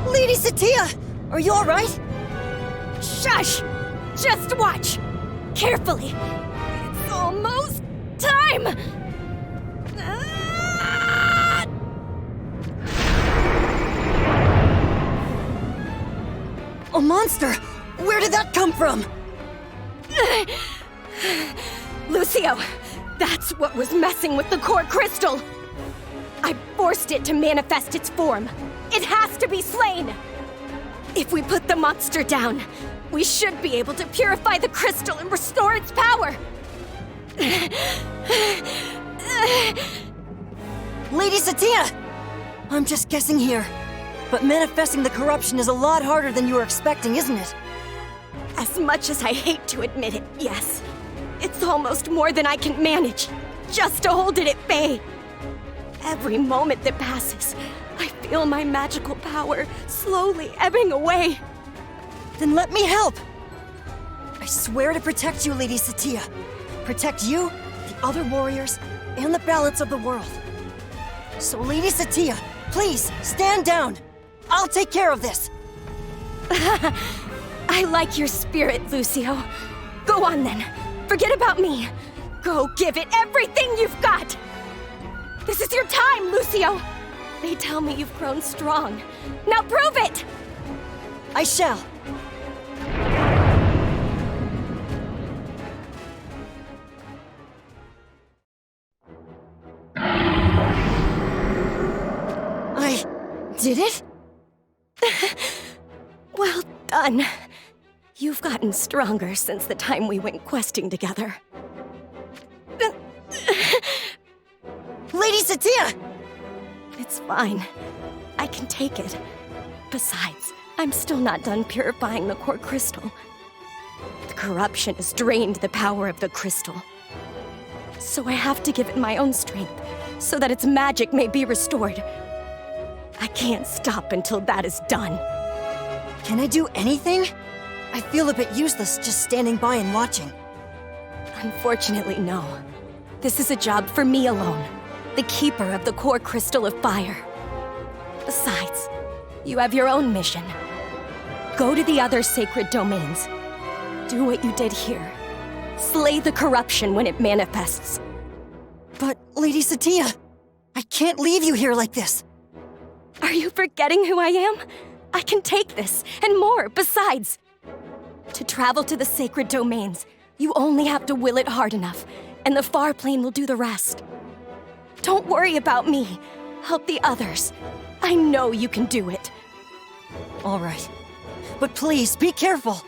[SPEAKER 2] Lady Satya! Are you alright?
[SPEAKER 7] Shush! Just watch! Carefully! It's almost time!
[SPEAKER 2] A monster! Where did that come from?
[SPEAKER 7] Lucio, that's what was messing with the core crystal! I forced it to manifest its form. It has to be slain! If we put the monster down, we should be able to purify the crystal and restore its power!
[SPEAKER 2] Lady Satya! I'm just guessing here. But manifesting the corruption is a lot harder than you were expecting, isn't it?
[SPEAKER 7] As much as I hate to admit it, yes. It's almost more than I can manage, just to hold it at bay. Every moment that passes, I feel my magical power slowly ebbing away.
[SPEAKER 2] Then let me help! I swear to protect you, Lady Satya. Protect you, the other warriors, and the balance of the world. So, Lady Satya, please, stand down! I'll take care of this!
[SPEAKER 7] I like your spirit, Lucio. Go on then. Forget about me. Go give it everything you've got! This is your time, Lucio! They tell me you've grown strong. Now prove it!
[SPEAKER 2] I shall. I did it?
[SPEAKER 7] Well done. You've gotten stronger since the time we went questing together.
[SPEAKER 2] Lady Satya!
[SPEAKER 7] It's fine. I can take it. Besides, I'm still not done purifying the core crystal. The corruption has drained the power of the crystal. So I have to give it my own strength, so that its magic may be restored. I can't stop until that is done.
[SPEAKER 2] Can I do anything? I feel a bit useless just standing by and watching.
[SPEAKER 7] Unfortunately, no. This is a job for me alone, the keeper of the core crystal of fire. Besides, you have your own mission. Go to the other sacred domains. Do what you did here. Slay the corruption when it manifests.
[SPEAKER 2] But, Lady Satya, I can't leave you here like this.
[SPEAKER 7] Are you forgetting who I am? I can take this, and more, besides. To travel to the sacred domains, you only have to will it hard enough, and the far plane will do the rest. Don't worry about me. Help the others. I know you can do it.
[SPEAKER 2] All right. But please, be careful.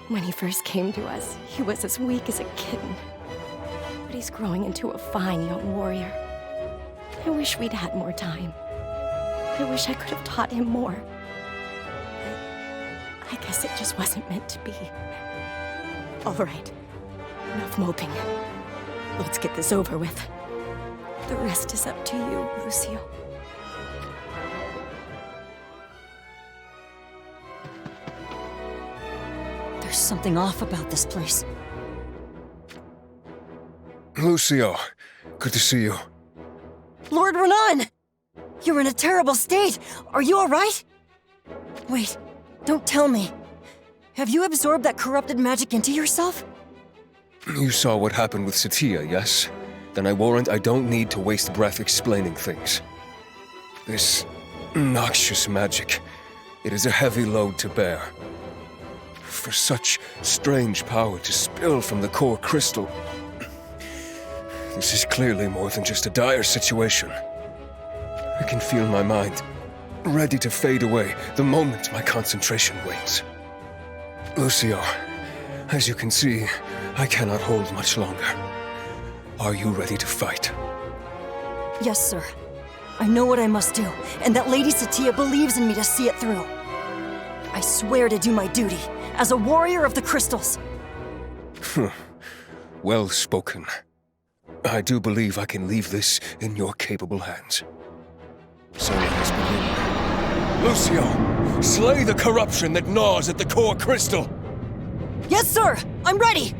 [SPEAKER 7] When he first came to us, he was as weak as a kitten. But he's growing into a fine young warrior. I wish we'd had more time. I wish I could have taught him more. But I guess it just wasn't meant to be. All right. Enough moping. Let's get this over with. The rest is up to you, Lucio.
[SPEAKER 2] There's something off about this place.
[SPEAKER 11] Lucio, good to see you.
[SPEAKER 2] Lord Renan! You're in a terrible state. Are you all right? Wait, don't tell me. Have you absorbed that corrupted magic into yourself?
[SPEAKER 11] You saw what happened with Satya, yes? Then I warrant I don't need to waste breath explaining things. This noxious magic, it is a heavy load to bear. For such strange power to spill from the core crystal, this is clearly more than just a dire situation. I can feel my mind ready to fade away the moment my concentration wanes. Lucio, as you can see, I cannot hold much longer. Are you ready to fight?
[SPEAKER 2] Yes, sir. I know what I must do, and that Lady Satya believes in me to see it through. I swear to do my duty as a warrior of the crystals.
[SPEAKER 11] Well spoken. I do believe I can leave this in your capable hands. So let us begin. Lucio, slay the corruption that gnaws at the core crystal!
[SPEAKER 2] Yes, sir! I'm ready!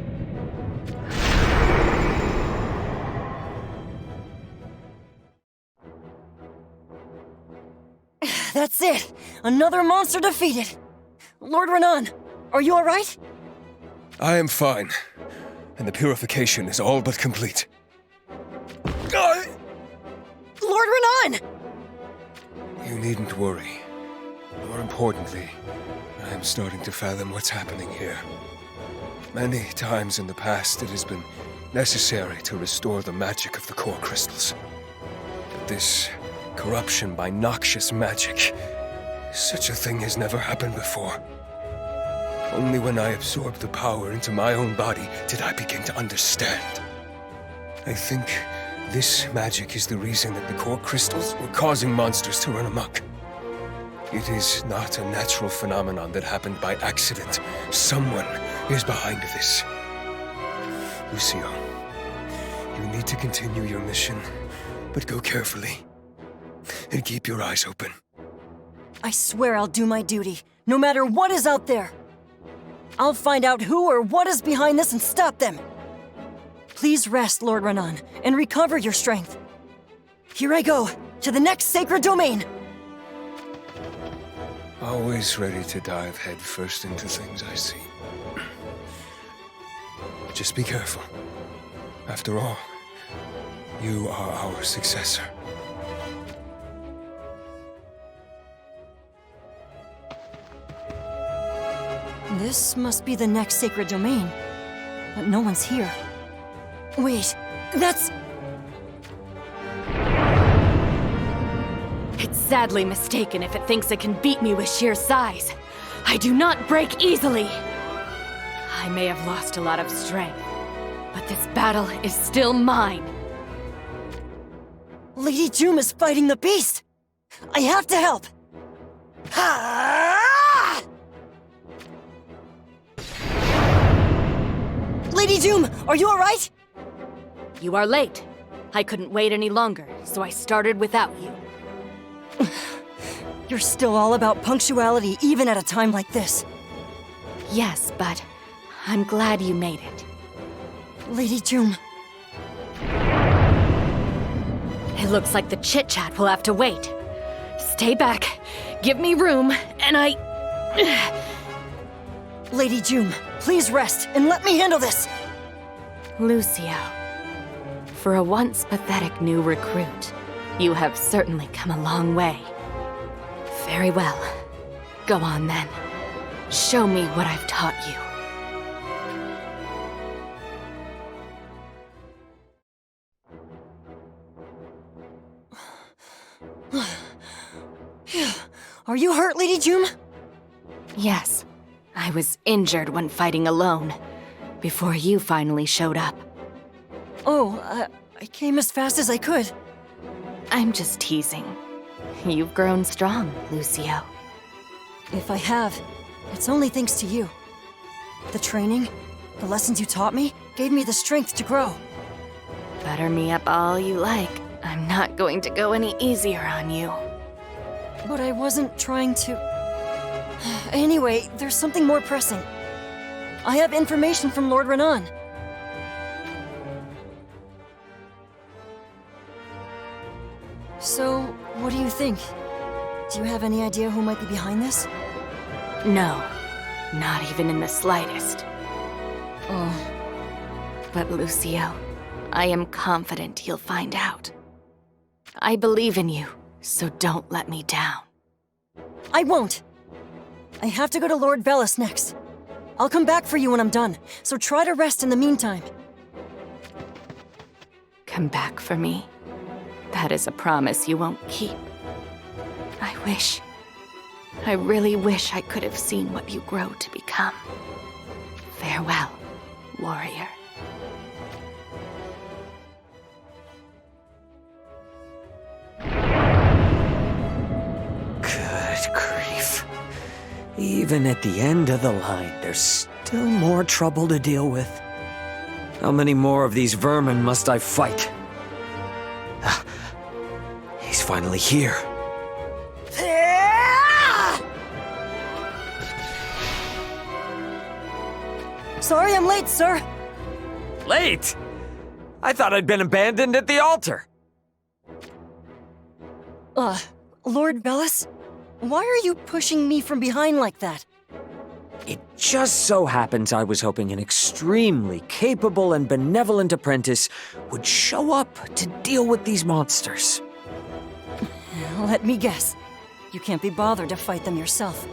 [SPEAKER 2] That's it! Another monster defeated! Lord Renan, are you alright?
[SPEAKER 11] I am fine, and the purification is all but complete.
[SPEAKER 2] Lord Renan!
[SPEAKER 11] You needn't worry. More importantly, I am starting to fathom what's happening here. Many times in the past, it has been necessary to restore the magic of the core crystals. But this corruption by noxious magic, such a thing has never happened before. Only when I absorbed the power into my own body did I begin to understand. I think This magic is the reason that the core crystals were causing monsters to run amok. It is not a natural phenomenon that happened by accident. Someone is behind this. Lucio, you need to continue your mission, but go carefully. And keep your eyes open.
[SPEAKER 2] I swear I'll do my duty, no matter what is out there. I'll find out who or what is behind this and stop them. Please rest, Lord Renan, and recover your strength. Here I go, to the next sacred domain.
[SPEAKER 11] Always ready to dive headfirst into things I see. Just be careful. After all, you are our successor.
[SPEAKER 2] This must be the next sacred domain, but no one's here. Wait, that's...
[SPEAKER 1] It's sadly mistaken if it thinks it can beat me with sheer size. I do not break easily. I may have lost a lot of strength, but this battle is still mine.
[SPEAKER 2] Lady Doom is fighting the beast! I have to help! Lady Doom, are you alright?
[SPEAKER 1] You are late. I couldn't wait any longer, so I started without you.
[SPEAKER 2] You're still all about punctuality, even at a time like this.
[SPEAKER 1] Yes, but I'm glad you made it.
[SPEAKER 2] Lady Doom.
[SPEAKER 1] It looks like the chit-chat will have to wait. Stay back, give me room, and I...
[SPEAKER 2] Lady Doom, please rest and let me handle this!
[SPEAKER 1] Lucio, for a once pathetic new recruit, you have certainly come a long way. Very well. Go on then. Show me what I've taught you.
[SPEAKER 2] Are you hurt, Lady Doom?
[SPEAKER 1] Yes. I was injured when fighting alone, before you finally showed up.
[SPEAKER 2] Oh, I came as fast as I could.
[SPEAKER 1] I'm just teasing. You've grown strong, Lucio.
[SPEAKER 2] If I have, it's only thanks to you. The training, the lessons you taught me, gave me the strength to grow.
[SPEAKER 1] Butter me up all you like. I'm not going to go any easier on you.
[SPEAKER 2] But I wasn't trying to... Anyway, there's something more pressing. I have information from Lord Renan. So, what do you think? Do you have any idea who might be behind this?
[SPEAKER 1] No, not even in the slightest.
[SPEAKER 2] Oh.
[SPEAKER 1] But Lucio, I am confident you'll find out. I believe in you, so don't let me down.
[SPEAKER 2] I won't! I have to go to Lord Velis next. I'll come back for you when I'm done, so try to rest in the meantime.
[SPEAKER 1] Come back for me? That is a promise you won't keep. I really wish I could have seen what you grow to become. Farewell, warrior.
[SPEAKER 14] Good grief. Even at the end of the line, there's still more trouble to deal with. How many more of these vermin must I fight? He's finally here.
[SPEAKER 2] Sorry I'm late, sir.
[SPEAKER 14] Late? I thought I'd been abandoned at the altar.
[SPEAKER 2] Lord Velis? Why are you pushing me from behind like that?
[SPEAKER 14] It just so happens I was hoping an extremely capable and benevolent apprentice would show up to deal with these monsters.
[SPEAKER 2] Let me guess. You can't be bothered to fight them yourself.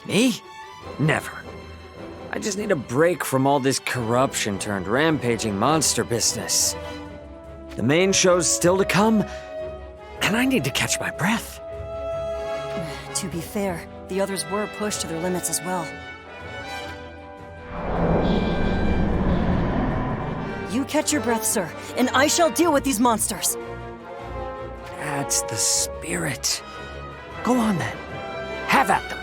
[SPEAKER 14] Me? Never. I just need a break from all this corruption turned rampaging monster business. The main show's still to come, and I need to catch my breath.
[SPEAKER 2] To be fair, the others were pushed to their limits as well. You catch your breath, sir, and I shall deal with these monsters.
[SPEAKER 14] That's the spirit. Go on then. Have at them.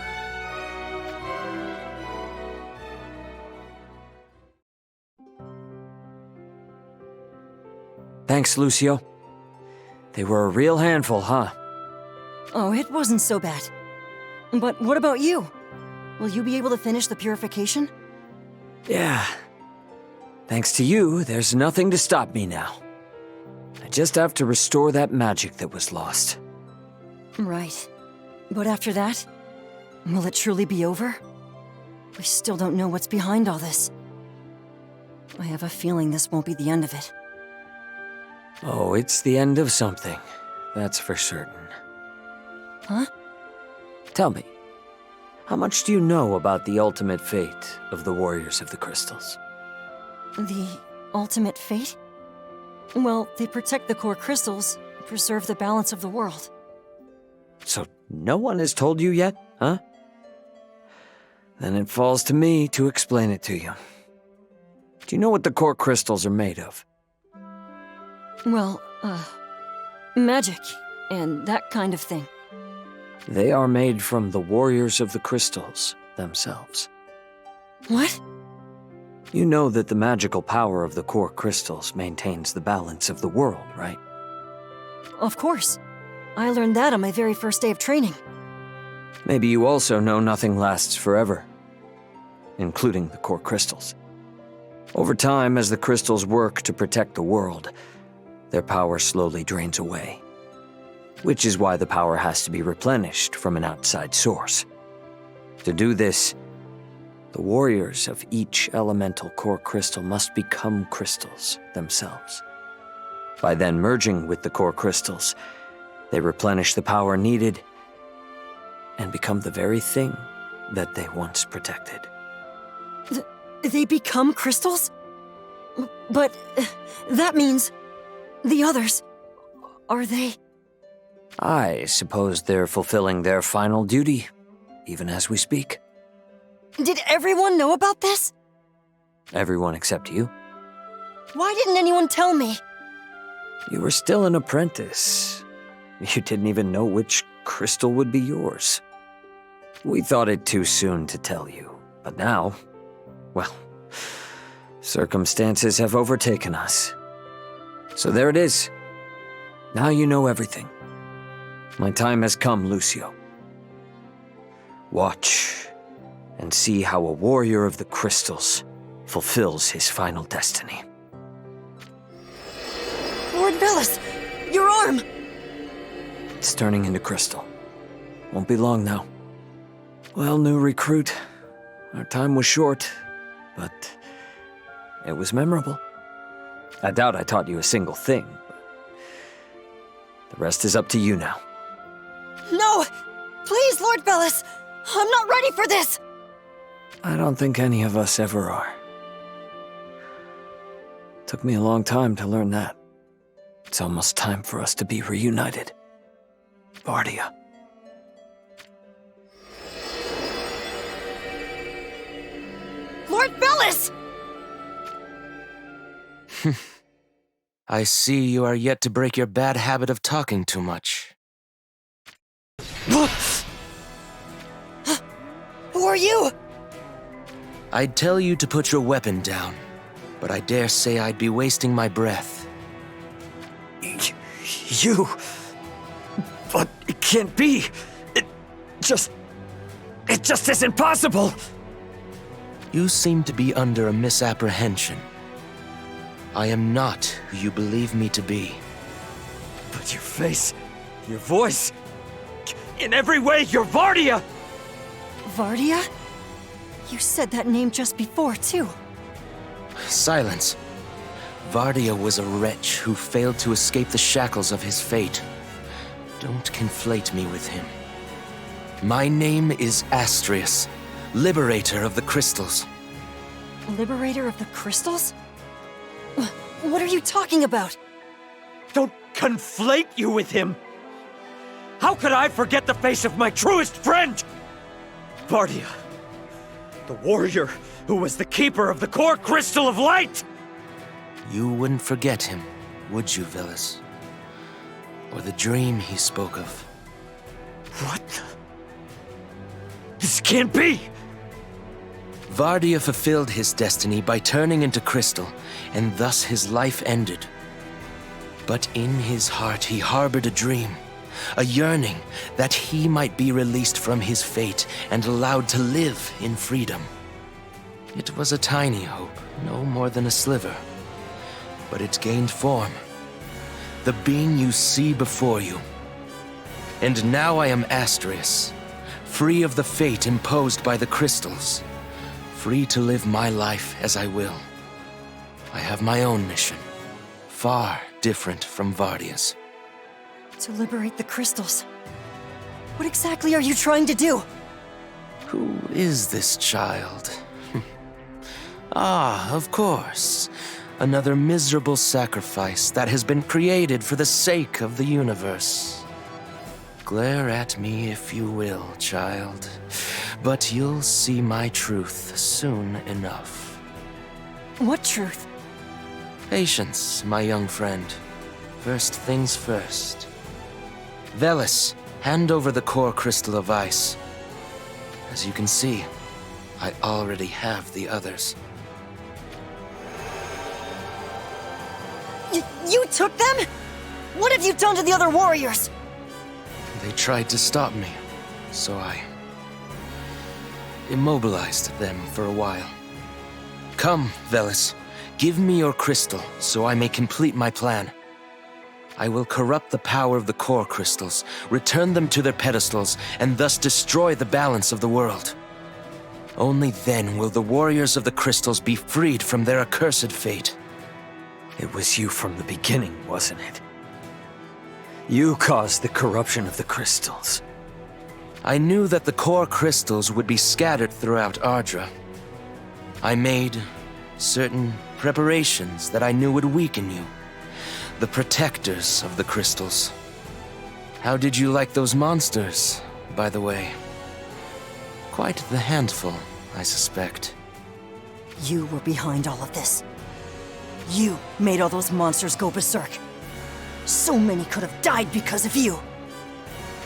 [SPEAKER 14] Thanks, Lucio. They were a real handful, huh?
[SPEAKER 2] Oh, it wasn't so bad. But what about you? Will you be able to finish the purification?
[SPEAKER 14] Yeah. Thanks to you, there's nothing to stop me now. I just have to restore that magic that was lost.
[SPEAKER 2] Right. But after that, will it truly be over? We still don't know what's behind all this. I have a feeling this won't be the end of it.
[SPEAKER 14] Oh, it's the end of something. That's for certain.
[SPEAKER 2] Huh?
[SPEAKER 14] Tell me, how much do you know about the ultimate fate of the Warriors of the Crystals?
[SPEAKER 2] The ultimate fate? Well, they protect the core crystals, preserve the balance of the world.
[SPEAKER 14] So no one has told you yet, huh? Then it falls to me to explain it to you. Do you know what the core crystals are made of?
[SPEAKER 2] Well, magic, and that kind of thing.
[SPEAKER 14] They are made from the Warriors of the Crystals themselves.
[SPEAKER 2] What?
[SPEAKER 14] You know that the magical power of the core crystals maintains the balance of the world, right?
[SPEAKER 2] Of course. I learned that on my very first day of training.
[SPEAKER 14] Maybe you also know nothing lasts forever, including the core crystals. Over time, as the crystals work to protect the world, their power slowly drains away. Which is why the power has to be replenished from an outside source. To do this, the warriors of each elemental core crystal must become crystals themselves. By then merging with the core crystals, they replenish the power needed and become the very thing that they once protected.
[SPEAKER 2] They become crystals? But that means the others, are they?
[SPEAKER 14] I suppose they're fulfilling their final duty, even as we speak.
[SPEAKER 2] Did everyone know about this?
[SPEAKER 14] Everyone except you.
[SPEAKER 2] Why didn't anyone tell me?
[SPEAKER 14] You were still an apprentice. You didn't even know which crystal would be yours. We thought it too soon to tell you, but now, well, circumstances have overtaken us. So there it is. Now you know everything. My time has come, Lucio. Watch and see how a warrior of the crystals fulfills his final destiny.
[SPEAKER 2] Lord Velis, your arm!
[SPEAKER 14] It's turning into crystal. Won't be long now. Well, new recruit, our time was short, but it was memorable. I doubt I taught you a single thing, but the rest is up to you now.
[SPEAKER 2] No! Please, Lord Velis! I'm not ready for this!
[SPEAKER 14] I don't think any of us ever are. Took me a long time to learn that. It's almost time for us to be reunited. Vardia.
[SPEAKER 2] Lord Velis!
[SPEAKER 17] I see you are yet to break your bad habit of talking too much.
[SPEAKER 2] Who are you?
[SPEAKER 17] I'd tell you to put your weapon down, but I dare say I'd be wasting my breath.
[SPEAKER 14] You... But it can't be. It just isn't possible.
[SPEAKER 17] You seem to be under a misapprehension. I am not who you believe me to be.
[SPEAKER 14] But your face, your voice, in every way, you're Vardia!
[SPEAKER 2] Vardia? You said that name just before, too.
[SPEAKER 17] Silence. Vardia was a wretch who failed to escape the shackles of his fate. Don't conflate me with him. My name is Astrius, Liberator of the Crystals.
[SPEAKER 2] Liberator of the Crystals? What are you talking about?
[SPEAKER 14] Don't conflate you with him! How could I forget the face of my truest friend? Vardia, the warrior who was the keeper of the core crystal of light!
[SPEAKER 17] you wouldn't forget him, would you, Velis? Or the dream he spoke of?
[SPEAKER 14] What the? This can't be!
[SPEAKER 17] Vardia fulfilled his destiny by turning into crystal, and thus his life ended. But in his heart he harbored a dream, a yearning that he might be released from his fate and allowed to live in freedom. It was a tiny hope, no more than a sliver. But it gained form. The being you see before you. And now I am Astrius, free of the fate imposed by the crystals, free to live my life as I will. I have my own mission, far different from Vardia's.
[SPEAKER 2] To liberate the crystals. What exactly are you trying to do?
[SPEAKER 17] Who is this child? Ah, of course. Another miserable sacrifice that has been created for the sake of the universe. Glare at me if you will, child, but you'll see my truth soon enough.
[SPEAKER 2] What truth?
[SPEAKER 17] Patience, my young friend. First things first. Velis, hand over the core crystal of ice. As you can see, I already have the others.
[SPEAKER 2] You took them? What have you done to the other warriors?
[SPEAKER 17] They tried to stop me, so I immobilized them for a while. Come, Velis, give me your crystal so I may complete my plan. I will corrupt the power of the core crystals, return them to their pedestals, and thus destroy the balance of the world. Only then will the warriors of the crystals be freed from their accursed fate.
[SPEAKER 14] It was you from the beginning, wasn't it? You caused the corruption of the crystals.
[SPEAKER 17] I knew that the core crystals would be scattered throughout Ardra. I made certain preparations that I knew would weaken you. The protectors of the crystals. How did you like those monsters, by the way? Quite the handful, I suspect.
[SPEAKER 2] You were behind all of this. You made all those monsters go berserk. So many could have died because of you.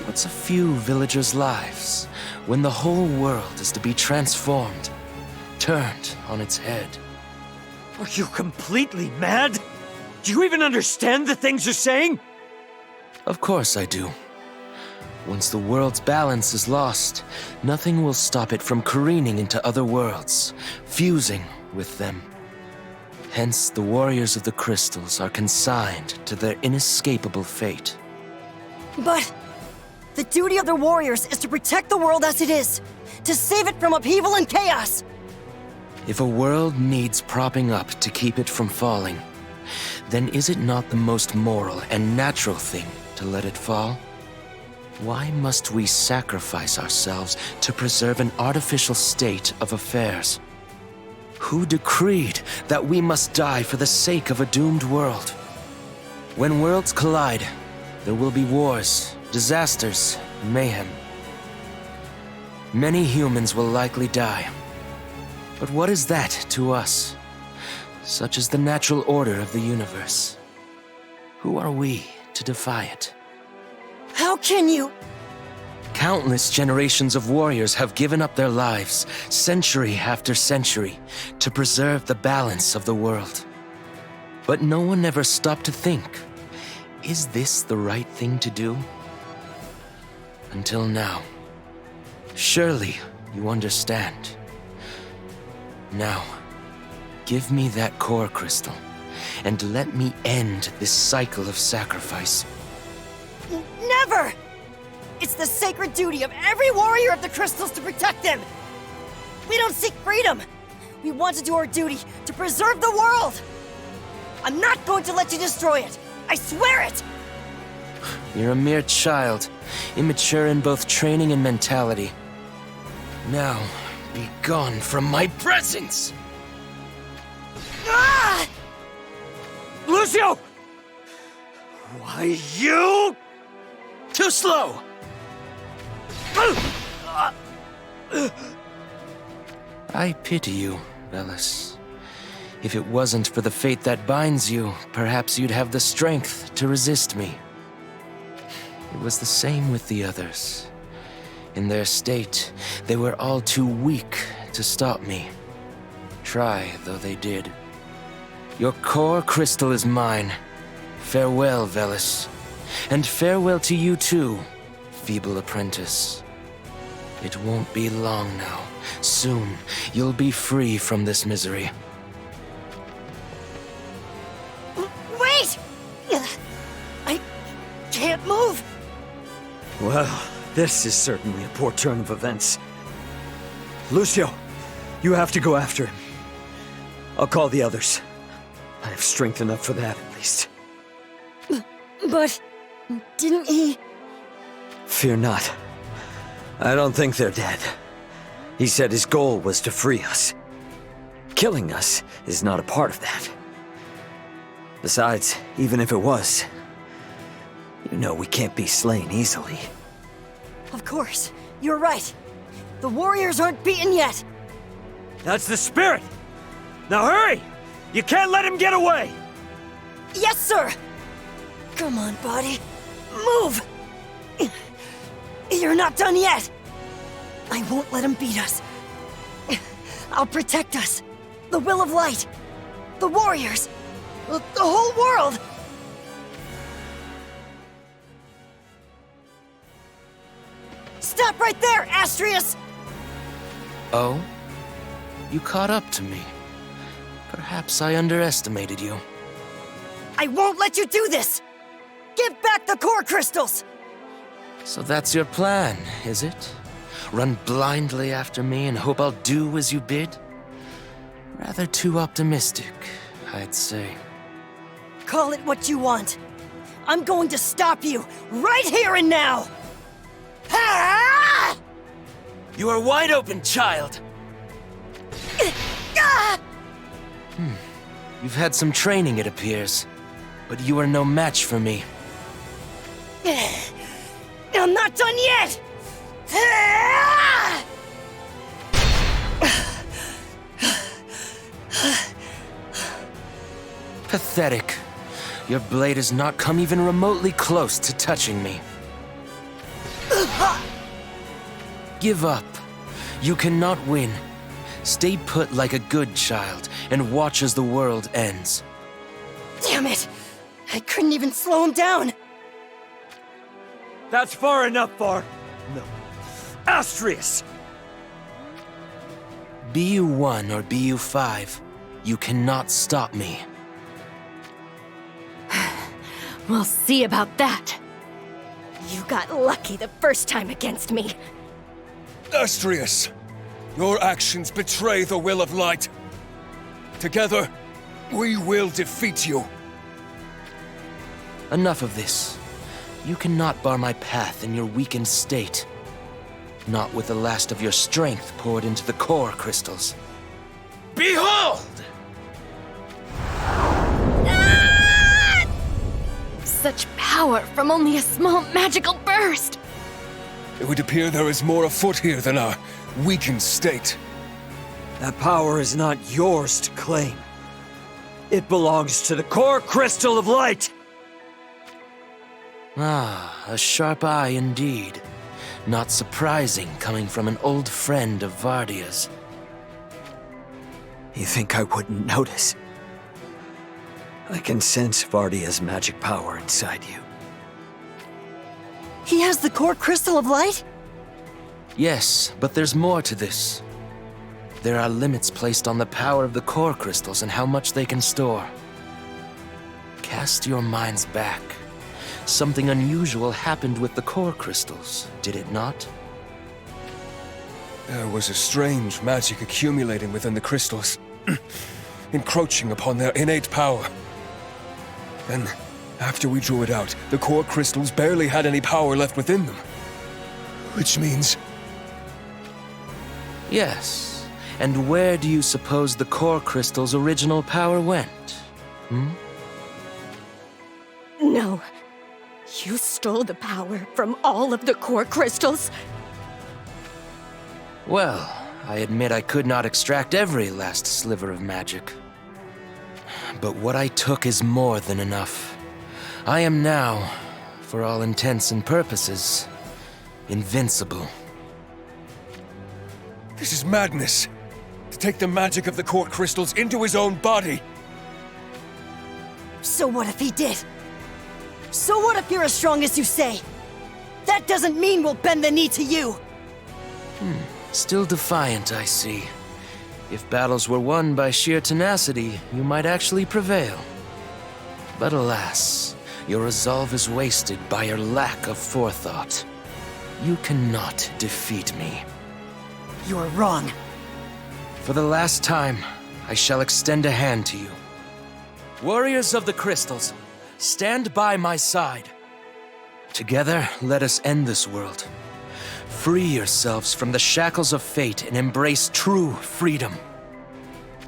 [SPEAKER 17] What's a few villagers' lives when the whole world is to be transformed, turned on its head?
[SPEAKER 14] Are you completely mad? Do you even understand the things you're saying?
[SPEAKER 17] Of course I do. Once the world's balance is lost, nothing will stop it from careening into other worlds, fusing with them. Hence, the warriors of the crystals are consigned to their inescapable fate.
[SPEAKER 2] But the duty of the warriors is to protect the world as it is, to save it from upheaval and chaos.
[SPEAKER 17] If a world needs propping up to keep it from falling, then is it not the most moral and natural thing to let it fall? Why must we sacrifice ourselves to preserve an artificial state of affairs? Who decreed that we must die for the sake of a doomed world? When worlds collide, there will be wars, disasters, mayhem. Many humans will likely die. But what is that to us? Such is the natural order of the universe. Who are we to defy it?
[SPEAKER 2] How can you?
[SPEAKER 17] Countless generations of warriors have given up their lives, century after century, to preserve the balance of the world. But no one ever stopped to think, is this the right thing to do? Until now. Surely you understand. Now, give me that core crystal, and let me end this cycle of sacrifice.
[SPEAKER 2] Never! It's the sacred duty of every warrior of the crystals to protect them! We don't seek freedom! We want to do our duty to preserve the world! I'm not going to let you destroy it! I swear it!
[SPEAKER 17] You're a mere child, immature in both training and mentality. Now, be gone from my presence!
[SPEAKER 2] Ah!
[SPEAKER 14] Lucio! Why, you?
[SPEAKER 17] Too slow! I pity you, Velis. If it wasn't for the fate that binds you, perhaps you'd have the strength to resist me. It was the same with the others. In their state, they were all too weak to stop me. Try though they did. Your core crystal is mine. Farewell, Velis. And farewell to you too, feeble apprentice. It won't be long now. Soon, you'll be free from this misery.
[SPEAKER 16] Wait! I can't move!
[SPEAKER 14] Well, this is certainly a poor turn of events. Lucio, you have to go after him. I'll call the others. I have strength enough for that, at least.
[SPEAKER 16] But didn't he...
[SPEAKER 14] Fear not. I don't think they're dead. He said his goal was to free us. Killing us is not a part of that. Besides, even if it was, you know we can't be slain easily.
[SPEAKER 16] Of course, you're right. The warriors aren't beaten yet.
[SPEAKER 14] That's the spirit! Now hurry! You can't let him get away!
[SPEAKER 16] Yes, sir! Come on, buddy. Move! You're not done yet! I won't let him beat us. I'll protect us. The Will of Light. The warriors. The whole world! Stop right there, Astrius!
[SPEAKER 17] Oh? You caught up to me. Perhaps I underestimated you.
[SPEAKER 16] I won't let you do this! Give back the core crystals!
[SPEAKER 17] So that's your plan, is it? Run blindly after me and hope I'll do as you bid? Rather too optimistic, I'd say.
[SPEAKER 16] Call it what you want. I'm going to stop you, right here and now! Ah!
[SPEAKER 17] You are wide open, child! You've had some training, it appears. But you are no match for me.
[SPEAKER 16] I'm not done yet! Ah!
[SPEAKER 17] Pathetic. Your blade has not come even remotely close to touching me. Give up. You cannot win. Stay put like a good child and watch as the world ends.
[SPEAKER 16] Damn it! I couldn't even slow him down!
[SPEAKER 14] That's far enough, Far. No. Astrius!
[SPEAKER 17] Be you 1 or be you 5, you cannot stop me.
[SPEAKER 7] We'll see about that. You got lucky the first time against me.
[SPEAKER 11] Astrius, your actions betray the Will of Light. Together, we will defeat you.
[SPEAKER 17] Enough of this. You cannot bar my path in your weakened state. Not with the last of your strength poured into the core crystals. Behold!
[SPEAKER 1] Such power from only a small magical burst!
[SPEAKER 11] It would appear there is more afoot here than our weakened state.
[SPEAKER 14] That power is not yours to claim. It belongs to the core crystal of light!
[SPEAKER 17] Ah, a sharp eye indeed. Not surprising coming from an old friend of Vardia's.
[SPEAKER 14] You think I wouldn't notice? I can sense Vardia's magic power inside you.
[SPEAKER 16] He has the core crystal of light?
[SPEAKER 17] Yes, but there's more to this. There are limits placed on the power of the core crystals and how much they can store. Cast your minds back. Something unusual happened with the core crystals, did it not?
[SPEAKER 11] There was a strange magic accumulating within the crystals, encroaching upon their innate power. Then, after we drew it out, the core crystals barely had any power left within them. Which means...
[SPEAKER 17] Yes. And where do you suppose the core crystal's original power went?
[SPEAKER 7] No. You stole the power from all of the core crystals?
[SPEAKER 17] Well, I admit I could not extract every last sliver of magic. but what I took is more than enough. I am now, for all intents and purposes, invincible.
[SPEAKER 11] This is madness. To take the magic of the core crystals into his own body.
[SPEAKER 16] So what if he did? So what if you're as strong as you say? That doesn't mean we'll bend the knee to you!
[SPEAKER 17] Still defiant, I see. If battles were won by sheer tenacity, you might actually prevail. But alas, your resolve is wasted by your lack of forethought. You cannot defeat me.
[SPEAKER 16] You're wrong.
[SPEAKER 17] For the last time, I shall extend a hand to you. Warriors of the Crystals, stand by my side. Together, let us end this world. Free yourselves from the shackles of fate and embrace true freedom.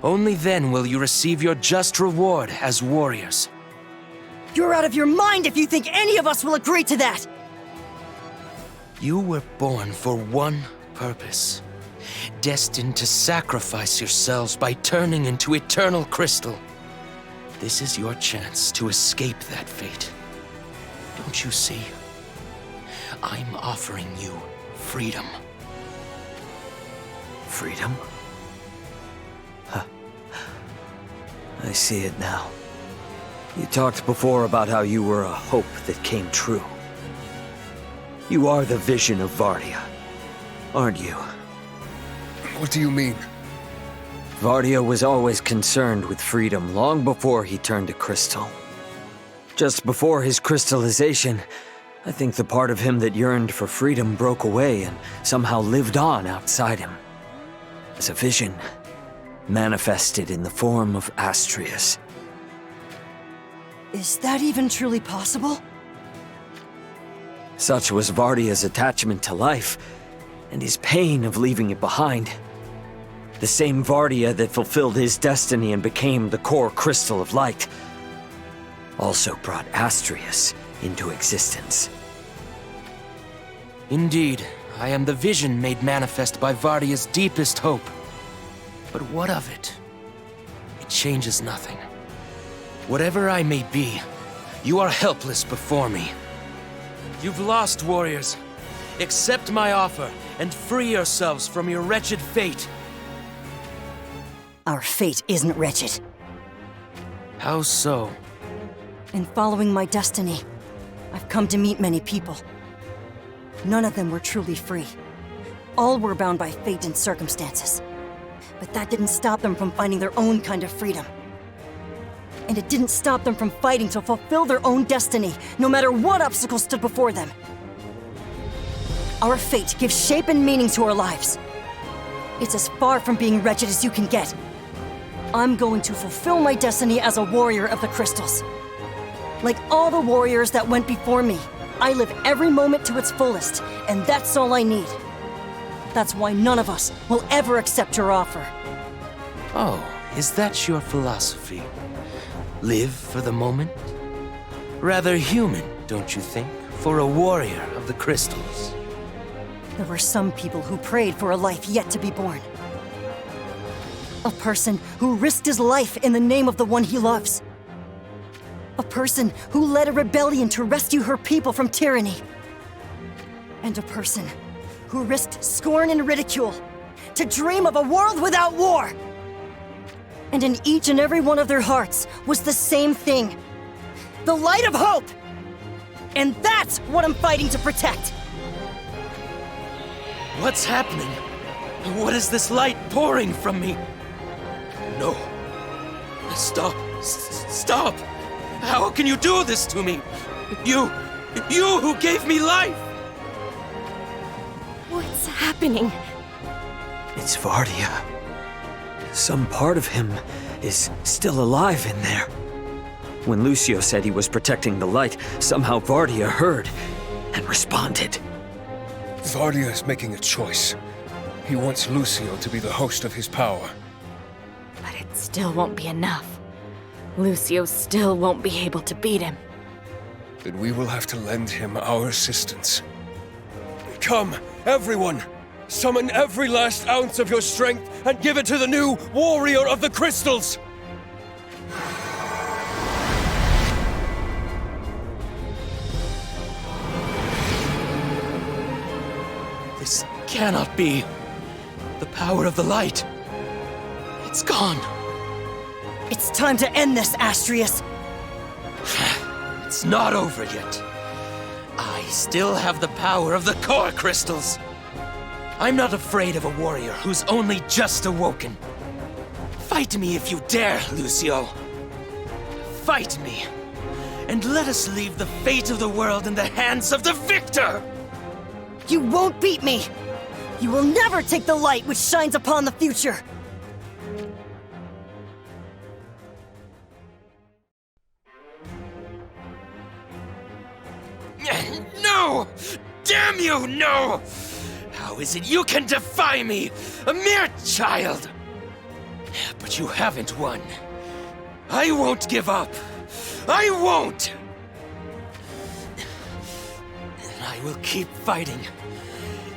[SPEAKER 17] Only then will you receive your just reward as warriors.
[SPEAKER 16] You're out of your mind if you think any of us will agree to that!
[SPEAKER 17] You were born for one purpose. Destined to sacrifice yourselves by turning into eternal crystal. This is your chance to escape that fate. Don't you see? I'm offering you freedom.
[SPEAKER 14] Freedom? Huh. I see it now. You talked before about how you were a hope that came true. You are the vision of Vardia, aren't you?
[SPEAKER 11] What do you mean?
[SPEAKER 14] Vardia was always concerned with freedom long before he turned to crystal. Just before his crystallization, I think the part of him that yearned for freedom broke away and somehow lived on outside him. As a vision, manifested in the form of Astrius.
[SPEAKER 16] Is that even truly possible?
[SPEAKER 14] Such was Vardia's attachment to life, and his pain of leaving it behind. The same Vardia that fulfilled his destiny and became the core crystal of light, also brought Astrius into existence.
[SPEAKER 17] Indeed, I am the vision made manifest by Vardia's deepest hope. But what of it? It changes nothing. Whatever I may be, you are helpless before me. You've lost, warriors. Accept my offer and free yourselves from your wretched fate.
[SPEAKER 16] Our fate isn't wretched.
[SPEAKER 17] How so?
[SPEAKER 16] In following my destiny, I've come to meet many people. None of them were truly free. All were bound by fate and circumstances. But that didn't stop them from finding their own kind of freedom. And it didn't stop them from fighting to fulfill their own destiny, no matter what obstacles stood before them. Our fate gives shape and meaning to our lives. It's as far from being wretched as you can get. I'm going to fulfill my destiny as a warrior of the crystals. Like all the warriors that went before me, I live every moment to its fullest, and that's all I need. That's why none of us will ever accept your offer.
[SPEAKER 17] Oh, is that your philosophy? Live for the moment? Rather human, don't you think, for a warrior of the crystals?
[SPEAKER 16] There were some people who prayed for a life yet to be born. A person who risked his life in the name of the one he loves. A person who led a rebellion to rescue her people from tyranny. And a person who risked scorn and ridicule to dream of a world without war. And in each and every one of their hearts was the same thing. The light of hope! And that's what I'm fighting to protect!
[SPEAKER 17] What's happening? What is this light pouring from me? No. Stop. Stop! How can you do this to me? You who gave me life!
[SPEAKER 7] What's happening?
[SPEAKER 14] It's Vardia. Some part of him is still alive in there. When Lucio said he was protecting the light, somehow Vardia heard and responded.
[SPEAKER 11] Vardia is making a choice. He wants Lucio to be the host of his power.
[SPEAKER 1] But it still won't be enough. Lucio still won't be able to beat him.
[SPEAKER 11] Then we will have to lend him our assistance. Come, everyone! Summon every last ounce of your strength and give it to the new warrior of the crystals!
[SPEAKER 17] cannot be. The power of the light. It's gone.
[SPEAKER 16] It's time to end this, Astrius.
[SPEAKER 17] It's not over yet. I still have the power of the core crystals. I'm not afraid of a warrior who's only just awoken. Fight me if you dare, Lucio. Fight me, and let us leave the fate of the world in the hands of the victor!
[SPEAKER 16] You won't beat me! You will never take the light which shines upon the future!
[SPEAKER 17] No! Damn you, no! How is it you can defy me, a mere child? But you haven't won. I won't give up. I won't! I will keep fighting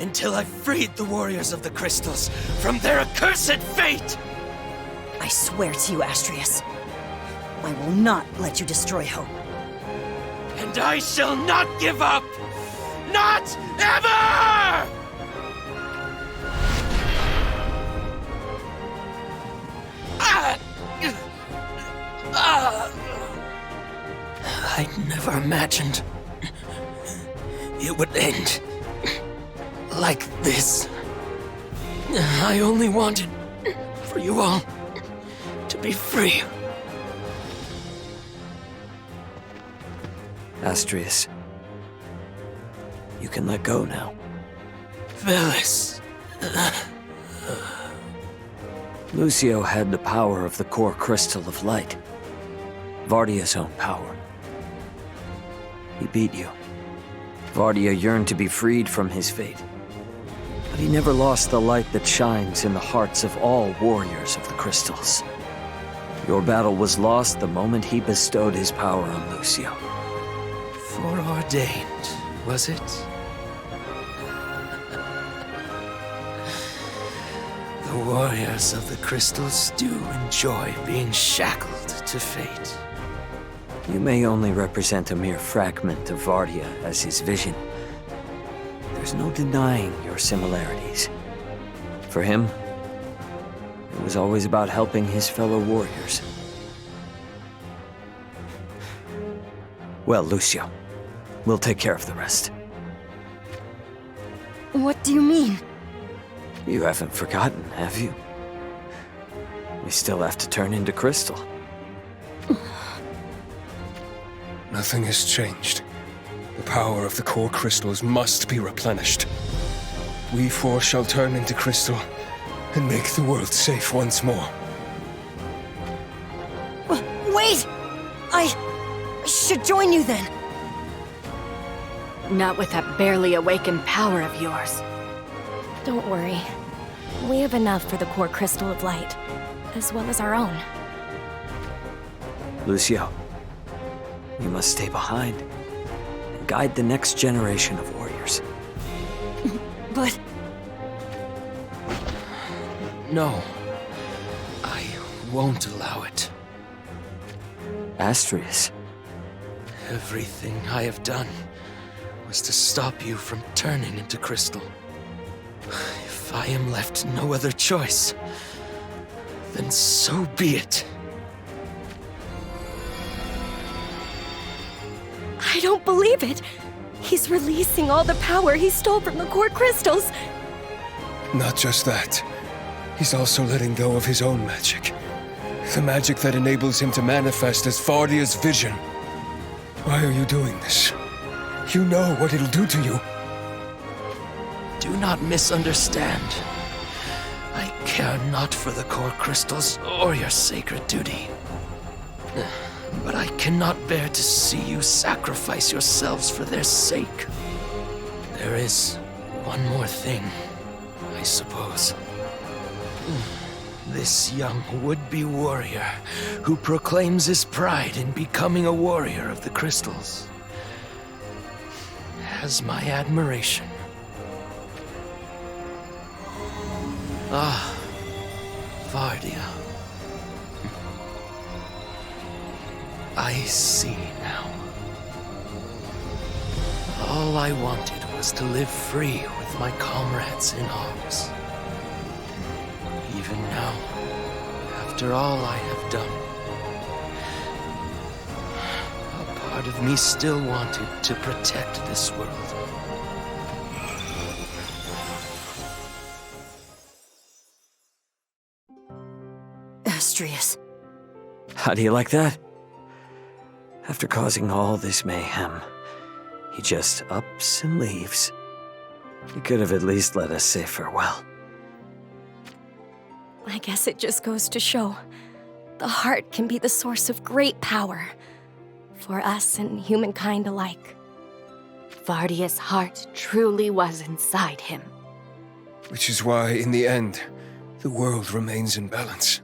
[SPEAKER 17] until I've freed the warriors of the crystals from their accursed fate!
[SPEAKER 16] I swear to you, Astrius, I will not let you destroy hope.
[SPEAKER 17] And I shall not give up! Not ever! I never imagined it would end like this. I only wanted for you all to be free.
[SPEAKER 14] Astrius, you can let go now.
[SPEAKER 17] Phyllis.
[SPEAKER 14] Lucio had the power of the core crystal of light. Vardia's own power. He beat you. Vardia yearned to be freed from his fate. But he never lost the light that shines in the hearts of all warriors of the crystals. Your battle was lost the moment he bestowed his power on Lucio.
[SPEAKER 17] Foreordained, was it? The warriors of the crystals do enjoy being shackled to fate.
[SPEAKER 14] You may only represent a mere fragment of Vardia as his vision. There's no denying your similarities. For him, it was always about helping his fellow warriors. Well, Lucio, we'll take care of the rest.
[SPEAKER 16] What do you mean?
[SPEAKER 14] You haven't forgotten, have you? We still have to turn into crystal.
[SPEAKER 11] Nothing has changed. The power of the core crystals must be replenished. We four shall turn into crystal and make the world safe once more.
[SPEAKER 16] Wait! I should join you then.
[SPEAKER 1] Not with that barely awakened power of yours.
[SPEAKER 7] Don't worry. We have enough for the core crystal of light, as well as our own.
[SPEAKER 14] Lucio, you must stay behind and guide the next generation of warriors.
[SPEAKER 16] But...
[SPEAKER 17] No. I won't allow it.
[SPEAKER 14] Astrius.
[SPEAKER 17] Everything I have done was to stop you from turning into crystal. If I am left no other choice, then so be it.
[SPEAKER 7] I don't believe it! He's releasing all the power he stole from the core crystals!
[SPEAKER 11] Not just that. He's also letting go of his own magic. The magic that enables him to manifest as Vardia's vision. Why are you doing this? You know what it'll do to you.
[SPEAKER 17] Do not misunderstand. I care not for the core crystals or your sacred duty. But I cannot bear to see you sacrifice yourselves for their sake. There is one more thing, I suppose. This young would-be warrior who proclaims his pride in becoming a warrior of the crystals has my admiration. Ah, Vardia. I see now. All I wanted was to live free with my comrades in arms. Even now, after all I have done, a part of me still wanted to protect this world.
[SPEAKER 16] Exvius.
[SPEAKER 14] How do you like that? After causing all this mayhem, he just ups and leaves. He could have at least let us say farewell.
[SPEAKER 7] I guess it just goes to show the heart can be the source of great power for us and humankind alike.
[SPEAKER 1] Vardia's heart truly was inside him.
[SPEAKER 11] Which is why, in the end, the world remains in balance.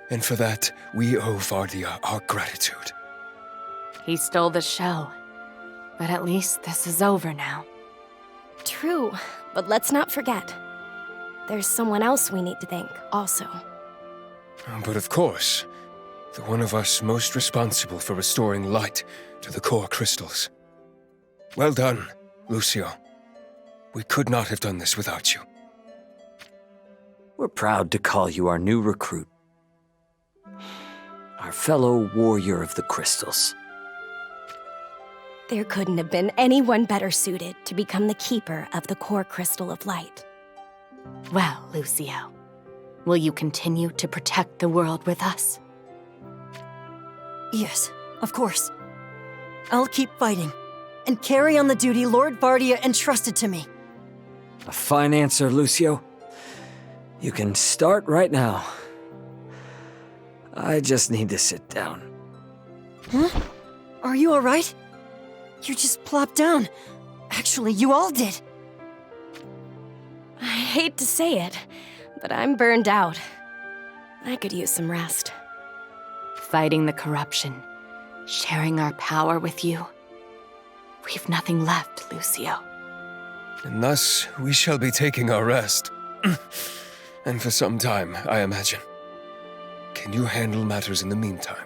[SPEAKER 11] And for that, we owe Vardia our gratitude.
[SPEAKER 1] He stole the show, but at least this is over now.
[SPEAKER 7] True, but let's not forget. There's someone else we need to thank, also.
[SPEAKER 11] But of course, the one of us most responsible for restoring light to the core crystals. Well done, Lucio. We could not have done this without you.
[SPEAKER 14] We're proud to call you our new recruit. Our fellow warrior of the crystals.
[SPEAKER 7] There couldn't have been anyone better suited to become the keeper of the core crystal of light.
[SPEAKER 1] Well, Lucio, will you continue to protect the world with us?
[SPEAKER 16] Yes, of course. I'll keep fighting, and carry on the duty Lord Vardia entrusted to me.
[SPEAKER 14] A fine answer, Lucio. You can start right now. I just need to sit down.
[SPEAKER 16] Huh? Are you alright? You just plopped down. Actually, you all did.
[SPEAKER 7] I hate to say it, but I'm burned out. I could use some rest.
[SPEAKER 1] Fighting the corruption, sharing our power with you. We've nothing left, Lucio.
[SPEAKER 11] And thus, we shall be taking our rest. And for some time, I imagine. Can you handle matters in the meantime?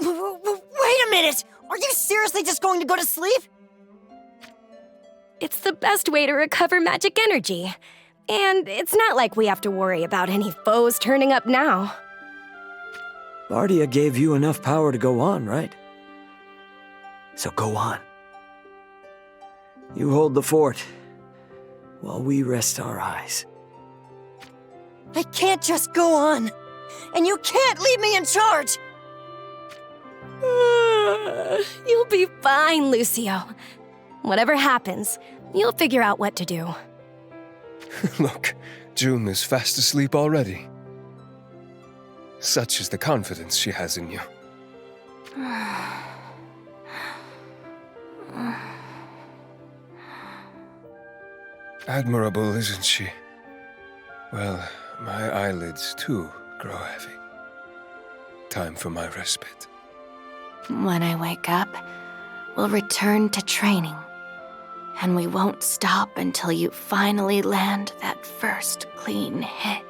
[SPEAKER 16] Wait a minute! Are you seriously just going to go to sleep?
[SPEAKER 7] It's the best way to recover magic energy. And it's not like we have to worry about any foes turning up now.
[SPEAKER 14] Vardia gave you enough power to go on, right? So go on. You hold the fort, while we rest our eyes.
[SPEAKER 16] I can't just go on! And you can't leave me in charge!
[SPEAKER 7] You'll be fine, Lucio. Whatever happens, you'll figure out what to do.
[SPEAKER 11] Look, June is fast asleep already. Such is the confidence she has in you. Admirable, isn't she? Well, my eyelids, too, grow heavy. Time for my respite.
[SPEAKER 1] When I wake up, we'll return to training. And we won't stop until you finally land that first clean hit.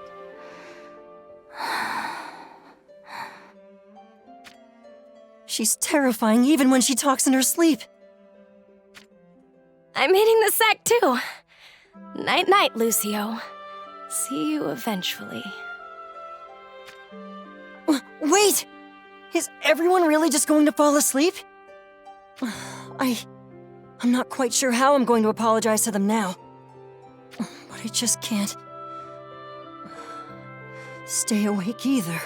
[SPEAKER 16] She's terrifying even when she talks in her sleep.
[SPEAKER 7] I'm hitting the sack too. Night-night, Lucio. See you eventually.
[SPEAKER 16] Wait! Is everyone really just going to fall asleep? I'm not quite sure how I'm going to apologize to them now. But I just can't stay awake either.